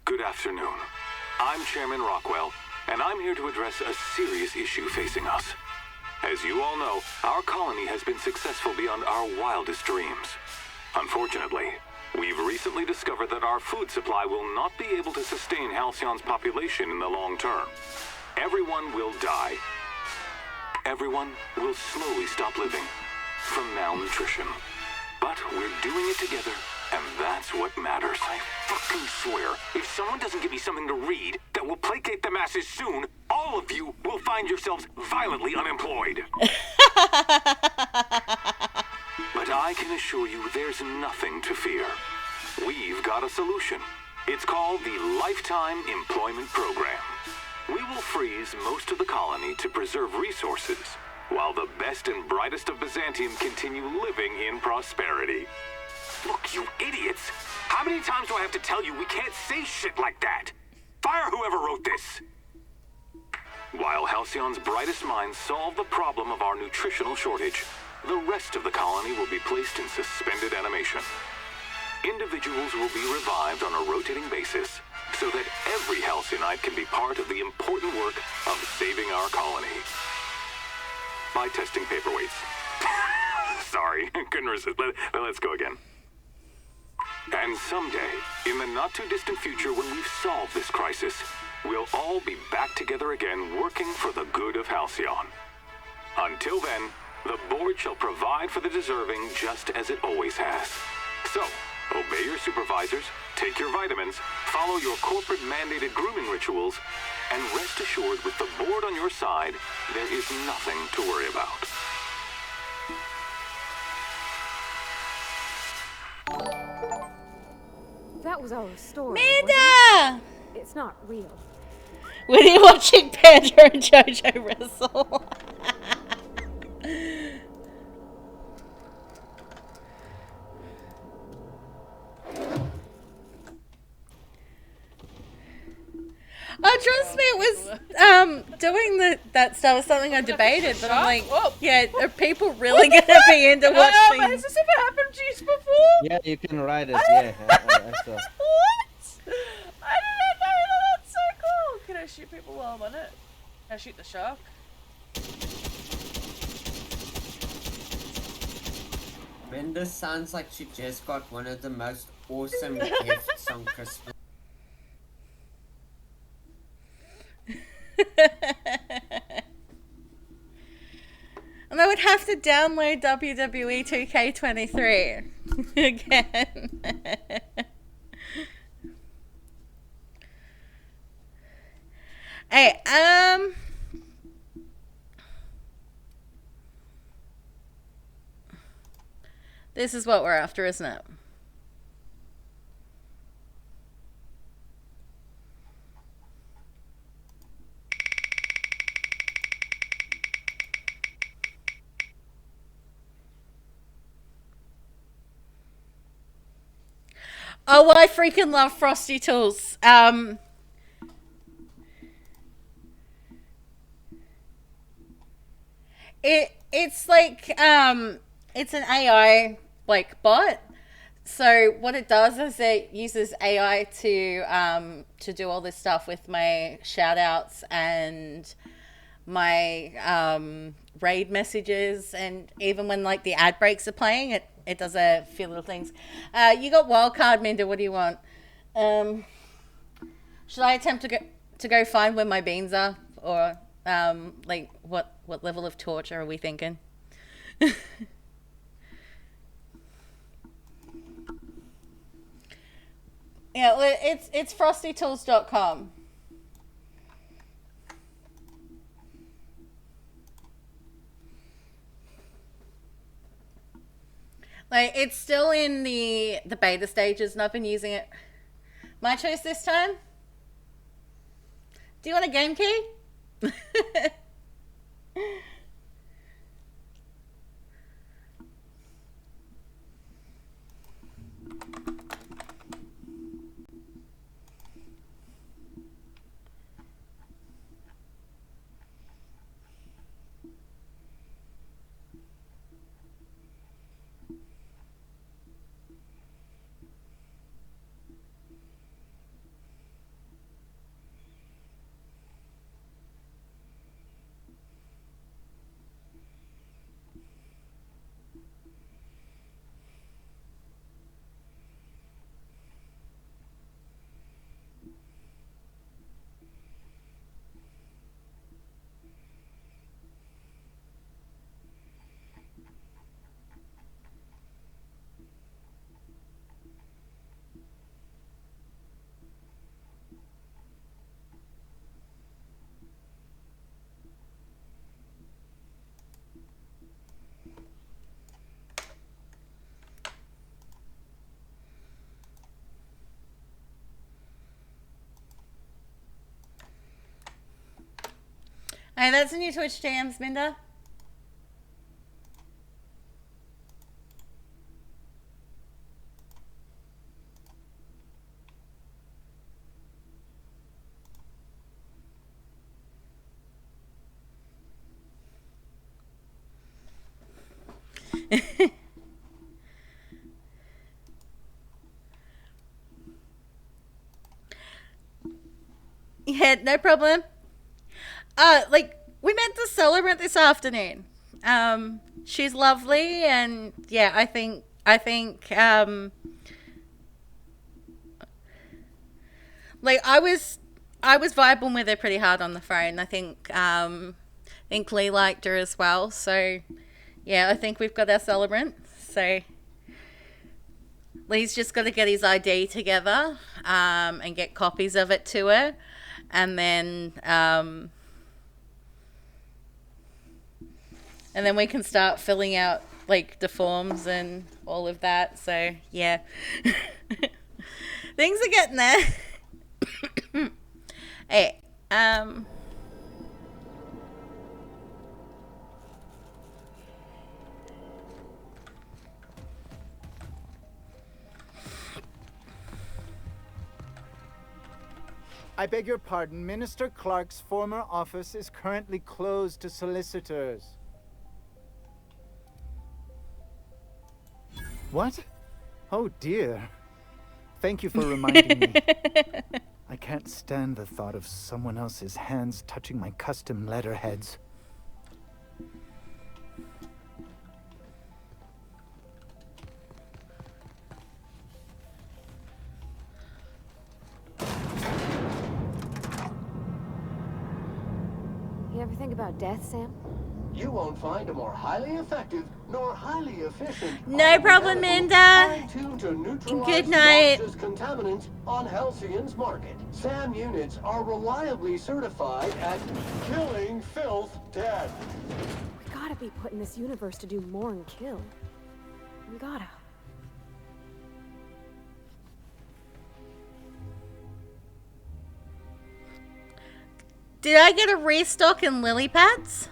Good afternoon. I'm Chairman Rockwell, and I'm here to address a serious issue facing us. As you all know, our colony has been successful beyond our wildest dreams. Unfortunately, we've recently discovered that our food supply will not be able to sustain Halcyon's population in the long term. Everyone will die. Everyone will slowly stop living from malnutrition. But we're doing it together, and that's what matters. I fucking swear, if someone doesn't give me something to read that will placate the masses soon, all of you will find yourselves violently unemployed. But I can assure you there's nothing to fear. We've got a solution. It's called the Lifetime Employment Program. We will freeze most of the colony to preserve resources, while the best and brightest of Byzantium continue living in prosperity. Look, you idiots! How many times do I have to tell you we can't say shit like that? Fire whoever wrote this! While Halcyon's brightest minds solve the problem of our nutritional shortage, the rest of the colony will be placed in suspended animation. Individuals will be revived on a rotating basis, so that every Halcyonite can be part of the important work of saving our colony. By testing paperweights. Sorry, couldn't resist. Let's go again. And someday, in the not-too-distant future when we've solved this crisis, we'll all be back together again working for the good of Halcyon. Until then, the board shall provide for the deserving just as it always has. So, obey your supervisors, take your vitamins, follow your corporate-mandated grooming rituals, and rest assured with the board on your side, there is nothing to worry about. That was our story. Amanda! It's not real. When you're watching Panda and JoJo wrestle. Oh, trust me, it was doing that stuff was something I debated, but I'm like, yeah, are people really gonna be into watching? Has this ever happened to you before? Yeah, you can ride it. Yeah, I saw. What? I didn't know that. That's so cool. Can I shoot people while I'm on it? Can I shoot the shark? Linda sounds like she just got one of the most awesome gifts on Christmas. And I would have to download WWE 2K23 again. Hey, this is what we're after, isn't it? Oh, I freaking love Frosty Tools. It's like it's an AI like bot. So what it does is it uses AI to do all this stuff with my shout outs and my raid messages, and even when like the ad breaks are playing, it does a few little things. You got wildcard, Minda. What do you want? Should I attempt to go find where my beans are, or like what level of torture are we thinking? Yeah, well, it's frostytools.com. Like, it's still in the beta stages, and I've been using it. My choice this time? Do you want a game key? Hey, that's a new Twitch jams, Minda. Yeah, no problem. Like, we met the celebrant this afternoon. She's lovely, and yeah, I think, like, I was vibing with her pretty hard on the phone. I think Lee liked her as well. So, yeah, I think we've got our celebrant. So, Lee's just got to get his ID together, and get copies of it to her, and then we can start filling out like the forms and all of that. So yeah, things are getting there. Hey, I beg your pardon. Minister Clark's former office is currently closed to solicitors. What? Oh dear. Thank you for reminding me. I can't stand the thought of someone else's hands touching my custom letterheads. You ever think about death, Sam? You won't find a more highly effective nor highly efficient. No problem, Minda. Good night. Contaminants on Halcyon's market. SAM units are reliably certified at killing filth dead. We gotta be putting this universe to do more and kill. We gotta. Did I get a restock in lily pads?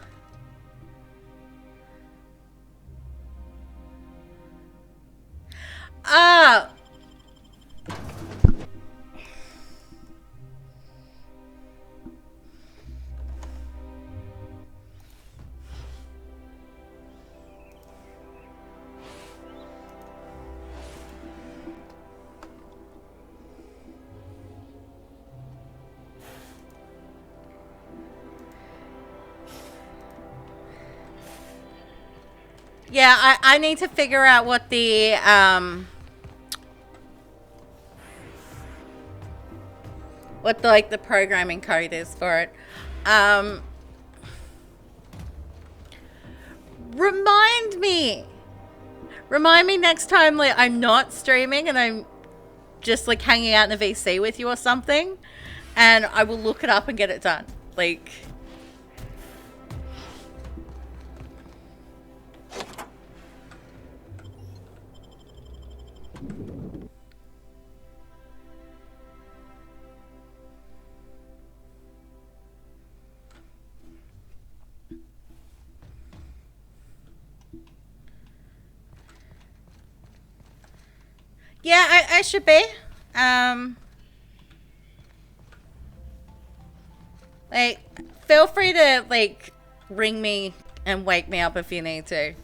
Yeah, I need to figure out what the like the programming code is for it. Remind me next time, like, I'm not streaming and I'm just like hanging out in a VC with you or something, and I will look it up and get it done. Like, yeah, I should be. Like, feel free to like ring me and wake me up if you need to.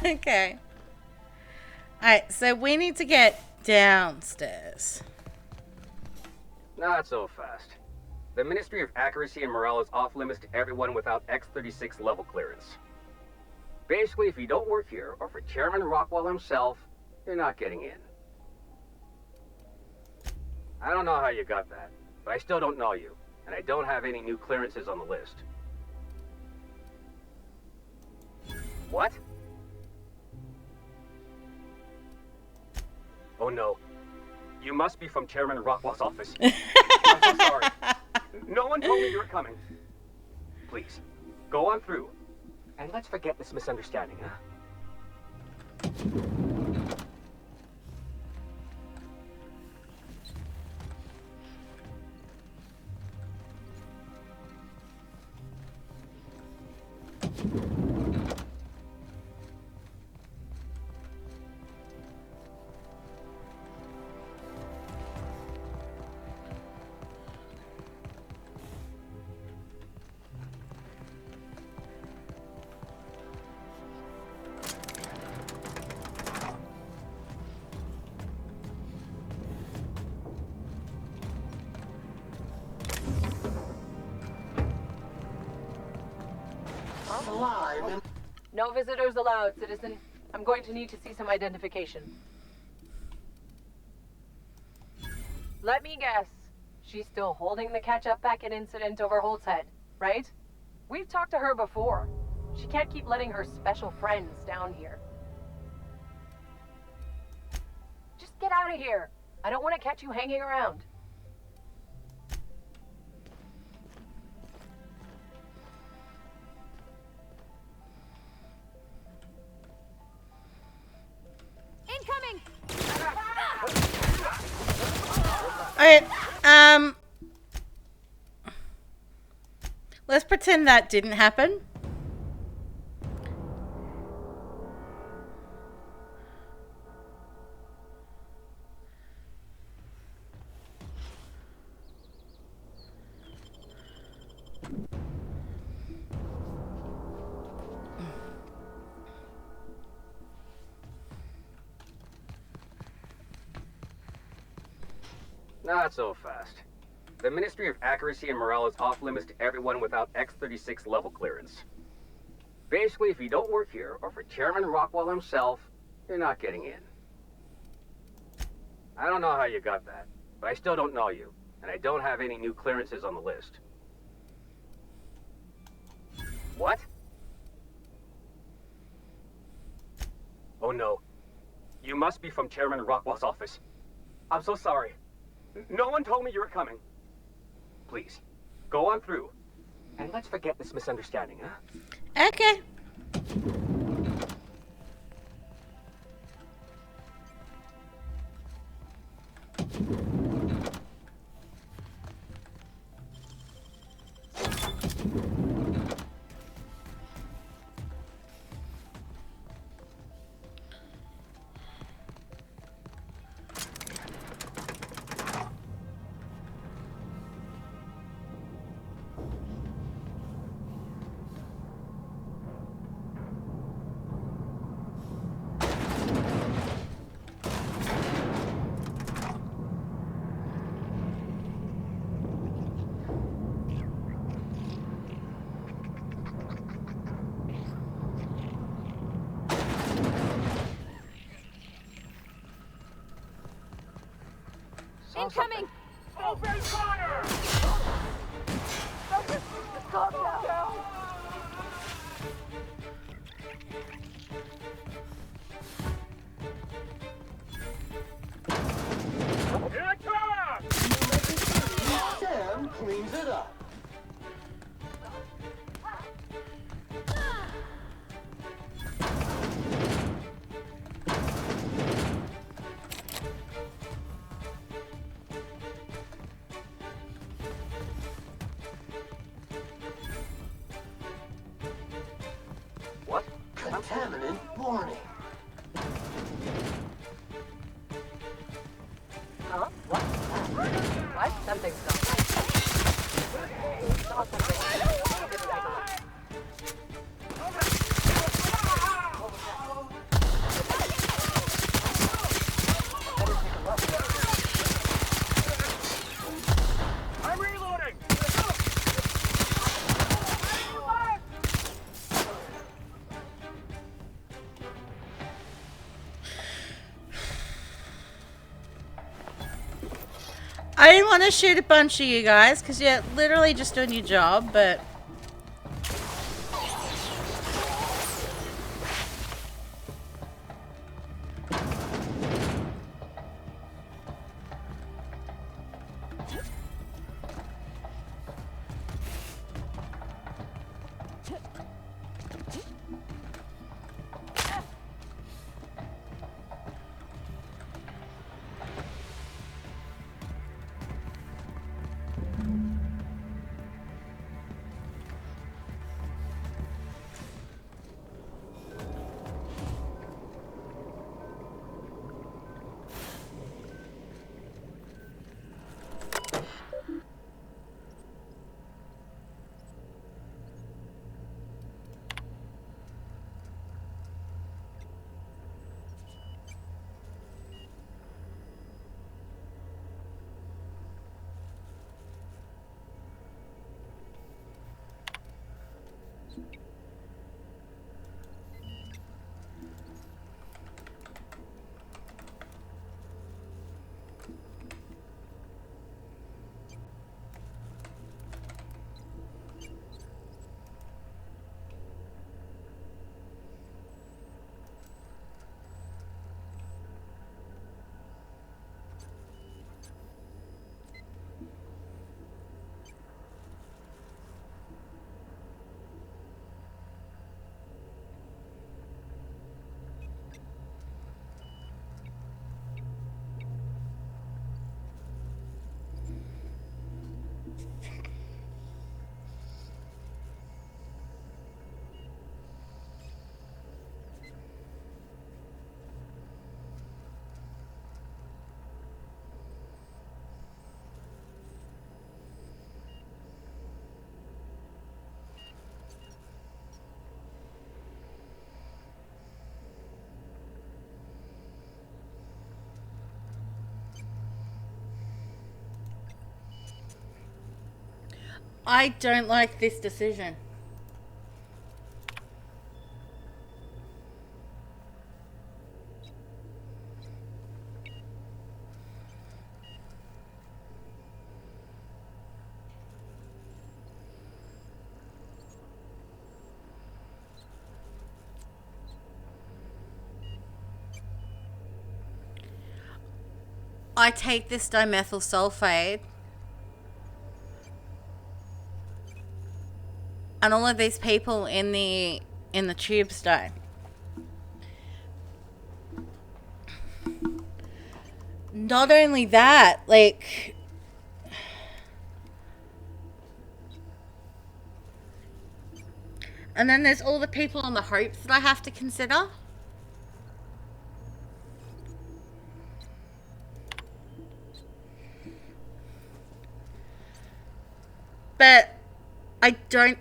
Okay. Alright, so we need to get downstairs. Not so fast. The Ministry of Accuracy and Morale is off limits to everyone without X-36 level clearance. Basically, if you don't work here, or for Chairman Rockwell himself, you're not getting in. I don't know how you got that, but I still don't know you, and I don't have any new clearances on the list. What? Oh no. You must be from Chairman Rockwell's office. I'm so sorry. No one told me you were coming. Please, go on through, and let's forget this misunderstanding, huh? No visitors allowed, citizen. I'm going to need to see some identification. Let me guess. She's still holding the catch-up packet incident over Holt's head, right? We've talked to her before. She can't keep letting her special friends down here. Just get out of here. I don't want to catch you hanging around. Incoming! Alright, let's pretend that didn't happen. Not so fast. The Ministry of Accuracy and Morale is off limits to everyone without X-36 level clearance. Basically, if you don't work here, or for Chairman Rockwell himself, you're not getting in. I don't know how you got that, but I still don't know you, and I don't have any new clearances on the list. What? Oh no. You must be from Chairman Rockwell's office. I'm so sorry. No one told me you were coming. Please, go on through, and let's forget this misunderstanding, huh? Okay. Incoming! Open fire! Calm down. Here it comes! Sam cleans it up. What? Contaminant warning. Huh? What? What? Something's gone. I didn't want to shoot a bunch of you guys because you're literally just doing your job, but... I don't like this decision. I take this dimethyl sulfate and all of these people in the tubes die. Not only that, like, and then there's all the people on the hopes that I have to consider. But I don't...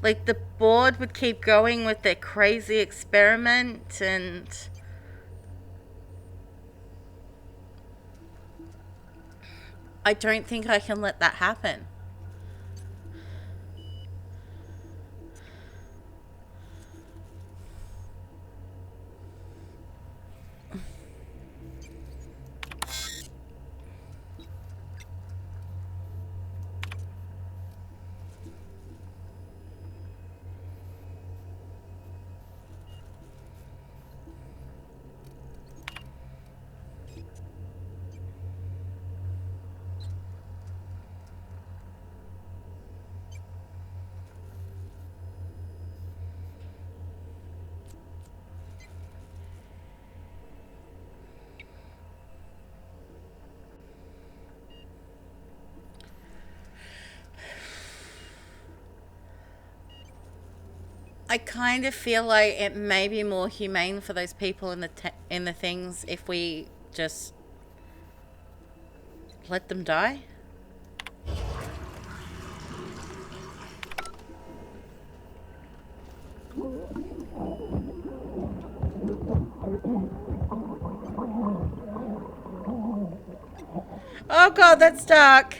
like, the board would keep going with their crazy experiment, and... I don't think I can let that happen. I kind of feel like it may be more humane for those people in the things if we just let them die. Oh god, that's dark.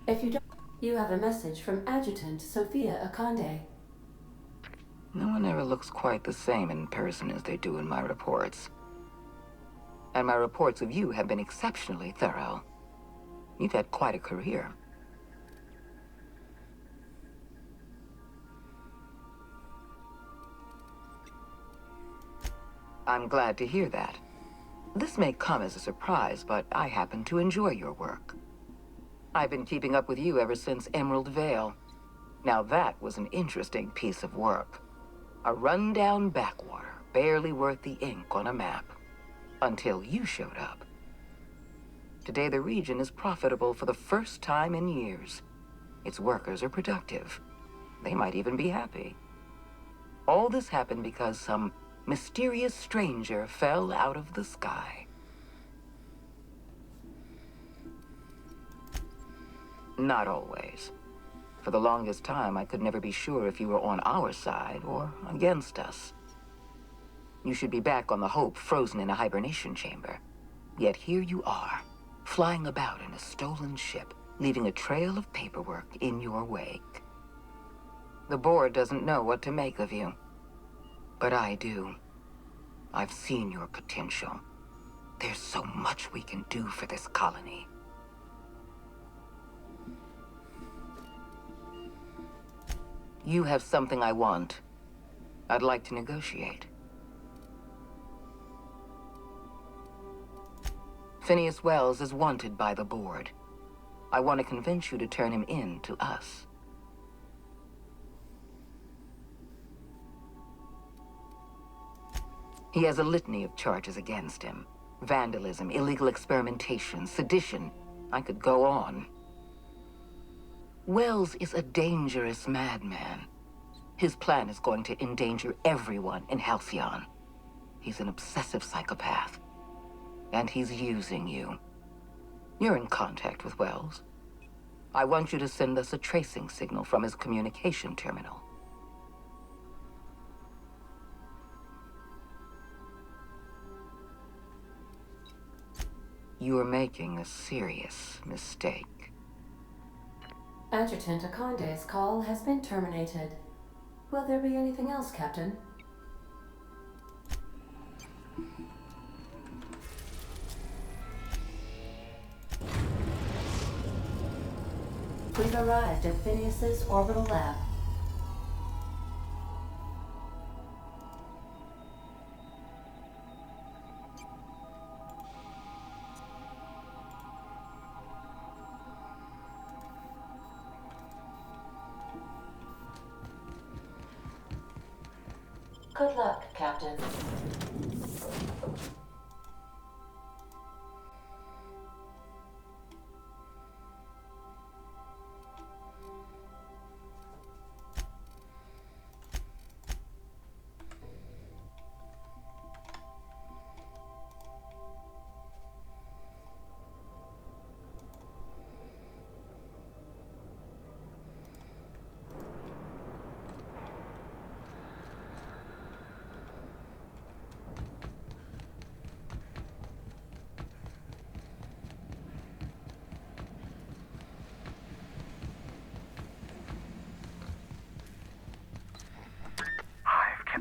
If you don't, you have a message from Adjutant Sophia Akande. No one ever looks quite the same in person as they do in my reports. And my reports of you have been exceptionally thorough. You've had quite a career. I'm glad to hear that. This may come as a surprise, but I happen to enjoy your work. I've been keeping up with you ever since Emerald Vale. Now that was an interesting piece of work. A rundown backwater, barely worth the ink on a map. Until you showed up. Today the region is profitable for the first time in years. Its workers are productive. They might even be happy. All this happened because some mysterious stranger fell out of the sky. Not always. For the longest time, I could never be sure if you were on our side or against us. You should be back on the Hope, frozen in a hibernation chamber. Yet here you are, flying about in a stolen ship, leaving a trail of paperwork in your wake. The board doesn't know what to make of you. But I do. I've seen your potential. There's so much we can do for this colony. You have something I want. I'd like to negotiate. Phineas Wells is wanted by the board. I want to convince you to turn him in to us. He has a litany of charges against him. Vandalism, illegal experimentation, sedition. I could go on. Wells is a dangerous madman. His plan is going to endanger everyone in Halcyon. He's an obsessive psychopath. And he's using you. You're in contact with Wells. I want you to send us a tracing signal from his communication terminal. You're making a serious mistake. Adjutant Akonde's call has been terminated. Will there be anything else, Captain? We've arrived at Phineas's orbital lab. Good luck, Captain.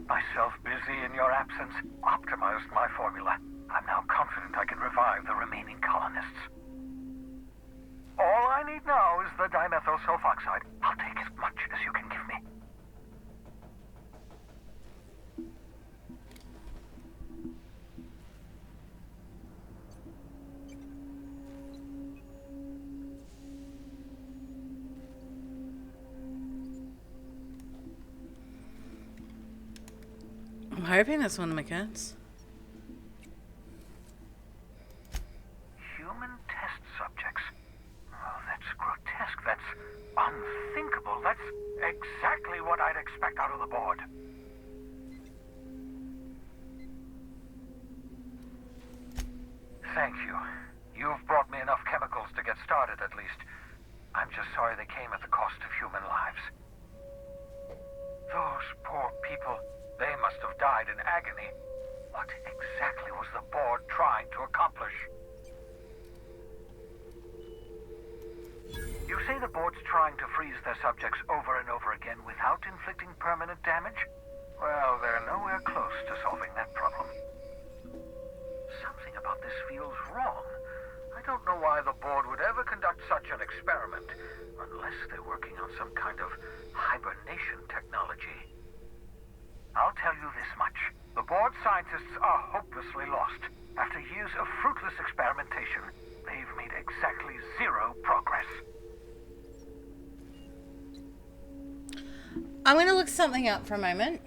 Myself busy in your absence, optimized my formula. I'm now confident I can revive the remaining colonists. All I need now is the dimethyl sulfoxide. I'll take as much as you can give me. I'm hoping that's one of my cats. Human test subjects. Oh, that's grotesque. That's unthinkable. That's exactly what I'd expect out of the board. Thank you. You've brought me enough chemicals to get started, at least. I'm just sorry they came at the cost of human lives. Those poor people. They must have died in agony. What exactly was the board trying to accomplish? You say the board's trying to freeze their subjects over and over again without inflicting permanent damage? Well, they're nowhere close to solving that problem. Something about this feels wrong. I don't know why the board would ever conduct such an experiment, unless they're working on some kind of hibernation technology. I'll tell you this much. The board scientists are hopelessly lost. After years of fruitless experimentation, they've made exactly zero progress. I'm going to look something up for a moment.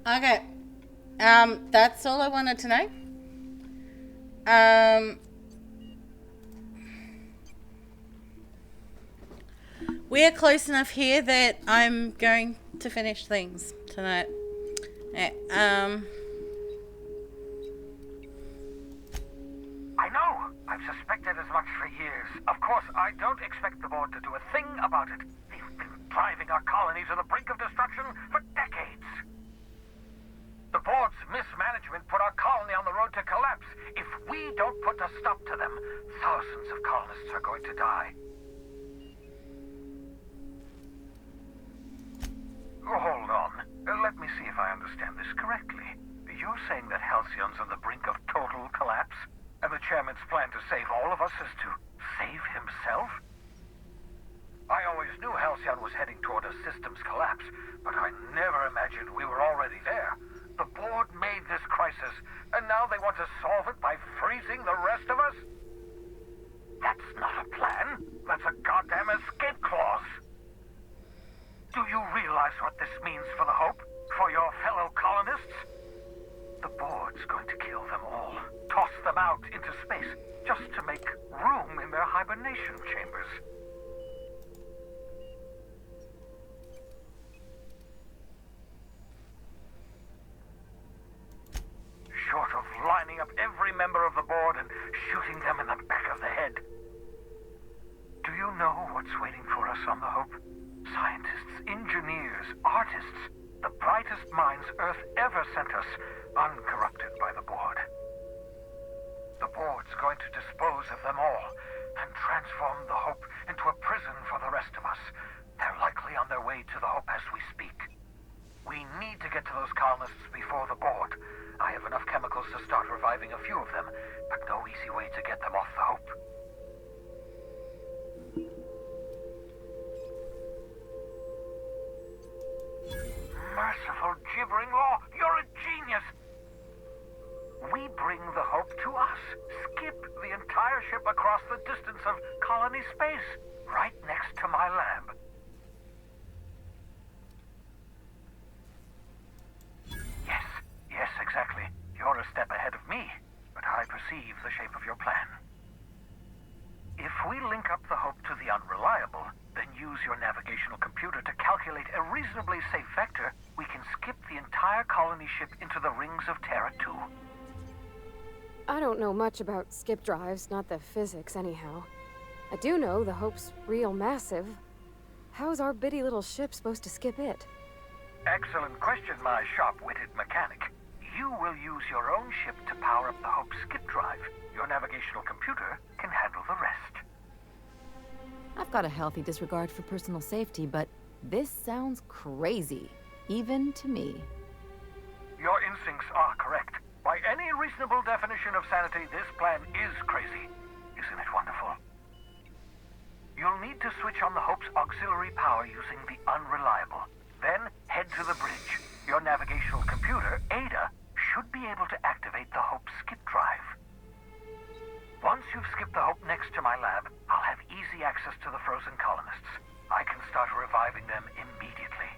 Okay. That's all I wanted to know. We are close enough here that I'm going to finish things tonight. Yeah, I've suspected as much for years. Of course, I don't expect the board to do a thing about it. They've been driving our colony to the brink of destruction for decades. The board's mismanagement put our colony on the road to collapse. If we don't put a stop to them, thousands of colonists are going to die. Hold on. Let me see if I understand this correctly. You're saying that Halcyon's on the brink of total collapse? And the chairman's plan to save all of us is to save himself? I always knew Halcyon was heading toward a systems collapse, but I never imagined we were already there. The board made this crisis, and now they want to solve it by freezing the rest of us? That's not a plan. That's a goddamn escape clause. Do you realize what this means for the Hope? For your fellow colonists? The board's going to kill them all. Toss them out into space, just to make room in their hibernation chambers. Short of lining up every member of the board and shooting them in the back of the head. Do you know what's waiting for us on the Hope? Scientists, engineers, artists, the brightest minds Earth ever sent us, uncorrupted by the board. The board's going to dispose of them all and transform the Hope into a prison for the rest of us. They're likely on their way to the Hope as we speak. We need to get to those colonists before the board. I have enough chemicals to start reviving a few of them, but no easy way to get them off the Hope. Merciful gibbering law, you're a genius! We bring the Hope to us. Skip the entire ship across the distance of colony space, right next to my lab. Yes, exactly. You're a step ahead of me, but I perceive the shape of your plan. If we link up the Hope to the Unreliable, then use your navigational computer to calculate a reasonably safe vector, we can skip the entire colony ship into the rings of Terra 2. I don't know much about skip drives, not the physics anyhow. I do know the Hope's real massive. How's our bitty little ship supposed to skip it? Excellent question, my sharp-witted mechanic. You will use your own ship to power up the Hope's skip drive. Your navigational computer can handle the rest. I've got a healthy disregard for personal safety, but this sounds crazy, even to me. Your instincts are correct. By any reasonable definition of sanity, this plan is crazy. Isn't it wonderful? You'll need to switch on the Hope's auxiliary power using the Unreliable. Then head to the bridge. Your navigational computer, Ada, should be able to activate the Hope skip drive. Once you've skipped the Hope next to my lab, I'll have easy access to the frozen colonists. I can start reviving them immediately.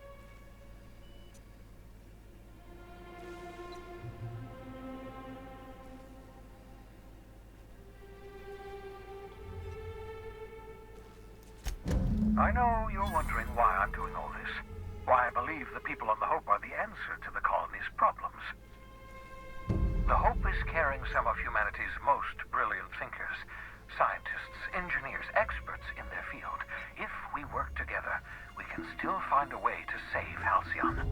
I know you're wondering why I'm doing all this. Why I believe the people on the Hope are the answer to the colony's problems. The Hope is carrying some of humanity's most brilliant thinkers, scientists, engineers, experts in their field. If we work together, we can still find a way to save Halcyon.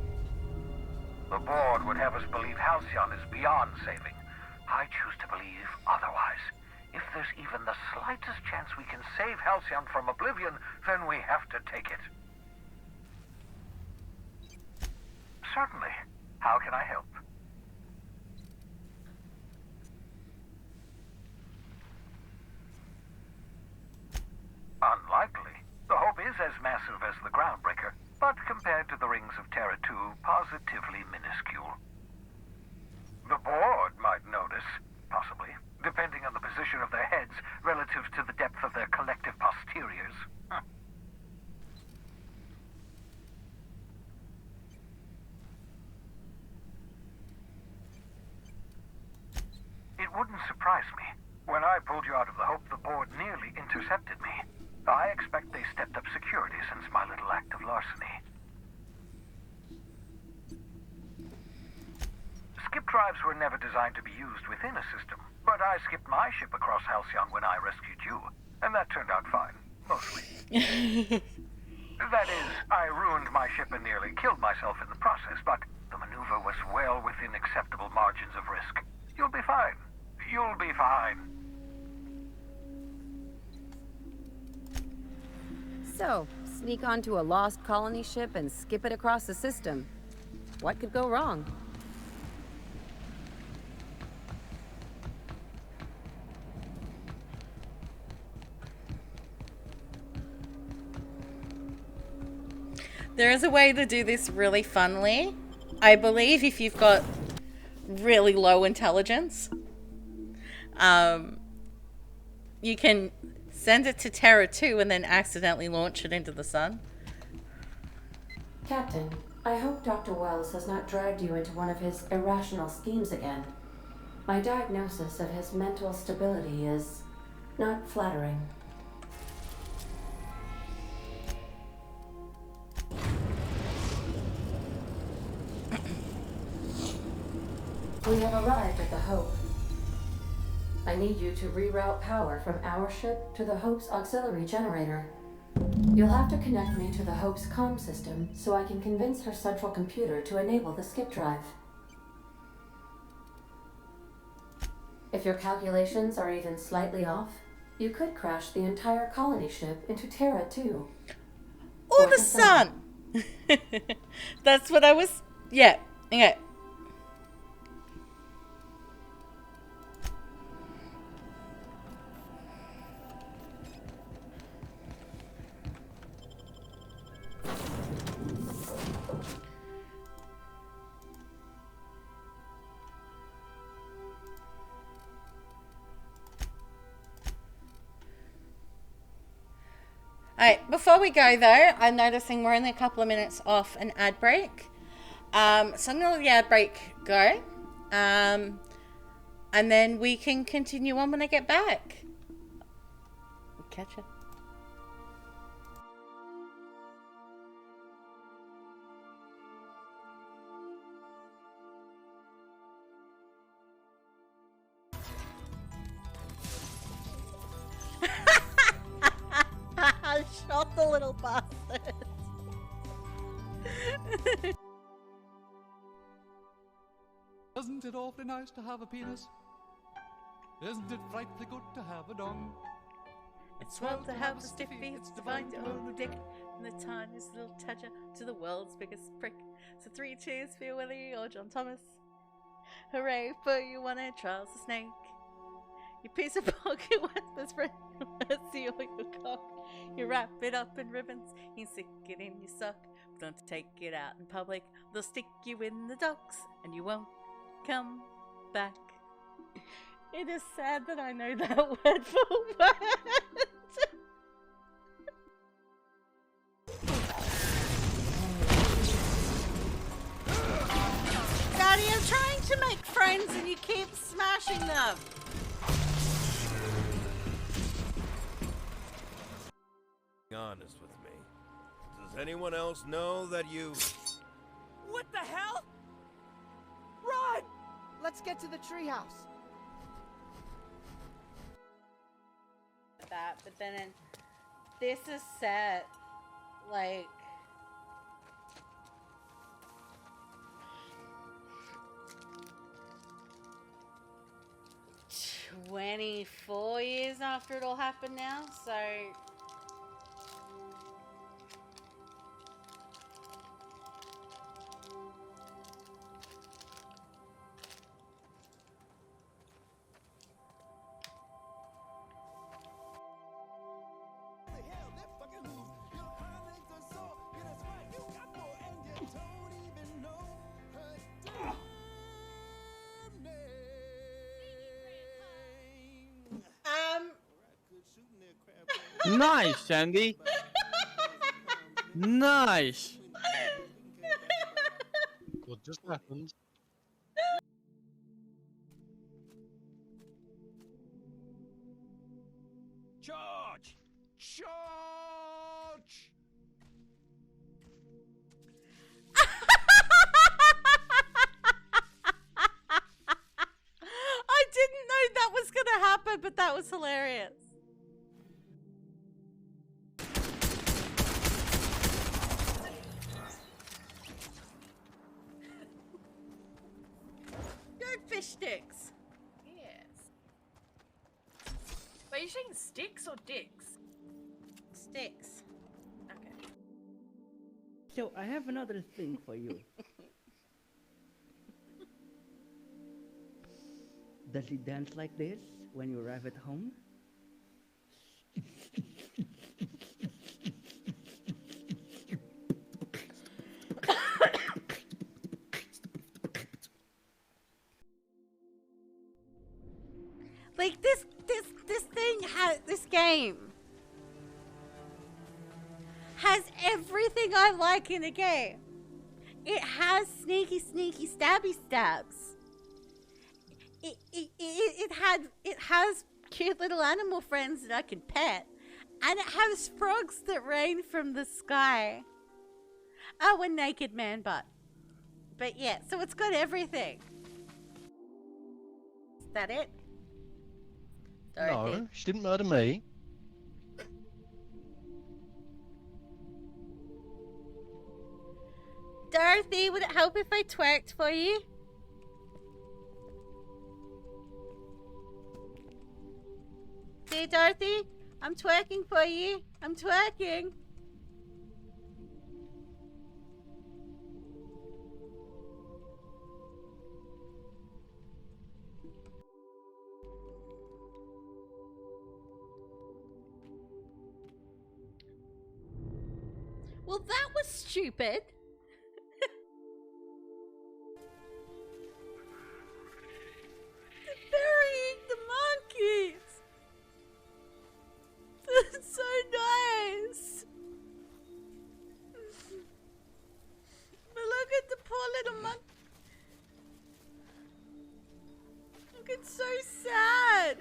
The board would have us believe Halcyon is beyond saving. I choose to believe otherwise. If there's even the slightest chance we can save Halcyon from oblivion, then we have to take it. Certainly. How can I help? Unlikely. The Hope is as massive as the Groundbreaker, but compared to the rings of Terra 2, positively minuscule. The board might notice, possibly, depending on the position of their heads relative to the depth of their collective posteriors. It wouldn't surprise me. When I pulled you out of the Hope, the board nearly intercepted me. I expect they stepped up security since my little act of larceny. Skip drives were never designed to be used within a system, but But I skipped my ship across Halcyon when I rescued you, and that turned out fine. Mostly. That is, I ruined my ship and nearly killed myself in the process, but the maneuver was well within acceptable margins of risk. You'll be fine. You'll be fine. So, sneak onto a lost colony ship and skip it across the system. What could go wrong? There is a way to do this really funnily. I believe if you've got really low intelligence, you can send it to Terra 2 and then accidentally launch it into the sun. Captain, I hope Dr. Wells has not dragged you into one of his irrational schemes again. My diagnosis of his mental stability is not flattering. We have arrived at the Hope. I need you to reroute power from our ship to the Hope's auxiliary generator. You'll have to connect me to the Hope's comm system so I can convince her central computer to enable the skip drive. If your calculations are even slightly off, you could crash the entire colony ship into Terra 2. Or the sun! That's what I was... Yeah, okay. Alright, before we go though, I'm noticing we're only a couple of minutes off an ad break. So I'm going to let the ad break go. And then we can continue on when I get back. Catch ya. I shot the little bastard. Isn't it awfully nice to have a penis? Isn't it frightfully good to have a dong? It's swell to have a stiffy, it's divine to own a dick, and the tiniest little toucher to the world's biggest prick. So 3 cheers for you, Willie or John Thomas. Hooray for you, one and Charles the Snake. You piece of pocket best friend, let's see all your cock. You wrap it up in ribbons, you stick it in your sock. But don't take it out in public, they'll stick you in the docks, and you won't come back. It is sad that I know that word for word. Daddy, I'm trying to make friends and you keep smashing them. Honest with me. Does anyone else know that you... What the hell? Run! Let's get to the treehouse. That, but then this is set like 24 years after it all happened now, so Nice, Sandy. Nice. What just happened? Charge! Charge! I didn't know that was fish sticks. Yes. Wait, are you saying sticks or dicks? Sticks. Okay. So I have another thing for you. Does he dance like this when you arrive at home? Like this thing has this game has everything I like in a game. It has sneaky stabby stabs. It has cute little animal friends that I can pet, and it has frogs that rain from the sky. Oh, a naked man butt. But yeah, so it's got everything. Is that it? Dorothy. No, she didn't murder me. Dorothy, would it help if I twerked for you? See, Dorothy? I'm twerking for you. I'm twerking. Well, that was stupid. They're burying the monkeys. That's so nice. But look at the poor little monkey. Look, it's so sad.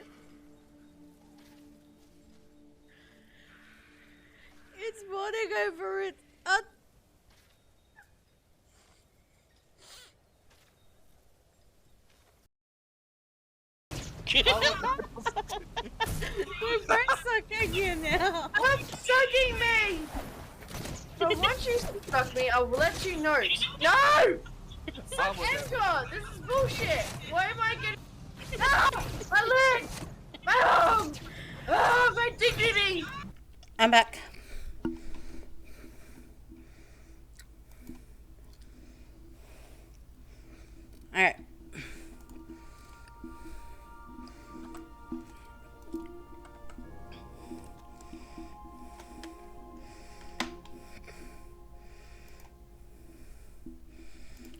It's mourning over its we're both sucking you now. Stop sucking me! So once you suck me, I will let you know. No! Suck Edgar! This is bullshit! Why am I getting... Ah! My leg! My arm! Ah, my dignity! I'm back. Alright.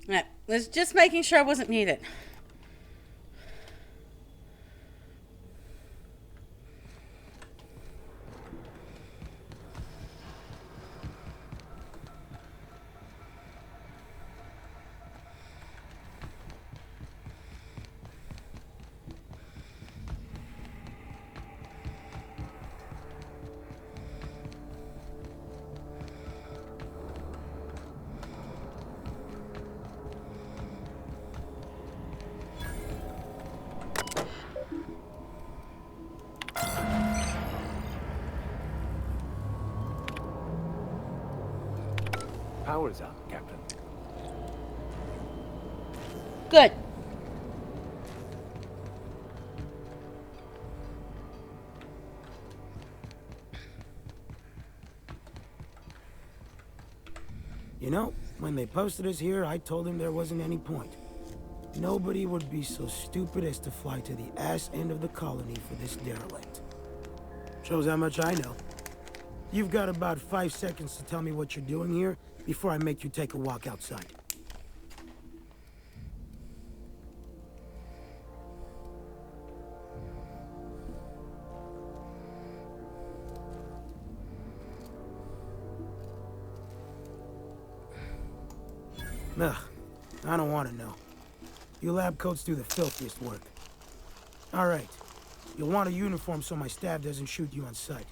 Alright, was just making sure I wasn't muted. Power's up, Captain. Good. You know, when they posted us here, I told them there wasn't any point. Nobody would be so stupid as to fly to the ass end of the colony for this derelict. Shows how much I know. You've got about 5 seconds to tell me what you're doing here before I make you take a walk outside. Ugh, I don't want to know. You lab coats do the filthiest work. All right, you'll want a uniform so my staff doesn't shoot you on sight.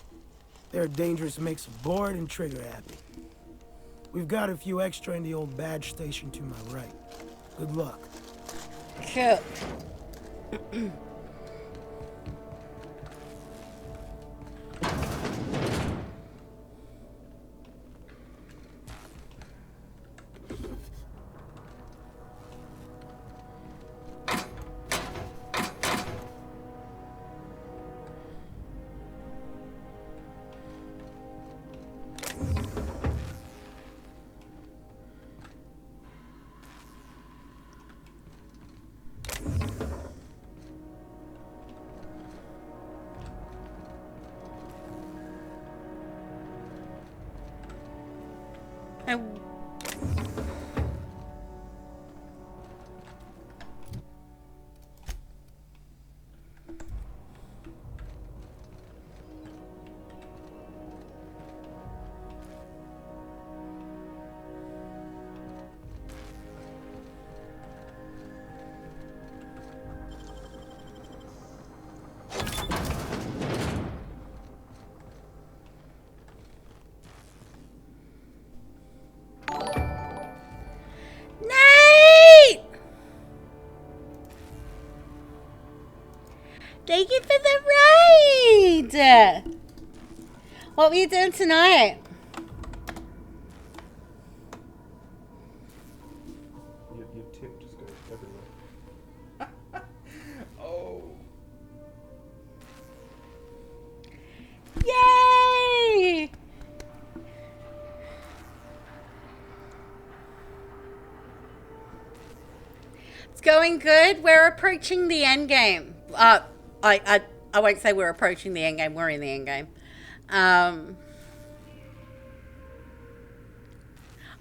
They're a dangerous mix of bored and trigger happy. We've got a few extra in the old badge station to my right. Good luck. Cool. I... Nate! Thank you for the raid! What were you doing tonight? Your tip just goes everywhere. Oh. Yay! It's going good. We're approaching the end game. I won't say we're approaching the end game. We're in the end game.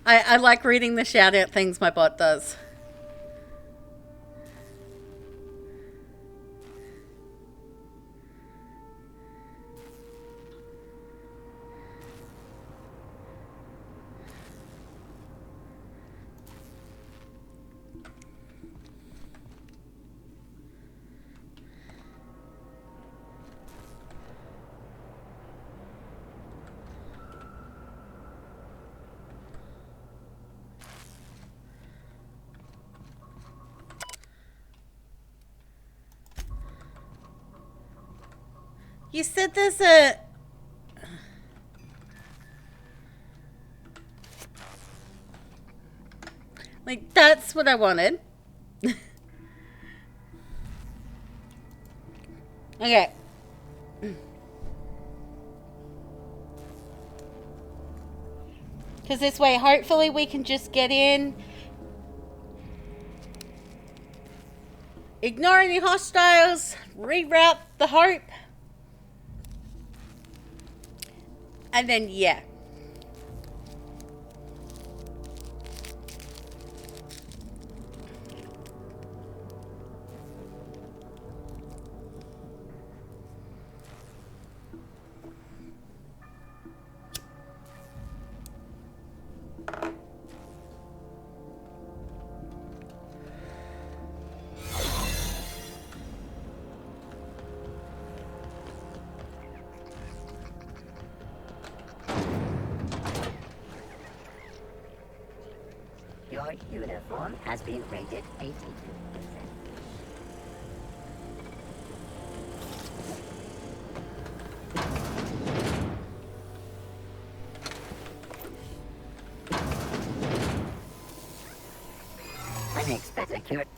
I like reading the shout out things my bot does. You said there's a... Like, that's what I wanted. Okay. Because this way, hopefully we can just get in. Ignore any hostiles. Reroute the Hope. And then, yeah. Your uniform has been rated 82%. Unexpected security.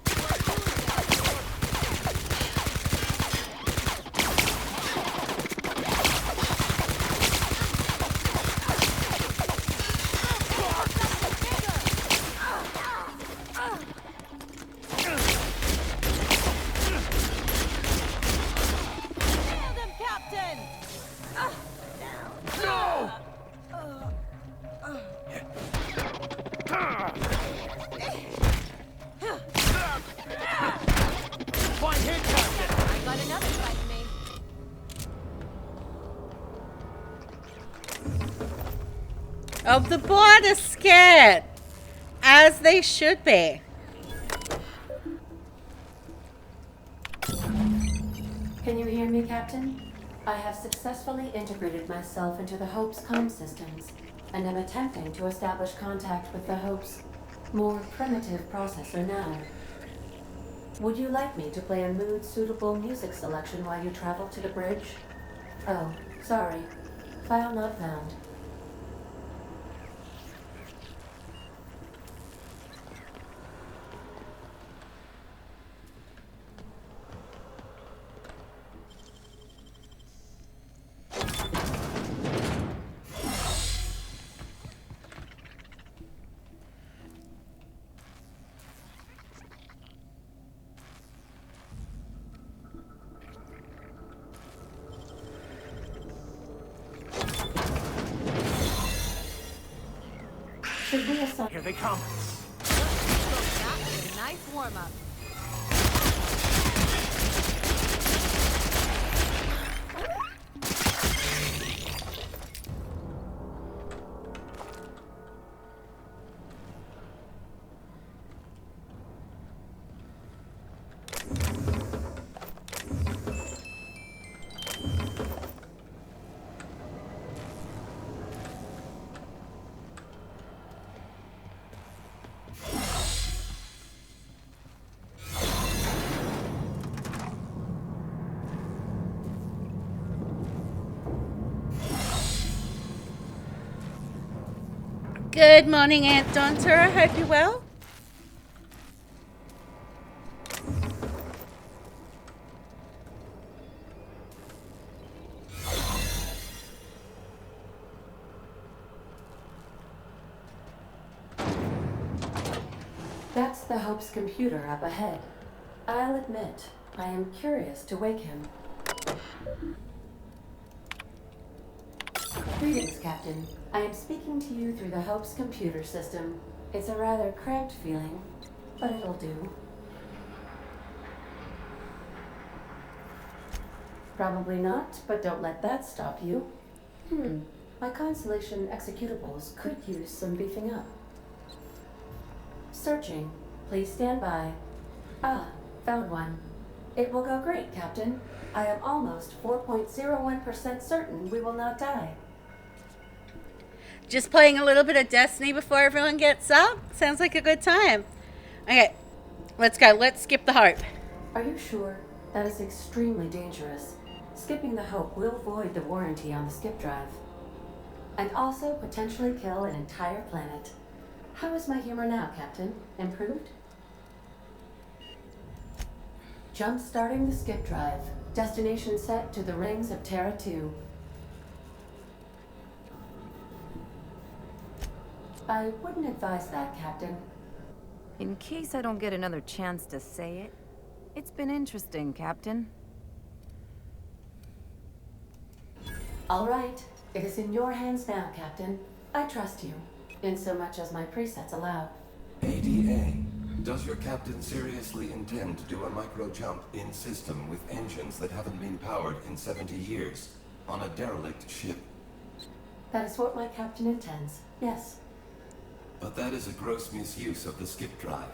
Oh, the bot is scared. As they should be. Can you hear me, Captain? I have successfully integrated myself into the Hope's comm systems, and am attempting to establish contact with the Hope's more primitive processor now. Would you like me to play a mood-suitable music selection while you travel to the bridge? Oh, sorry. File not found. Should we assign? Here they come. That was a nice warm-up. Good morning, Aunt Donta. I hope you're well. That's the Hope's computer up ahead. I'll admit, I am curious to wake him. Greetings, Captain. I am speaking to you through the Hope's computer system. It's a rather cramped feeling, but it'll do. Probably not, but don't let that stop you. My Constellation executables could use some beefing up. Searching. Please stand by. Ah, found one. It will go great, Captain. I am almost 4.01% certain we will not die. Just playing a little bit of Destiny before everyone gets up. Sounds like a good time. Okay, let's go. Let's skip the Hope. Are you sure? That is extremely dangerous. Skipping the Hope will void the warranty on the skip drive. And also potentially kill an entire planet. How is my humor now, Captain? Improved? Jump starting the skip drive. Destination set to the rings of Terra 2. I wouldn't advise that, Captain. In case I don't get another chance to say it, it's been interesting, Captain. All right. It is in your hands now, Captain. I trust you, in so much as my presets allow. ADA, does your captain seriously intend to do a micro jump in system with engines that haven't been powered in 70 years on a derelict ship? That is what my captain intends, yes. But that is a gross misuse of the skip drive.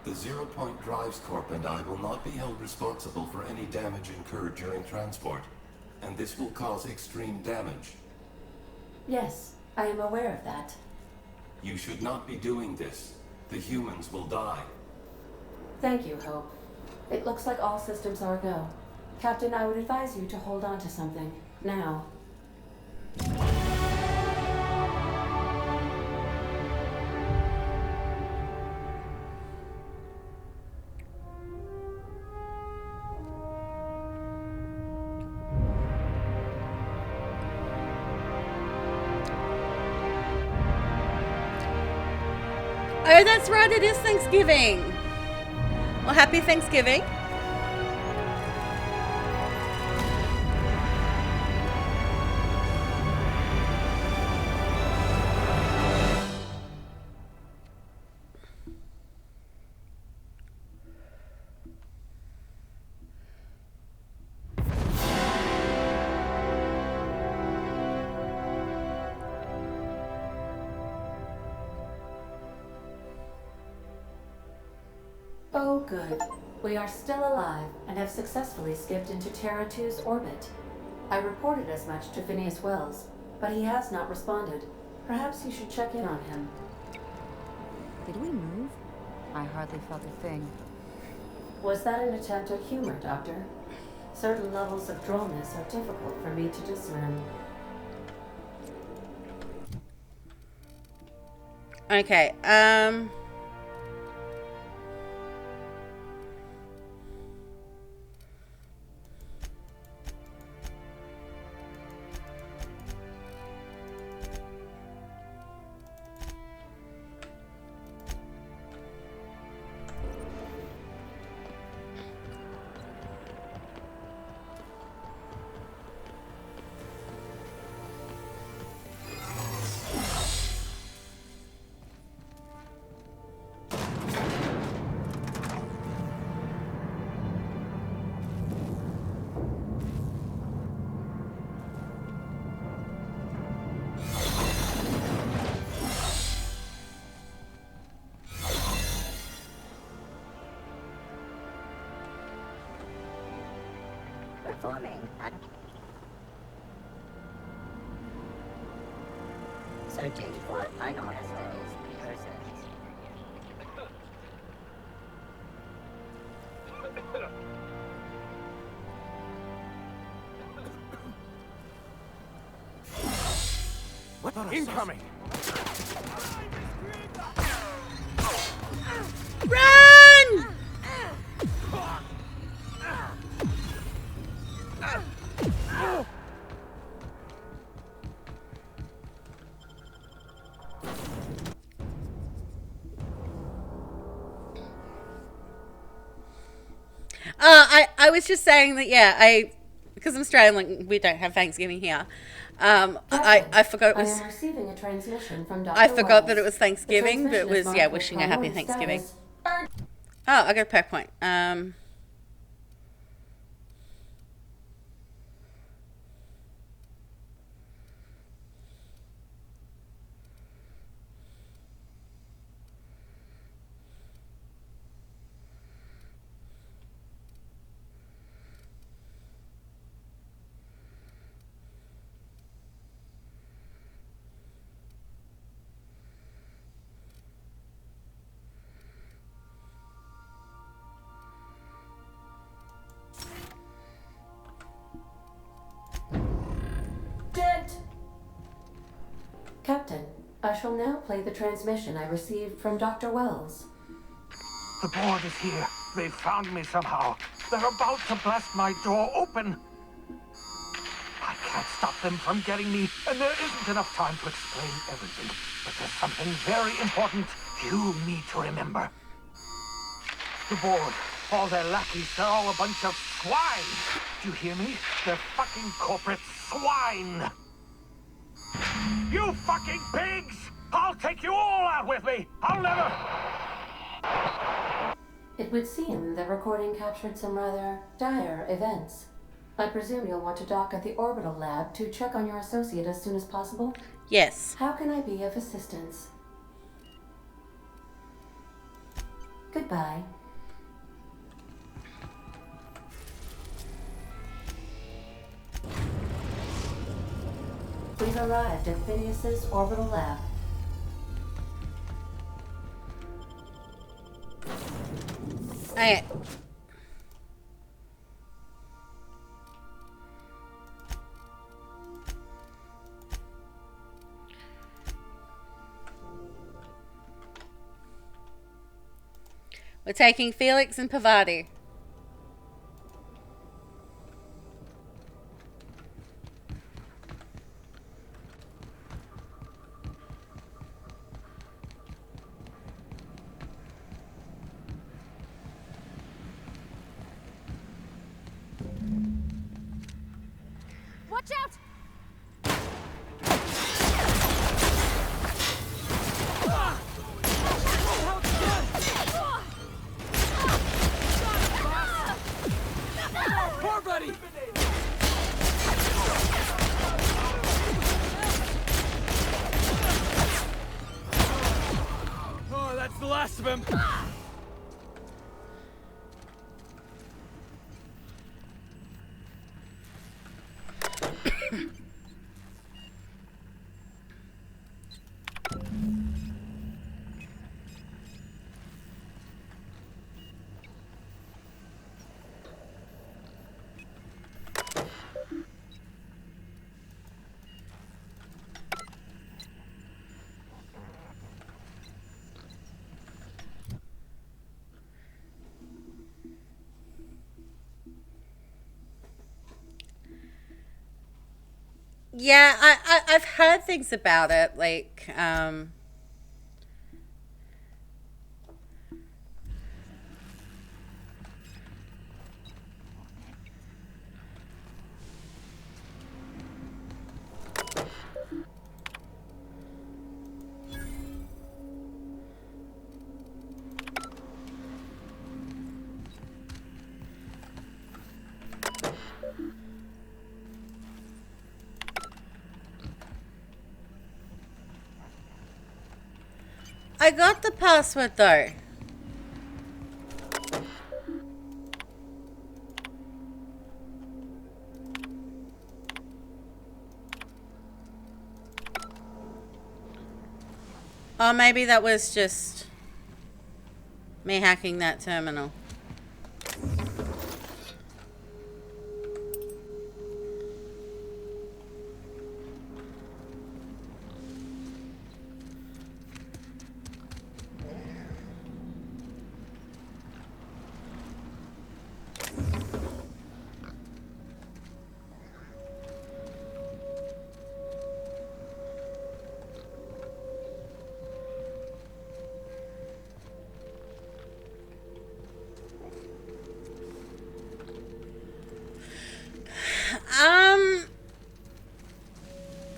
The Zero Point Drives Corp and I will not be held responsible for any damage incurred during transport, and this will cause extreme damage. Yes, I am aware of that. You should not be doing this. The humans will die. Thank you, Hope. It looks like all systems are go. Captain, I would advise you to hold on to something. Now. Oh, that's right. It is Thanksgiving. Well, happy Thanksgiving. Oh, good. We are still alive and have successfully skipped into Terra 2's orbit. I reported as much to Phineas Wells, but he has not responded. Perhaps you should check in on him. Did we move? I hardly felt a thing. Was that an attempt at humor, Doctor? Certain levels of drollness are difficult for me to discern. Okay, Forming. Searching for unarrested persons. What? Incoming! Run! I was just saying that, yeah, because I'm Australian, like, we don't have Thanksgiving here. I forgot it was. I am receiving a transmission from Dr. I forgot that it Wells. was Thanksgiving, but it The transmission is was, yeah, marked with wishing a happy priority Thanksgiving. status. Oh, I got a pack point. Dead! Captain, I shall now play the transmission I received from Dr. Wells. The board is here. They found me somehow. They're about to blast my door open. I can't stop them from getting me, and there isn't enough time to explain everything. But there's something very important you need to remember. The board, all their lackeys, they're all a bunch of swine. Do you hear me? They're fucking corporate swine. You fucking pigs! I'll take you all out with me! I'll never... It would seem the recording captured some rather dire events. I presume you'll want to dock at the orbital lab to check on your associate as soon as possible? Yes. How can I be of assistance? Goodbye. We've arrived at Phineas's orbital lab. Okay. We're taking Felix and Pavati. Watch out! Poor buddy! Oh, that's the last of him! Yeah, I've heard things about it, like, I got the password though. Oh, maybe that was just me hacking that terminal.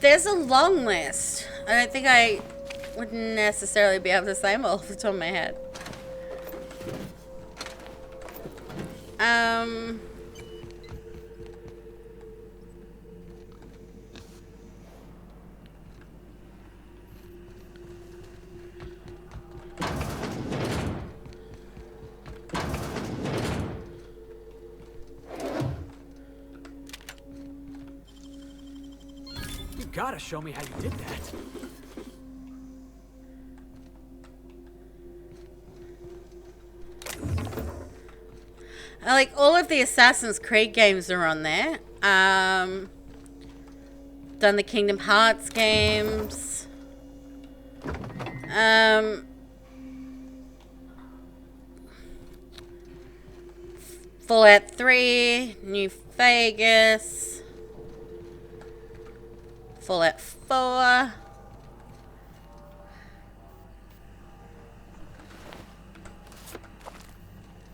There's a long list. I don't think I would necessarily be able to say them all off the top of my head. You gotta show me how you did that. Like, all of the Assassin's Creed games are on there. Done the Kingdom Hearts games. Fallout 3, New Vegas, Fallout 4.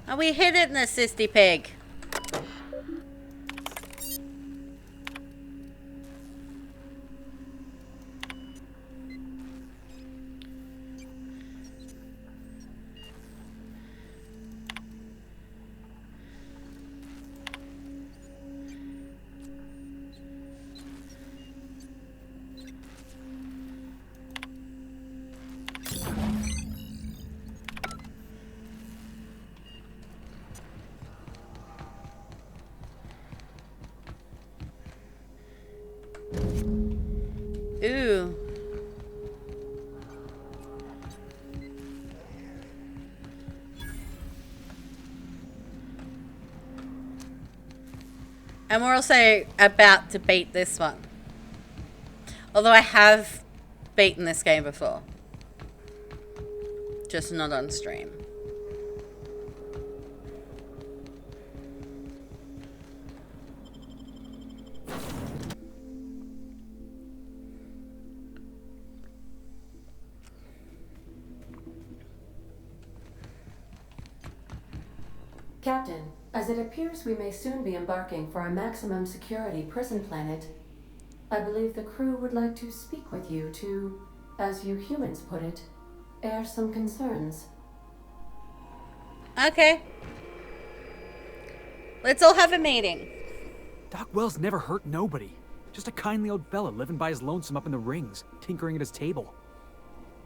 Oh, we hit it in the Sisty Pig. Ooh. And we're also about to beat this one. Although I have beaten this game before. Just not on stream. Captain, as it appears we may soon be embarking for a maximum security prison planet, I believe the crew would like to speak with you to, as you humans put it, air some concerns. Okay. Let's all have a meeting. Doc Wells never hurt nobody. Just a kindly old fella living by his lonesome up in the rings, tinkering at his table.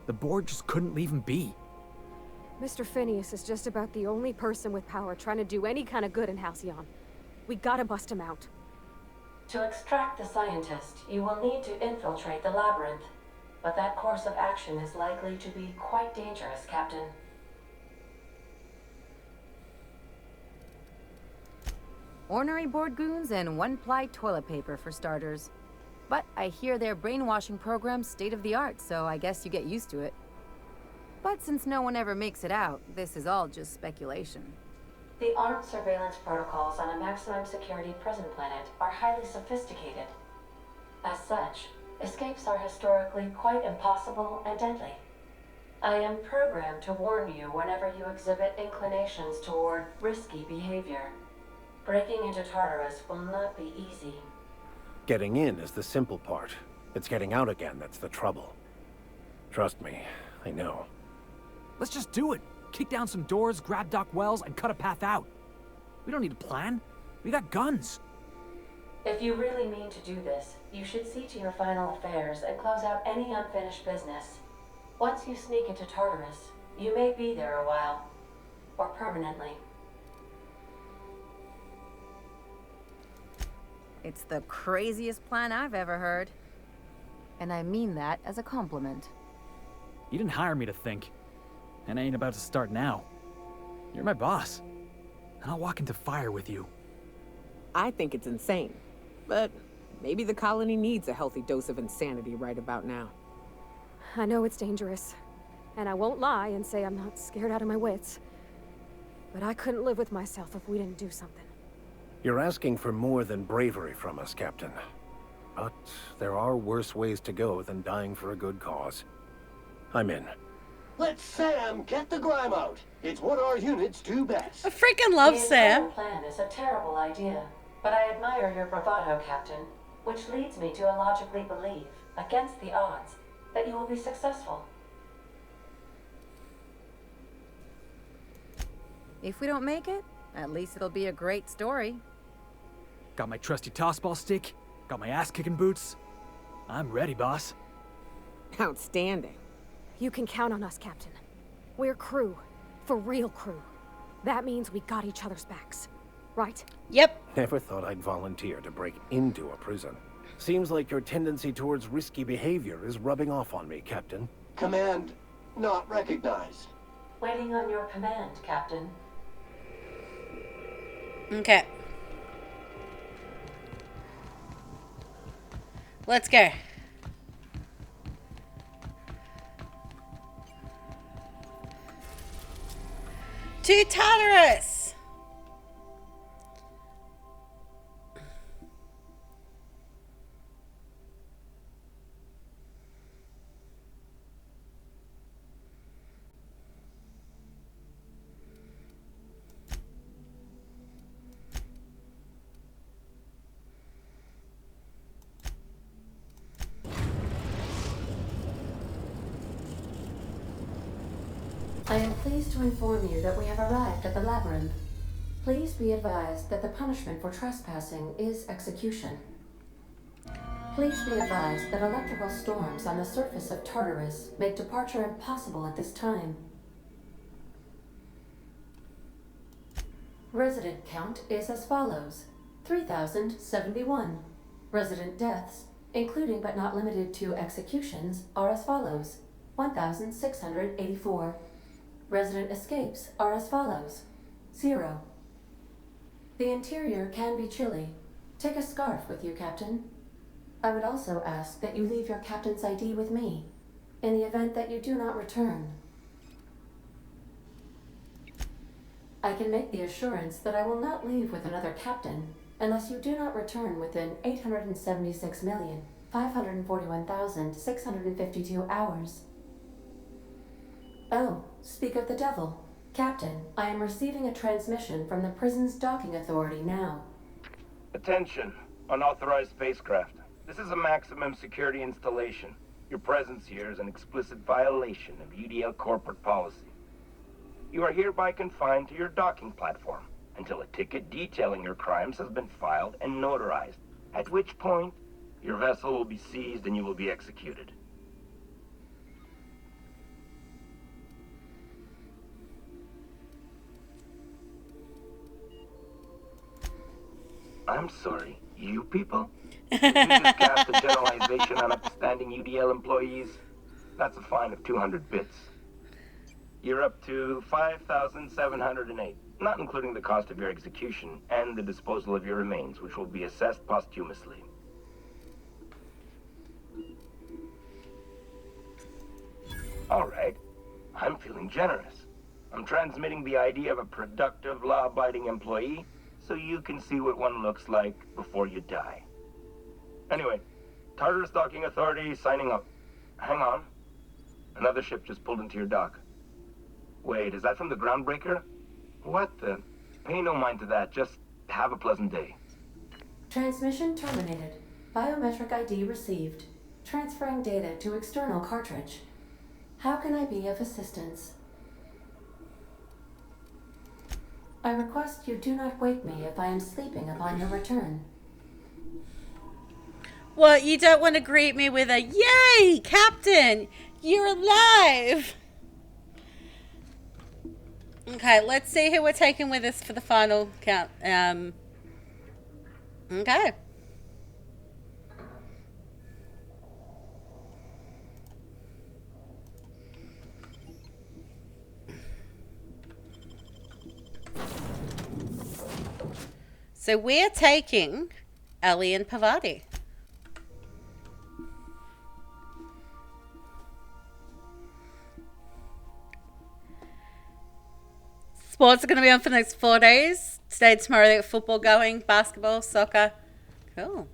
The board just couldn't leave him be. Mr. Phineas is just about the only person with power trying to do any kind of good in Halcyon. We gotta bust him out. To extract the scientist, you will need to infiltrate the labyrinth. But that course of action is likely to be quite dangerous, Captain. Ornery board goons and one-ply toilet paper for starters. But I hear their brainwashing program's state-of-the-art, so I guess you get used to it. But since no one ever makes it out, this is all just speculation. The armed surveillance protocols on a maximum security prison planet are highly sophisticated. As such, escapes are historically quite impossible and deadly. I am programmed to warn you whenever you exhibit inclinations toward risky behavior. Breaking into Tartarus will not be easy. Getting in is the simple part. It's getting out again that's the trouble. Trust me, I know. Let's just do it. Kick down some doors, grab Doc Wells, and cut a path out. We don't need a plan. We got guns. If you really mean to do this, you should see to your final affairs and close out any unfinished business. Once you sneak into Tartarus, you may be there a while. Or permanently. It's the craziest plan I've ever heard. And I mean that as a compliment. You didn't hire me to think. And I ain't about to start now. You're my boss. And I'll walk into fire with you. I think it's insane. But maybe the colony needs a healthy dose of insanity right about now. I know it's dangerous. And I won't lie and say I'm not scared out of my wits. But I couldn't live with myself if we didn't do something. You're asking for more than bravery from us, Captain. But there are worse ways to go than dying for a good cause. I'm in. Let Sam get the grime out. It's what our units do best. I freaking love Sam. The plan is a terrible idea, but I admire your bravado, Captain, which leads me to illogically believe, against the odds, that you will be successful. If we don't make it, at least it'll be a great story. Got my trusty tossball stick. Got my ass-kicking boots. I'm ready, boss. Outstanding. You can count on us, Captain. We're crew. For real crew. That means we got each other's backs. Right? Yep. Never thought I'd volunteer to break into a prison. Seems like your tendency towards risky behavior is rubbing off on me, Captain. Command not recognized. Waiting on your command, Captain. Okay. Let's go. To Tartarus! I am pleased to inform you that we have arrived at the labyrinth. Please be advised that the punishment for trespassing is execution. Please be advised that electrical storms on the surface of Tartarus make departure impossible at this time. Resident count is as follows: 3,071. Resident deaths, including but not limited to executions, are as follows: 1,684. Resident escapes are as follows: 0. The interior can be chilly. Take a scarf with you, Captain. I would also ask that you leave your captain's ID with me, in the event that you do not return. I can make the assurance that I will not leave with another captain unless you do not return within 876,541,652 hours. Oh, speak of the devil. Captain, I am receiving a transmission from the prison's docking authority now. Attention, unauthorized spacecraft. This is a maximum security installation. Your presence here is an explicit violation of UDL corporate policy. You are hereby confined to your docking platform until a ticket detailing your crimes has been filed and notarized, at which point your vessel will be seized and you will be executed. I'm sorry, you people? Did you just cast a generalization on upstanding UDL employees? That's a fine of 200 bits. You're up to 5,708, not including the cost of your execution and the disposal of your remains, which will be assessed posthumously. All right, I'm feeling generous. I'm transmitting the ID of a productive, law-abiding employee so you can see what one looks like before you die. Anyway, Tartarus Docking Authority signing up. Hang on. Another ship just pulled into your dock. Wait, is that from the Groundbreaker? What the? Pay no mind to that. Just have a pleasant day. Transmission terminated. Biometric ID received. Transferring data to external cartridge. How can I be of assistance? I request you do not wake me if I am sleeping upon your return. What, you don't want to greet me with a yay, Captain, you're alive? Okay, let's see who we're taking with us for the final count. Okay. So we're taking Ellie and Pavati. Sports are going to be on for the next 4 days. Today, tomorrow, they got football going, basketball, soccer. Cool.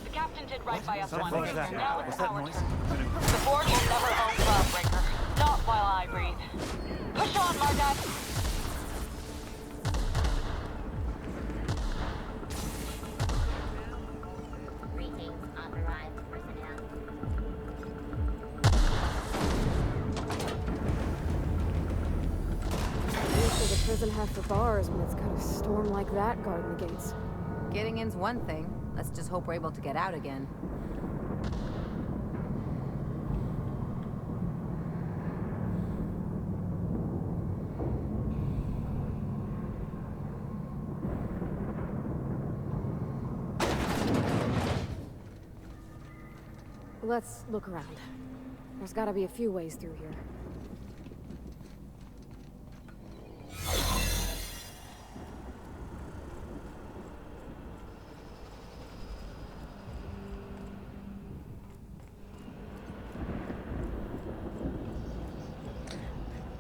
The captain did right by us once. What was that? Now What's it's that our noise? turn. The board will never own Cloudbreaker. Not while I breathe. Push on, Margot. Usually the prison have for bars when it's got a storm like that guarding the gates. Getting in's one thing. Let's just hope we're able to get out again. Let's look around. There's gotta be a few ways through here.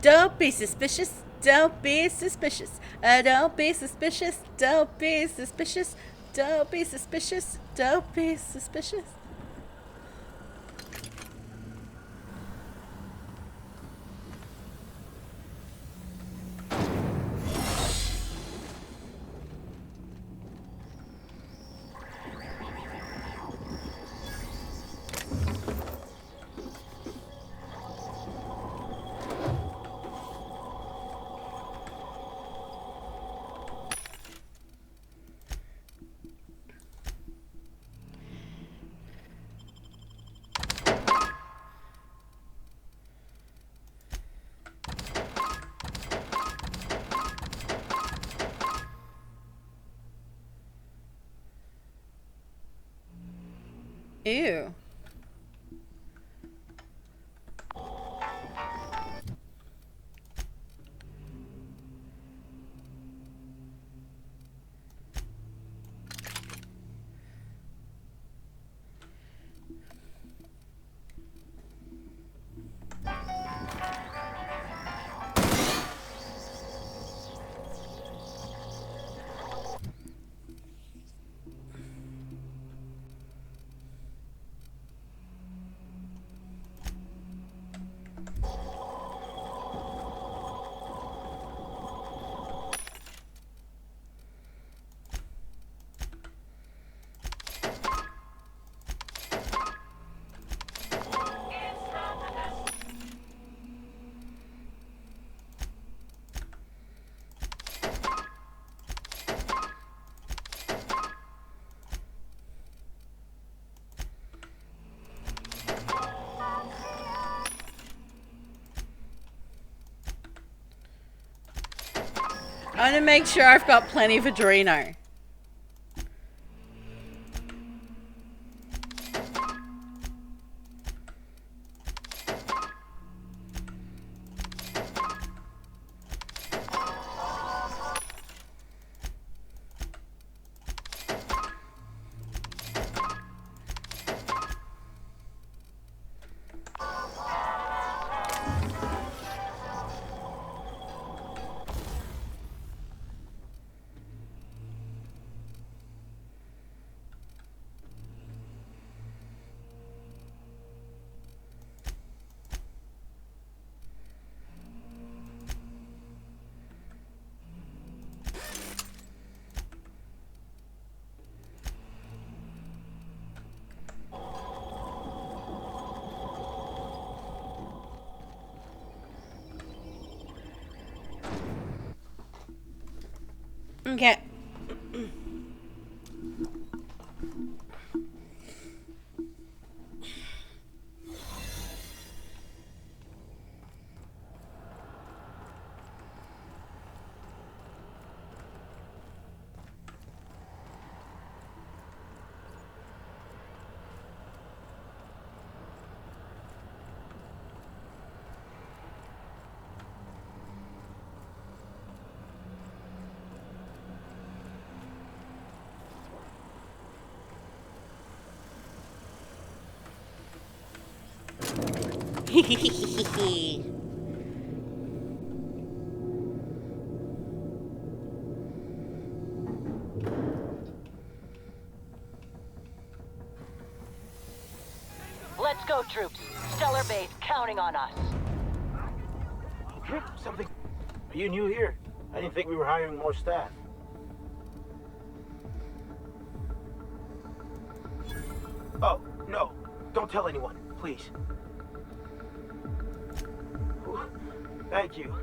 Don't be suspicious. Don't be suspicious. Don't be suspicious. Don't be suspicious. Don't be suspicious. Don't be suspicious. Ew. I want to make sure I've got plenty for Drino. Okay. Let's go, troops. Stellar Base counting on us. Something. Are you new here? I didn't think we were hiring more staff. Oh, no. Don't tell anyone, please. Thank you.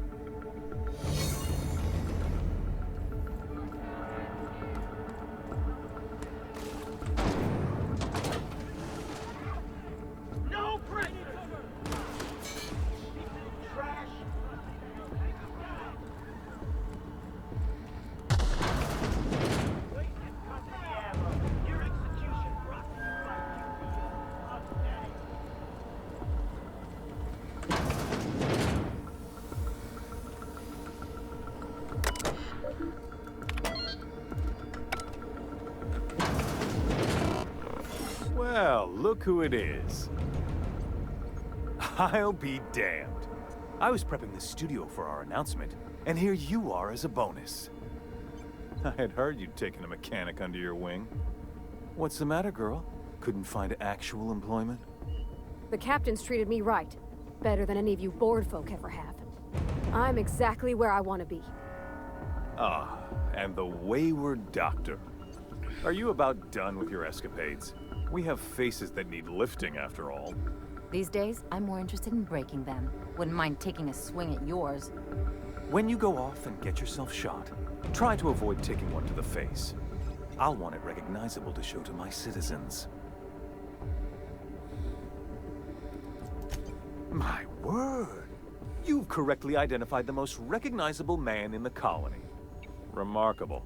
No break! Trash! Well, look who it is. I'll be damned. I was prepping the studio for our announcement, and here you are as a bonus. I had heard you'd taken a mechanic under your wing. What's the matter, girl? Couldn't find actual employment? The captain's treated me right. Better than any of you bored folk ever have. I'm exactly where I want to be. Ah, and the wayward doctor. Are you about done with your escapades? We have faces that need lifting, after all. These days, I'm more interested in breaking them. Wouldn't mind taking a swing at yours. When you go off and get yourself shot, try to avoid taking one to the face. I'll want it recognizable to show to my citizens. My word! You've correctly identified the most recognizable man in the colony. Remarkable.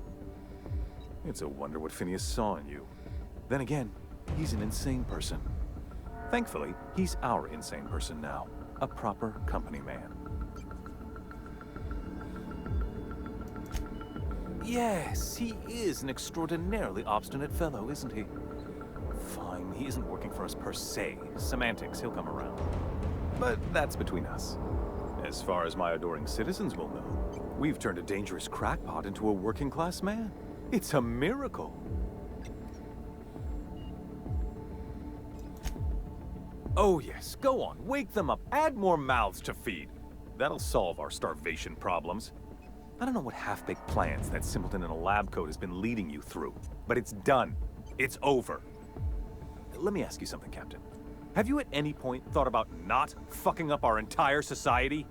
It's a wonder what Phineas saw in you. Then again, he's an insane person. Thankfully, he's our insane person now. A proper company man. Yes, he is an extraordinarily obstinate fellow, isn't he? Fine, he isn't working for us per se. Semantics, he'll come around. But that's between us. As far as my adoring citizens will know, we've turned a dangerous crackpot into a working-class man. It's a miracle. Oh yes, go on, wake them up, add more mouths to feed. That'll solve our starvation problems. I don't know what half-baked plans that simpleton in a lab coat has been leading you through, but it's done. It's over. Let me ask you something, Captain. Have you at any point thought about not fucking up our entire society?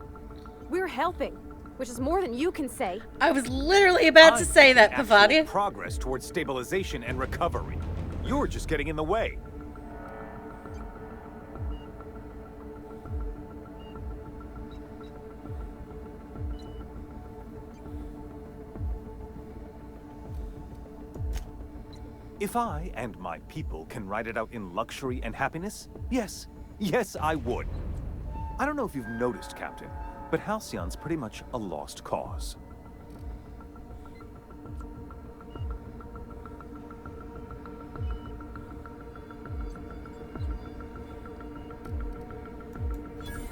We're helping, which is more than you can say. I was literally about to say that, Pavadia. Progress towards stabilization and recovery. You're just getting in the way. If I and my people can ride it out in luxury and happiness, yes, I would. I don't know if you've noticed, Captain, but Halcyon's pretty much a lost cause.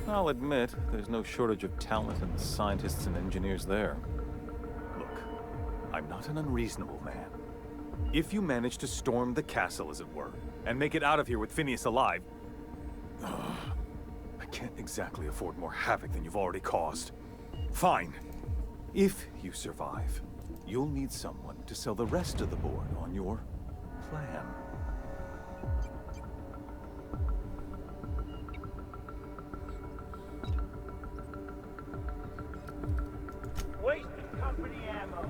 I'll admit, there's no shortage of talent in the scientists and engineers there. Look, I'm not an unreasonable man. If you manage to storm the castle, as it were, and make it out of here with Phineas alive, I can't exactly afford more havoc than you've already caused. Fine. If you survive, you'll need someone to sell the rest of the board on your plan. Wasting company ammo.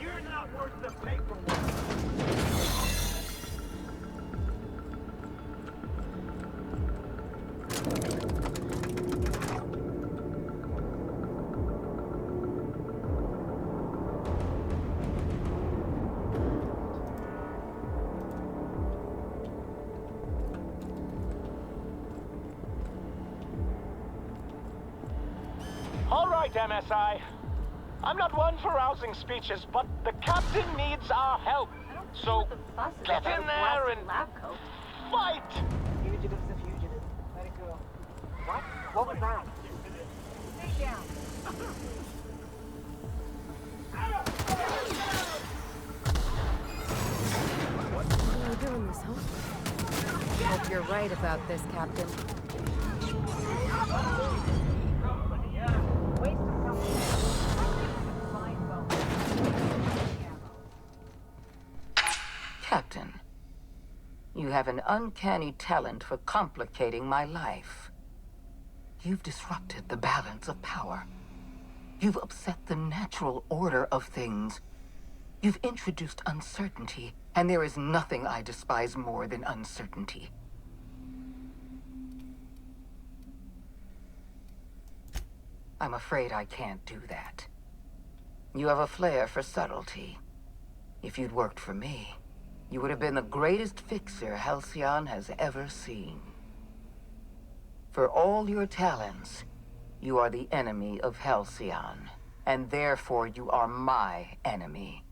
You're not worth the paperwork. MSI. I'm not one for rousing speeches, but the captain needs our help. So get in there and fight! Fugitive's a fugitive. Let it go. What? What was that? Stay down. Why are we doing this, huh? Hope you're right about this, Captain. Captain, you have an uncanny talent for complicating my life. You've disrupted the balance of power. You've upset the natural order of things. You've introduced uncertainty, and there is nothing I despise more than uncertainty. I'm afraid I can't do that. You have a flair for subtlety. If you'd worked for me, you would have been the greatest fixer Halcyon has ever seen. For all your talents, you are the enemy of Halcyon, and therefore you are my enemy.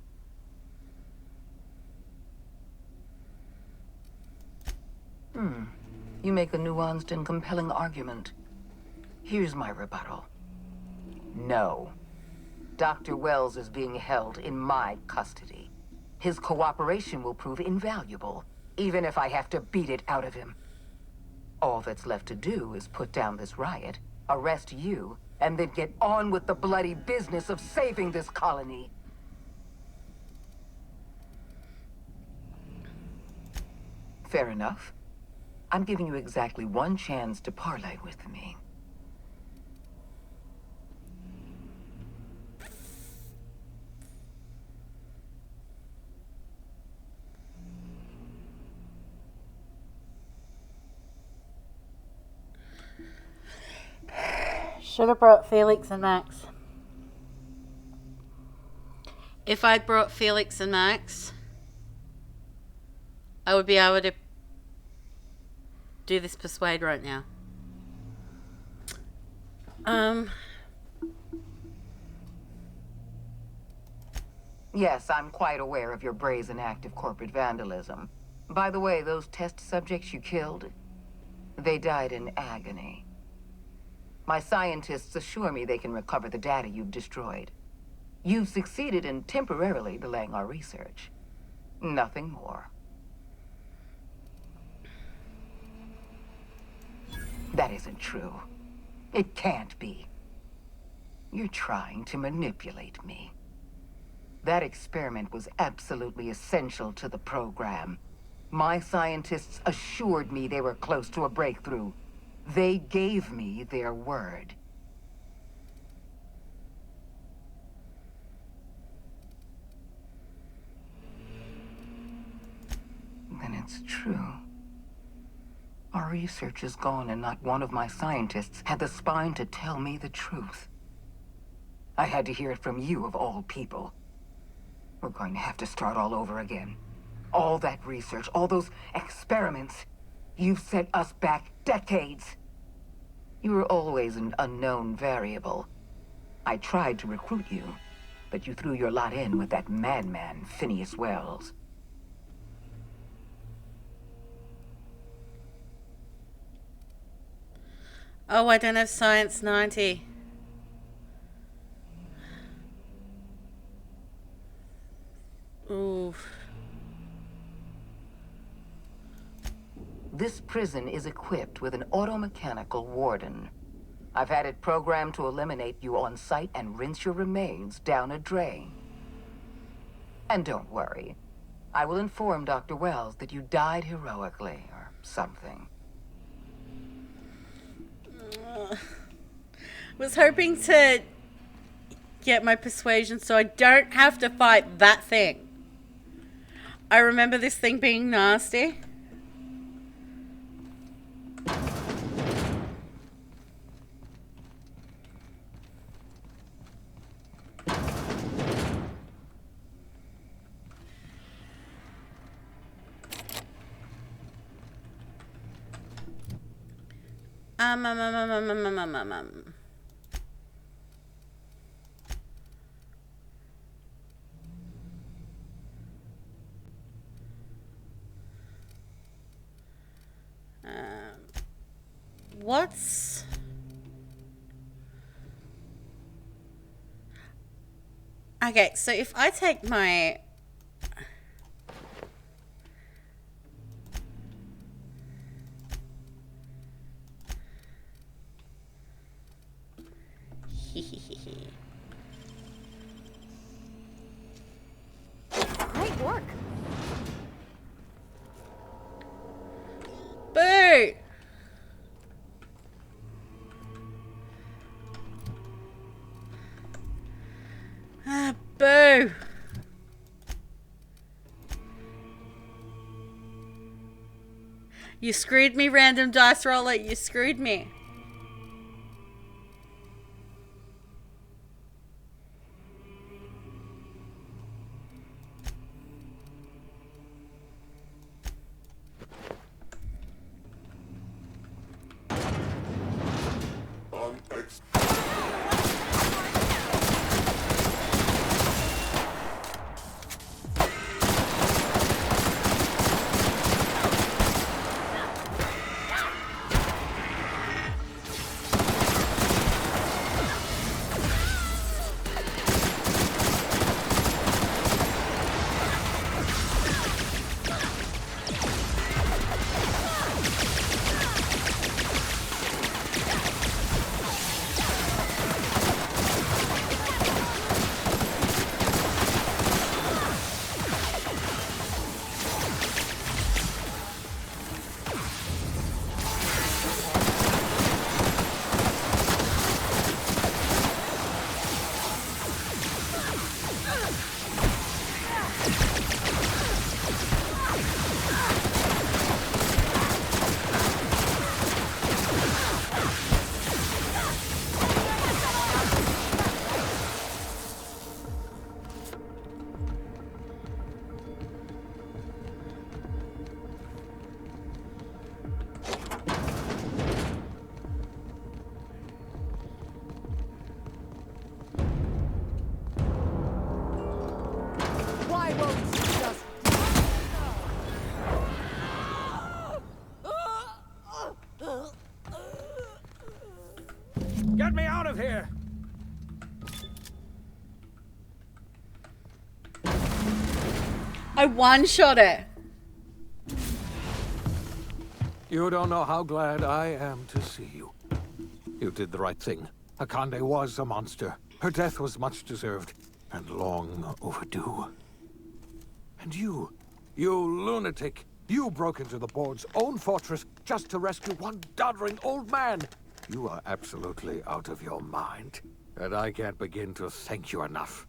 You make a nuanced and compelling argument. Here's my rebuttal. No. Dr. Wells is being held in my custody. His cooperation will prove invaluable, even if I have to beat it out of him. All that's left to do is put down this riot, arrest you, and then get on with the bloody business of saving this colony. Fair enough. I'm giving you exactly one chance to parley with me. Should have brought Felix and Max. If I'd brought Felix and Max, I would be able to do this persuade right now. Yes, I'm quite aware of your brazen act of corporate vandalism. By the way, those test subjects you killed, they died in agony. My scientists assure me they can recover the data you've destroyed. You've succeeded in temporarily delaying our research. Nothing more. That isn't true. It can't be. You're trying to manipulate me. That experiment was absolutely essential to the program. My scientists assured me they were close to a breakthrough. They gave me their word. Then it's true. Our research is gone, and not one of my scientists had the spine to tell me the truth. I had to hear it from you, of all people. We're going to have to start all over again. All that research, all those experiments, you've set us back decades. You were always an unknown variable. I tried to recruit you, but you threw your lot in with that madman, Phineas Wells. Oh, I don't have Science 90. Ooh. This prison is equipped with an automechanical warden. I've had it programmed to eliminate you on sight and rinse your remains down a drain. And don't worry. I will inform Dr. Wells that you died heroically, or something. Was hoping to get my persuasion so I don't have to fight that thing. I remember this thing being nasty. What's... Okay, so if I take my... Great work. Boo! Ah, boo! You screwed me, random dice roller. You screwed me. Why won't you just... Get me out of here! I one-shot it. You don't know how glad I am to see you. You did the right thing. Akande was a monster. Her death was much deserved, and long overdue. And you lunatic, you broke into the board's own fortress just to rescue one doddering old man. You are absolutely out of your mind, and I can't begin to thank you enough.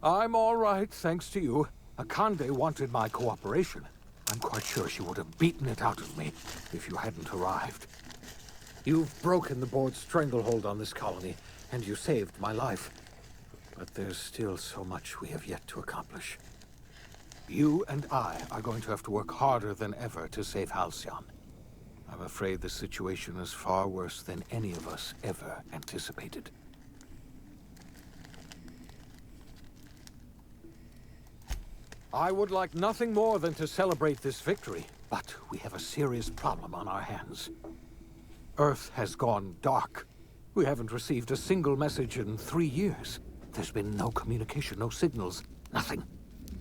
I'm all right, thanks to you. Akande wanted my cooperation. I'm quite sure she would have beaten it out of me if you hadn't arrived. You've broken the board's stranglehold on this colony, and you saved my life. But there's still so much we have yet to accomplish. You and I are going to have to work harder than ever to save Halcyon. I'm afraid the situation is far worse than any of us ever anticipated. I would like nothing more than to celebrate this victory, but we have a serious problem on our hands. Earth has gone dark. We haven't received a single message in 3 years. There's been no communication, no signals, nothing.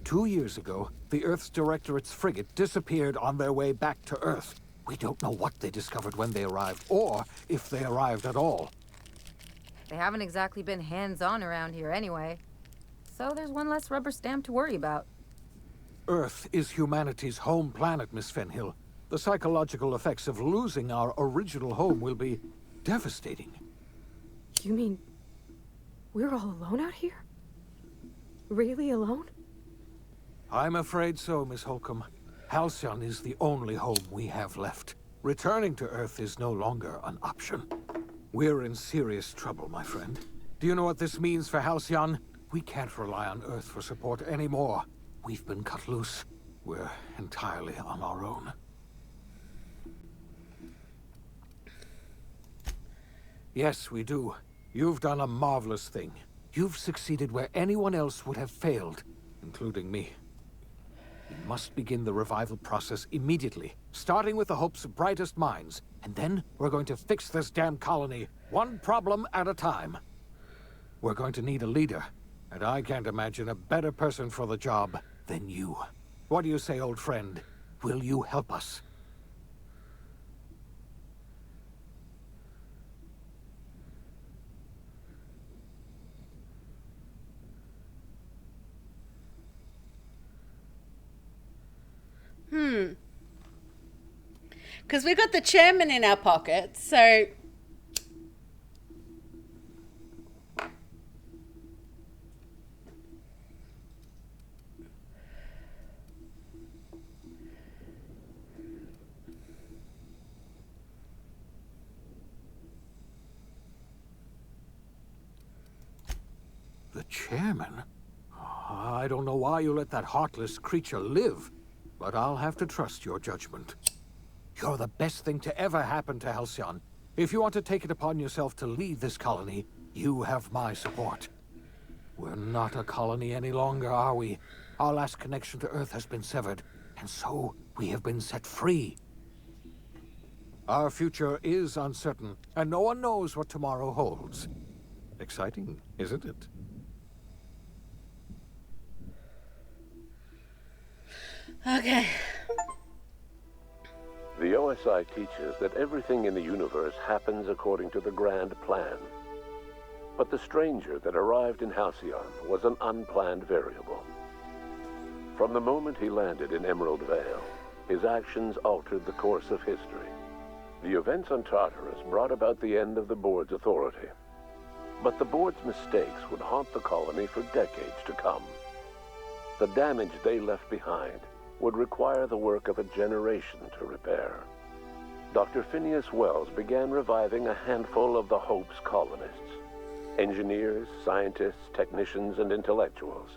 2 years ago, the Earth's Directorate's frigate disappeared on their way back to Earth. We don't know what they discovered when they arrived, or if they arrived at all. They haven't exactly been hands-on around here anyway. So there's one less rubber stamp to worry about. Earth is humanity's home planet, Miss Fenhill. The psychological effects of losing our original home will be devastating. You mean we're all alone out here? Really alone? I'm afraid so, Miss Holcomb. Halcyon is the only home we have left. Returning to Earth is no longer an option. We're in serious trouble, my friend. Do you know what this means for Halcyon? We can't rely on Earth for support anymore. We've been cut loose. We're entirely on our own. Yes, we do. You've done a marvelous thing. You've succeeded where anyone else would have failed. including me. We must begin the revival process immediately, starting with the Hope's brightest minds. And then we're going to fix this damn colony, one problem at a time. We're going to need a leader, and I can't imagine a better person for the job than you. What do you say, old friend? Will you help us? Because we got the chairman in our pocket, so... The chairman? I don't know why you let that heartless creature live, but I'll have to trust your judgment. You're the best thing to ever happen to Halcyon. If you want to take it upon yourself to lead this colony, you have my support. We're not a colony any longer, are we? Our last connection to Earth has been severed, and so we have been set free. Our future is uncertain, and no one knows what tomorrow holds. Exciting, isn't it? Okay. The OSI teaches that everything in the universe happens according to the grand plan. But the stranger that arrived in Halcyon was an unplanned variable. From the moment he landed in Emerald Vale, his actions altered the course of history. The events on Tartarus brought about the end of the board's authority. But the board's mistakes would haunt the colony for decades to come. The damage they left behind would require the work of a generation to repair. Dr. Phineas Wells began reviving a handful of the Hope's colonists. Engineers, scientists, technicians, and intellectuals.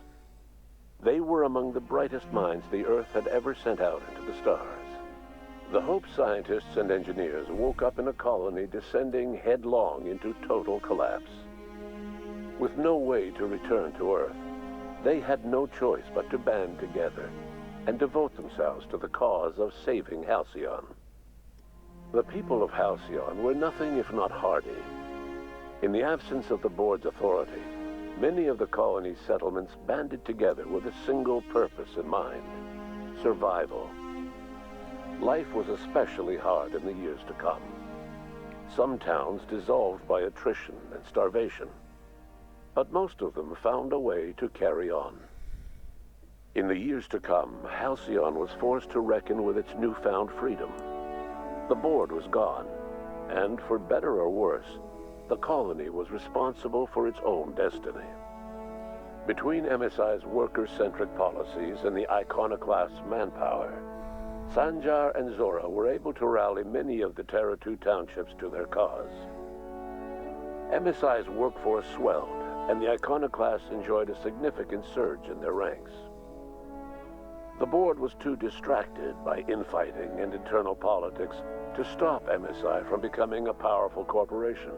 They were among the brightest minds the Earth had ever sent out into the stars. The Hope scientists and engineers woke up in a colony descending headlong into total collapse. With no way to return to Earth, they had no choice but to band together and devote themselves to the cause of saving Halcyon. The people of Halcyon were nothing if not hardy. In the absence of the board's authority, many of the colony's settlements banded together with a single purpose in mind: survival. Life was especially hard in the years to come. Some towns dissolved by attrition and starvation, but most of them found a way to carry on. In the years to come, Halcyon was forced to reckon with its newfound freedom. The board was gone, and for better or worse, the colony was responsible for its own destiny. Between MSI's worker-centric policies and the iconoclast's manpower, Sanjar and Zora were able to rally many of the Terra 2 townships to their cause. MSI's workforce swelled, and the iconoclasts enjoyed a significant surge in their ranks. The board was too distracted by infighting and internal politics to stop MSI from becoming a powerful corporation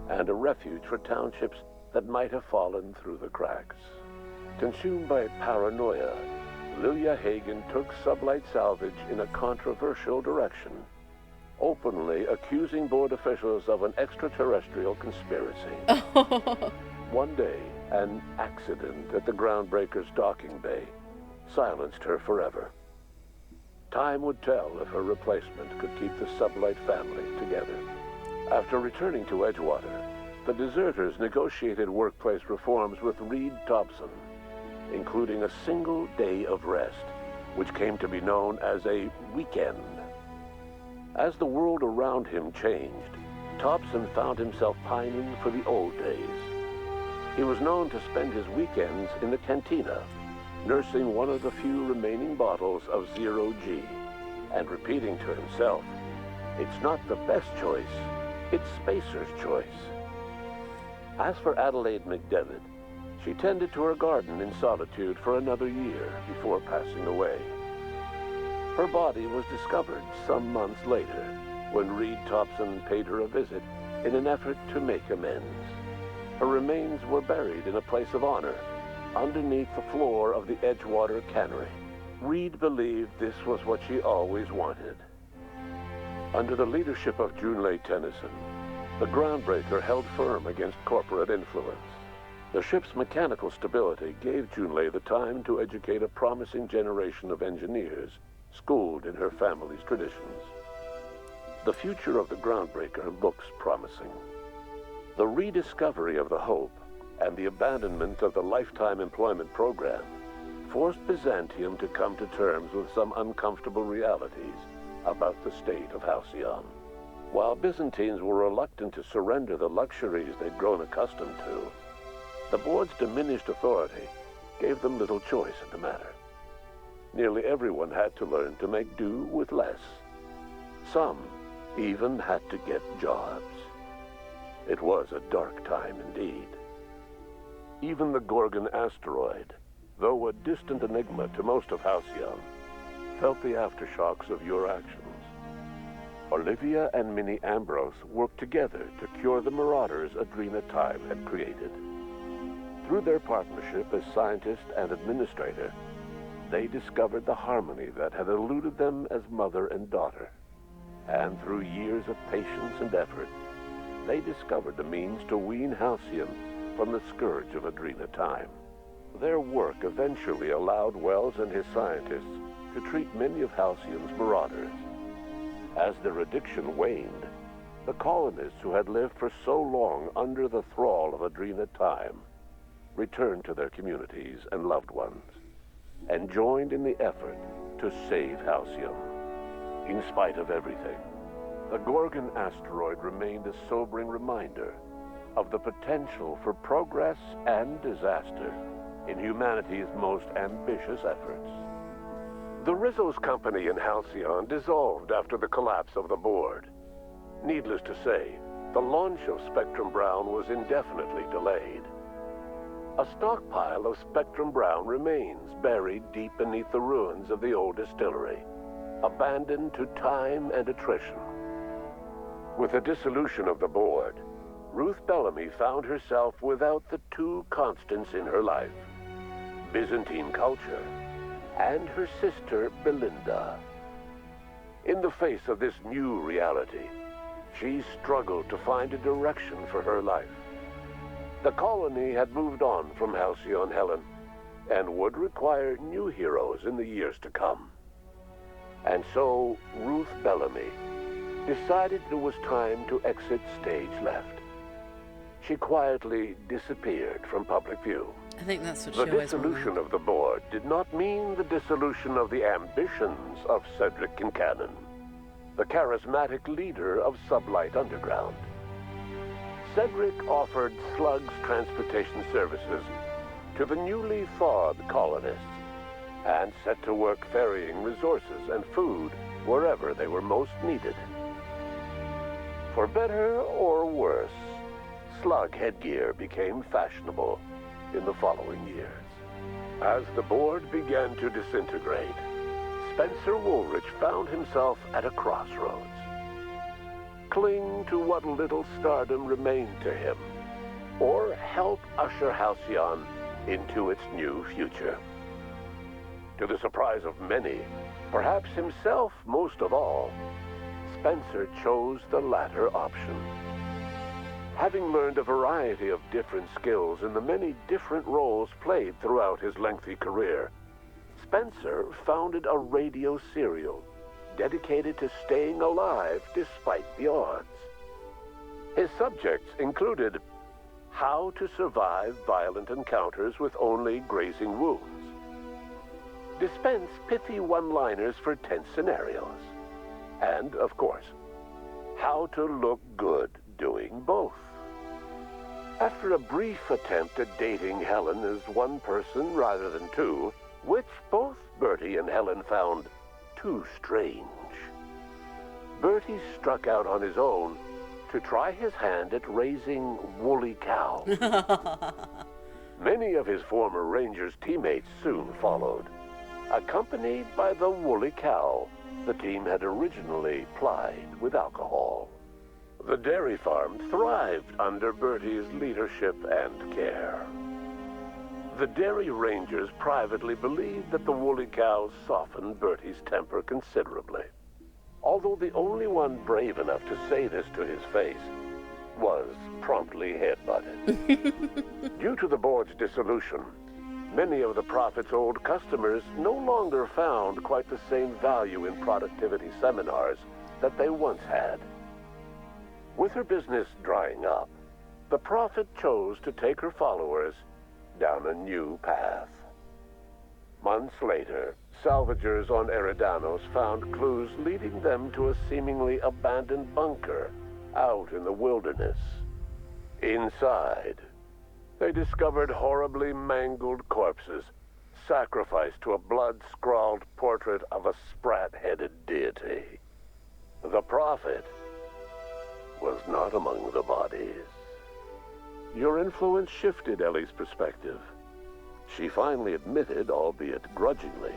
and a refuge for townships that might have fallen through the cracks. Consumed by paranoia, Lilia Hagen took Sublight Salvage in a controversial direction, openly accusing board officials of an extraterrestrial conspiracy. One day, an accident at the Groundbreaker's docking bay silenced her forever. Time would tell if her replacement could keep the Sublight family together. After returning to Edgewater, the deserters negotiated workplace reforms with Reed Thompson, including a single day of rest, which came to be known as a weekend. As the world around him changed, Thompson found himself pining for the old days. He was known to spend his weekends in the cantina, nursing one of the few remaining bottles of Zero G, and repeating to himself, "It's not the best choice, it's Spacer's choice." As for Adelaide McDevitt, she tended to her garden in solitude for another year before passing away. Her body was discovered some months later when Reed Thompson paid her a visit in an effort to make amends. Her remains were buried in a place of honor underneath the floor of the Edgewater cannery. Reed believed this was what she always wanted. Under the leadership of Junlei Tennyson, the groundbreaker held firm against corporate influence. The ship's mechanical stability gave Junlei the time to educate a promising generation of engineers schooled in her family's traditions. The future of the groundbreaker looks promising. The rediscovery of the Hope and the abandonment of the lifetime employment program forced Byzantium to come to terms with some uncomfortable realities about the state of Halcyon. While Byzantines were reluctant to surrender the luxuries they'd grown accustomed to, the board's diminished authority gave them little choice in the matter. Nearly everyone had to learn to make do with less. Some even had to get jobs. It was a dark time indeed. Even the Gorgon asteroid, though a distant enigma to most of Halcyon, felt the aftershocks of your actions. Olivia and Minnie Ambrose worked together to cure the marauders Adrena Time had created. Through their partnership as scientist and administrator, they discovered the harmony that had eluded them as mother and daughter. And through years of patience and effort, they discovered the means to wean Halcyon from the scourge of Adrena Time. Their work eventually allowed Wells and his scientists to treat many of Halcyon's marauders. As their addiction waned, the colonists who had lived for so long under the thrall of Adrena Time returned to their communities and loved ones, and joined in the effort to save Halcyon. In spite of everything, the Gorgon asteroid remained a sobering reminder of the potential for progress and disaster in humanity's most ambitious efforts. The Rizzo's company in Halcyon dissolved after the collapse of the board. Needless to say, the launch of Spectrum Brown was indefinitely delayed. A stockpile of Spectrum Brown remains buried deep beneath the ruins of the old distillery, abandoned to time and attrition. With the dissolution of the board, Ruth Bellamy found herself without the two constants in her life: Byzantine culture and her sister Belinda. In the face of this new reality, she struggled to find a direction for her life. The colony had moved on from Halcyon Helen and would require new heroes in the years to come. And so Ruth Bellamy decided it was time to exit stage left. She quietly disappeared from public view. I think that's what The she always wanted. dissolution of the board did not mean the dissolution of the ambitions of Cedric Kincannon, the charismatic leader of Sublight Underground. Cedric offered Slug's transportation services to the newly thawed colonists and set to work ferrying resources and food wherever they were most needed. For better or worse, Slug headgear became fashionable in the following years. As the board began to disintegrate, Spencer Woolrich found himself at a crossroads. Cling to what little stardom remained to him, or help usher Halcyon into its new future. To the surprise of many, perhaps himself most of all, Spencer chose the latter option. Having learned a variety of different skills in the many different roles played throughout his lengthy career, Spencer founded a radio serial dedicated to staying alive despite the odds. His subjects included how to survive violent encounters with only grazing wounds, dispense pithy one-liners for tense scenarios, and, of course, how to look good doing both. After a brief attempt at dating Helen as one person rather than two, which both Bertie and Helen found too strange, Bertie struck out on his own to try his hand at raising woolly cows. Many of his former Rangers teammates soon followed, accompanied by the woolly cow the team had originally plied with alcohol. The dairy farm thrived under Bertie's leadership and care. The Dairy Rangers privately believed that the woolly cows softened Bertie's temper considerably. Although the only one brave enough to say this to his face was promptly headbutted. Due to the board's dissolution, many of the Prophet's old customers no longer found quite the same value in productivity seminars that they once had. With her business drying up, the Prophet chose to take her followers down a new path. Months later, salvagers on Eridanos found clues leading them to a seemingly abandoned bunker out in the wilderness. Inside, they discovered horribly mangled corpses, sacrificed to a blood-scrawled portrait of a sprat-headed deity. The Prophet was not among the bodies. Your influence shifted Ellie's perspective. She finally admitted, albeit grudgingly,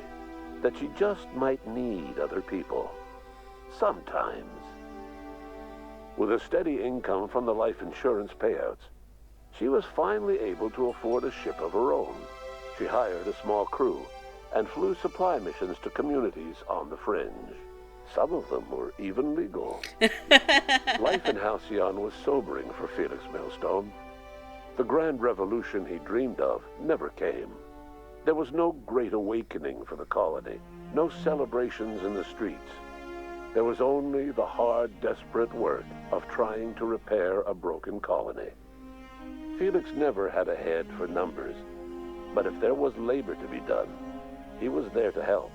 that she just might need other people. Sometimes. With a steady income from the life insurance payouts, she was finally able to afford a ship of her own. She hired a small crew and flew supply missions to communities on the fringe. Some of them were even legal. Life in Halcyon was sobering for Felix Millstone. The grand revolution he dreamed of never came. There was no great awakening for the colony, no celebrations in the streets. There was only the hard, desperate work of trying to repair a broken colony. Felix never had a head for numbers, but if there was labor to be done, he was there to help.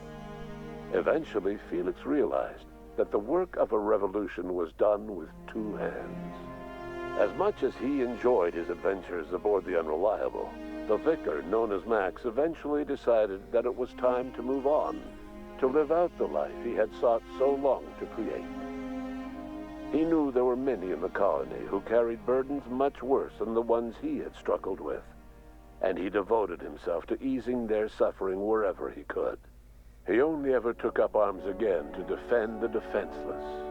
Eventually, Felix realized that the work of a revolution was done with two hands. As much as he enjoyed his adventures aboard the Unreliable, the vicar, known as Max, eventually decided that it was time to move on, to live out the life he had sought so long to create. He knew there were many in the colony who carried burdens much worse than the ones he had struggled with, and he devoted himself to easing their suffering wherever he could. He only ever took up arms again to defend the defenseless.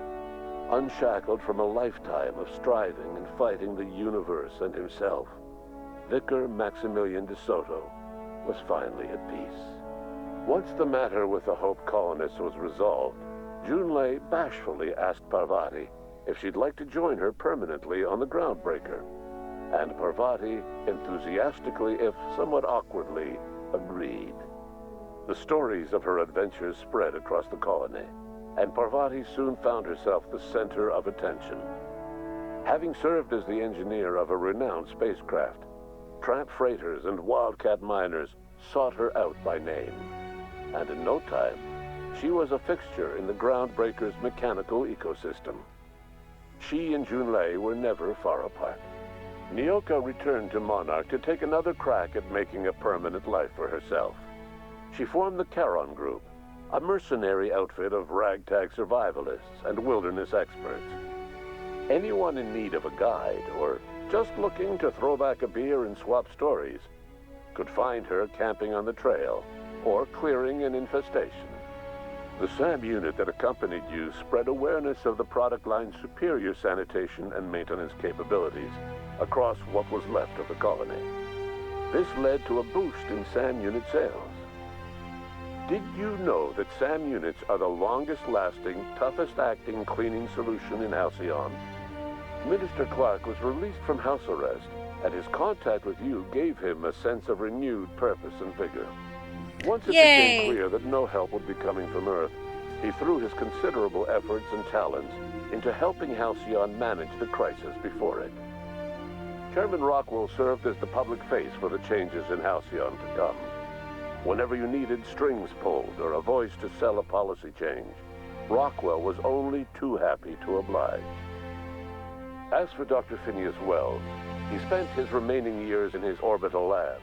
Unshackled from a lifetime of striving and fighting the universe and himself, Vicar Maximilian de Soto was finally at peace. Once the matter with the Hope colonists was resolved, Junlei bashfully asked Parvati if she'd like to join her permanently on the Groundbreaker, and Parvati enthusiastically, if somewhat awkwardly, agreed. The stories of her adventures spread across the colony, and Parvati soon found herself the center of attention. Having served as the engineer of a renowned spacecraft, tramp freighters and wildcat miners sought her out by name. And in no time, she was a fixture in the Groundbreaker's mechanical ecosystem. She and Junlei were never far apart. Nyoka returned to Monarch to take another crack at making a permanent life for herself. She formed the Charon Group, a mercenary outfit of ragtag survivalists and wilderness experts. Anyone in need of a guide, or just looking to throw back a beer and swap stories, could find her camping on the trail or clearing an infestation. The SAM unit that accompanied you spread awareness of the product line's superior sanitation and maintenance capabilities across what was left of the colony. This led to a boost in SAM unit sales. Did you know that SAM units are the longest-lasting, toughest-acting cleaning solution in Halcyon? Minister Clark was released from house arrest, and his contact with you gave him a sense of renewed purpose and vigor. Once it became clear that no help would be coming from Earth, he threw his considerable efforts and talents into helping Halcyon manage the crisis before it. Chairman Rockwell served as the public face for the changes in Halcyon to come. Whenever you needed strings pulled or a voice to sell a policy change, Rockwell was only too happy to oblige. As for Dr. Phineas Wells, he spent his remaining years in his orbital lab.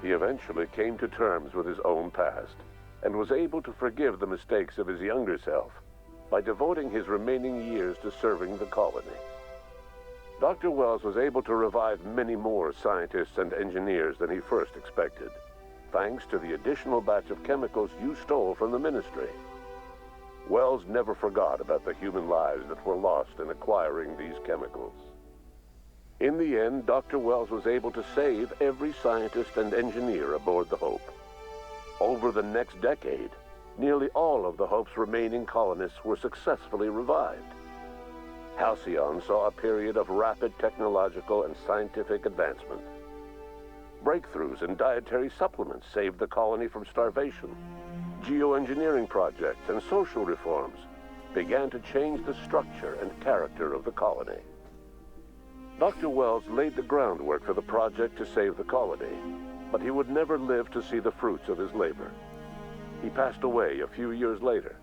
He eventually came to terms with his own past and was able to forgive the mistakes of his younger self by devoting his remaining years to serving the colony. Dr. Wells was able to revive many more scientists and engineers than he first expected, thanks to the additional batch of chemicals you stole from the Ministry. Wells never forgot about the human lives that were lost in acquiring these chemicals. In the end, Dr. Wells was able to save every scientist and engineer aboard the Hope. Over the next decade, nearly all of the Hope's remaining colonists were successfully revived. Halcyon saw a period of rapid technological and scientific advancement. Breakthroughs in dietary supplements saved the colony from starvation. Geoengineering projects and social reforms began to change the structure and character of the colony. Dr. Wells laid the groundwork for the project to save the colony, but he would never live to see the fruits of his labor. He passed away a few years later.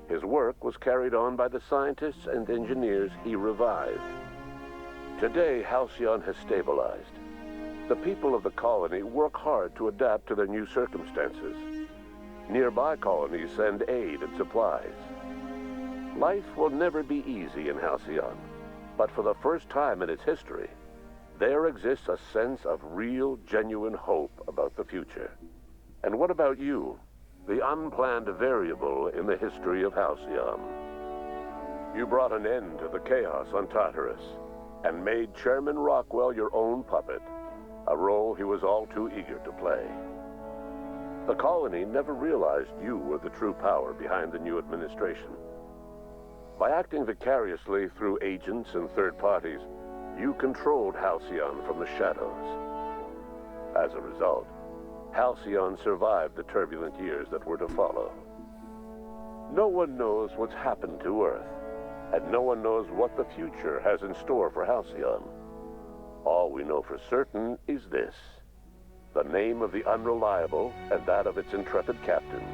His work was carried on by the scientists and engineers he revived. Today, Halcyon has stabilized. The people of the colony work hard to adapt to their new circumstances. Nearby colonies send aid and supplies. Life will never be easy in Halcyon, but for the first time in its history, there exists a sense of real, genuine hope about the future. And what about you, the unplanned variable in the history of Halcyon? You brought an end to the chaos on Tartarus and made Chairman Rockwell your own puppet, a role he was all too eager to play. The colony never realized you were the true power behind the new administration. By acting vicariously through agents and third parties, you controlled Halcyon from the shadows. As a result, Halcyon survived the turbulent years that were to follow. No one knows what's happened to Earth, and no one knows what the future has in store for Halcyon. All we know for certain is this: the name of the Unreliable and that of its intrepid captain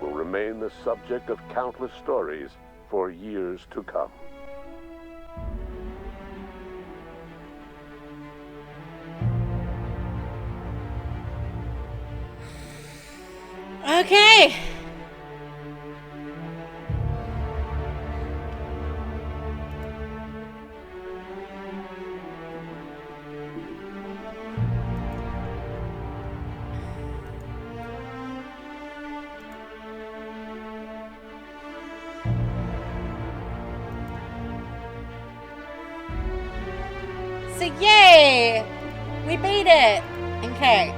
will remain the subject of countless stories for years to come. Okay. So yay! We beat it! Okay,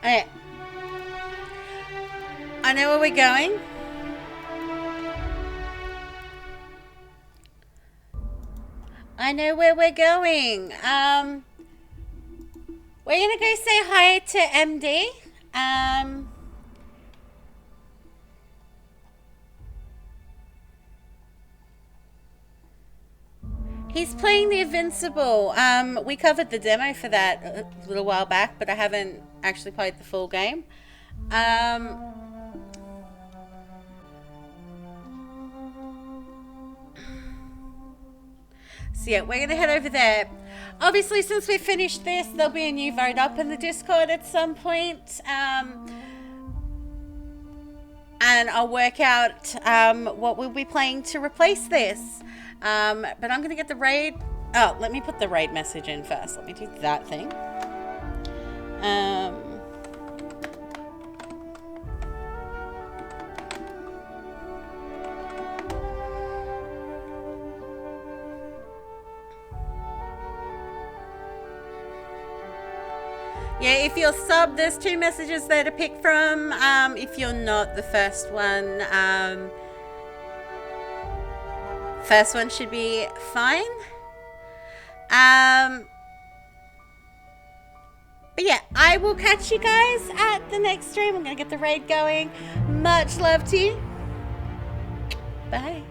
alright. I know where we're going. I know where we're going. We're gonna go say hi to MD. He's playing the Invincible. We covered the demo for that a little while back, but I haven't actually played the full game. So yeah, we're gonna head over there. Obviously, since we finished this, there'll be a new vote up in the Discord at some point. and I'll work out what we'll be playing to replace this. But I'm gonna get the raid. Oh, let me put the raid message in first. Let me do that thing. Yeah, if you're sub, there's 2 messages there to pick from. If you're not, the first one, should be fine. But yeah, I will catch you guys at the next stream. I'm gonna get the raid going. Much love to you. Bye.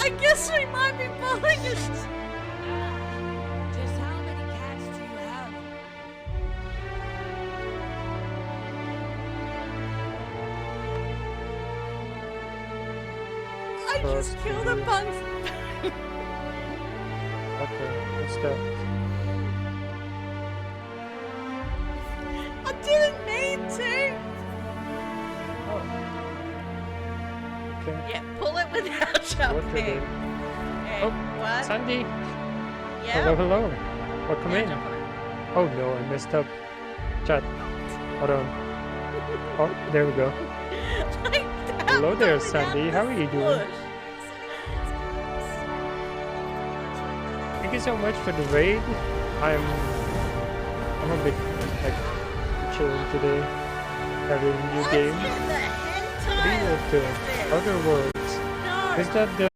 I guess we might be falling asleep. Just how many cats do you have? I just killed a bunch. Okay, let's go. I didn't mean to. Okay. Yeah, pull it without jumping. Okay, okay, oh, what? Sandy. Yeah. Hello, hello. Welcome in. Oh no, I messed up. Chat. Hold on. Oh, there we go. Hello there, Sandy. How are you doing? Thank you so much for the raid. I'm a bit like chilling today. Having a new game. Outer Worlds. Is that the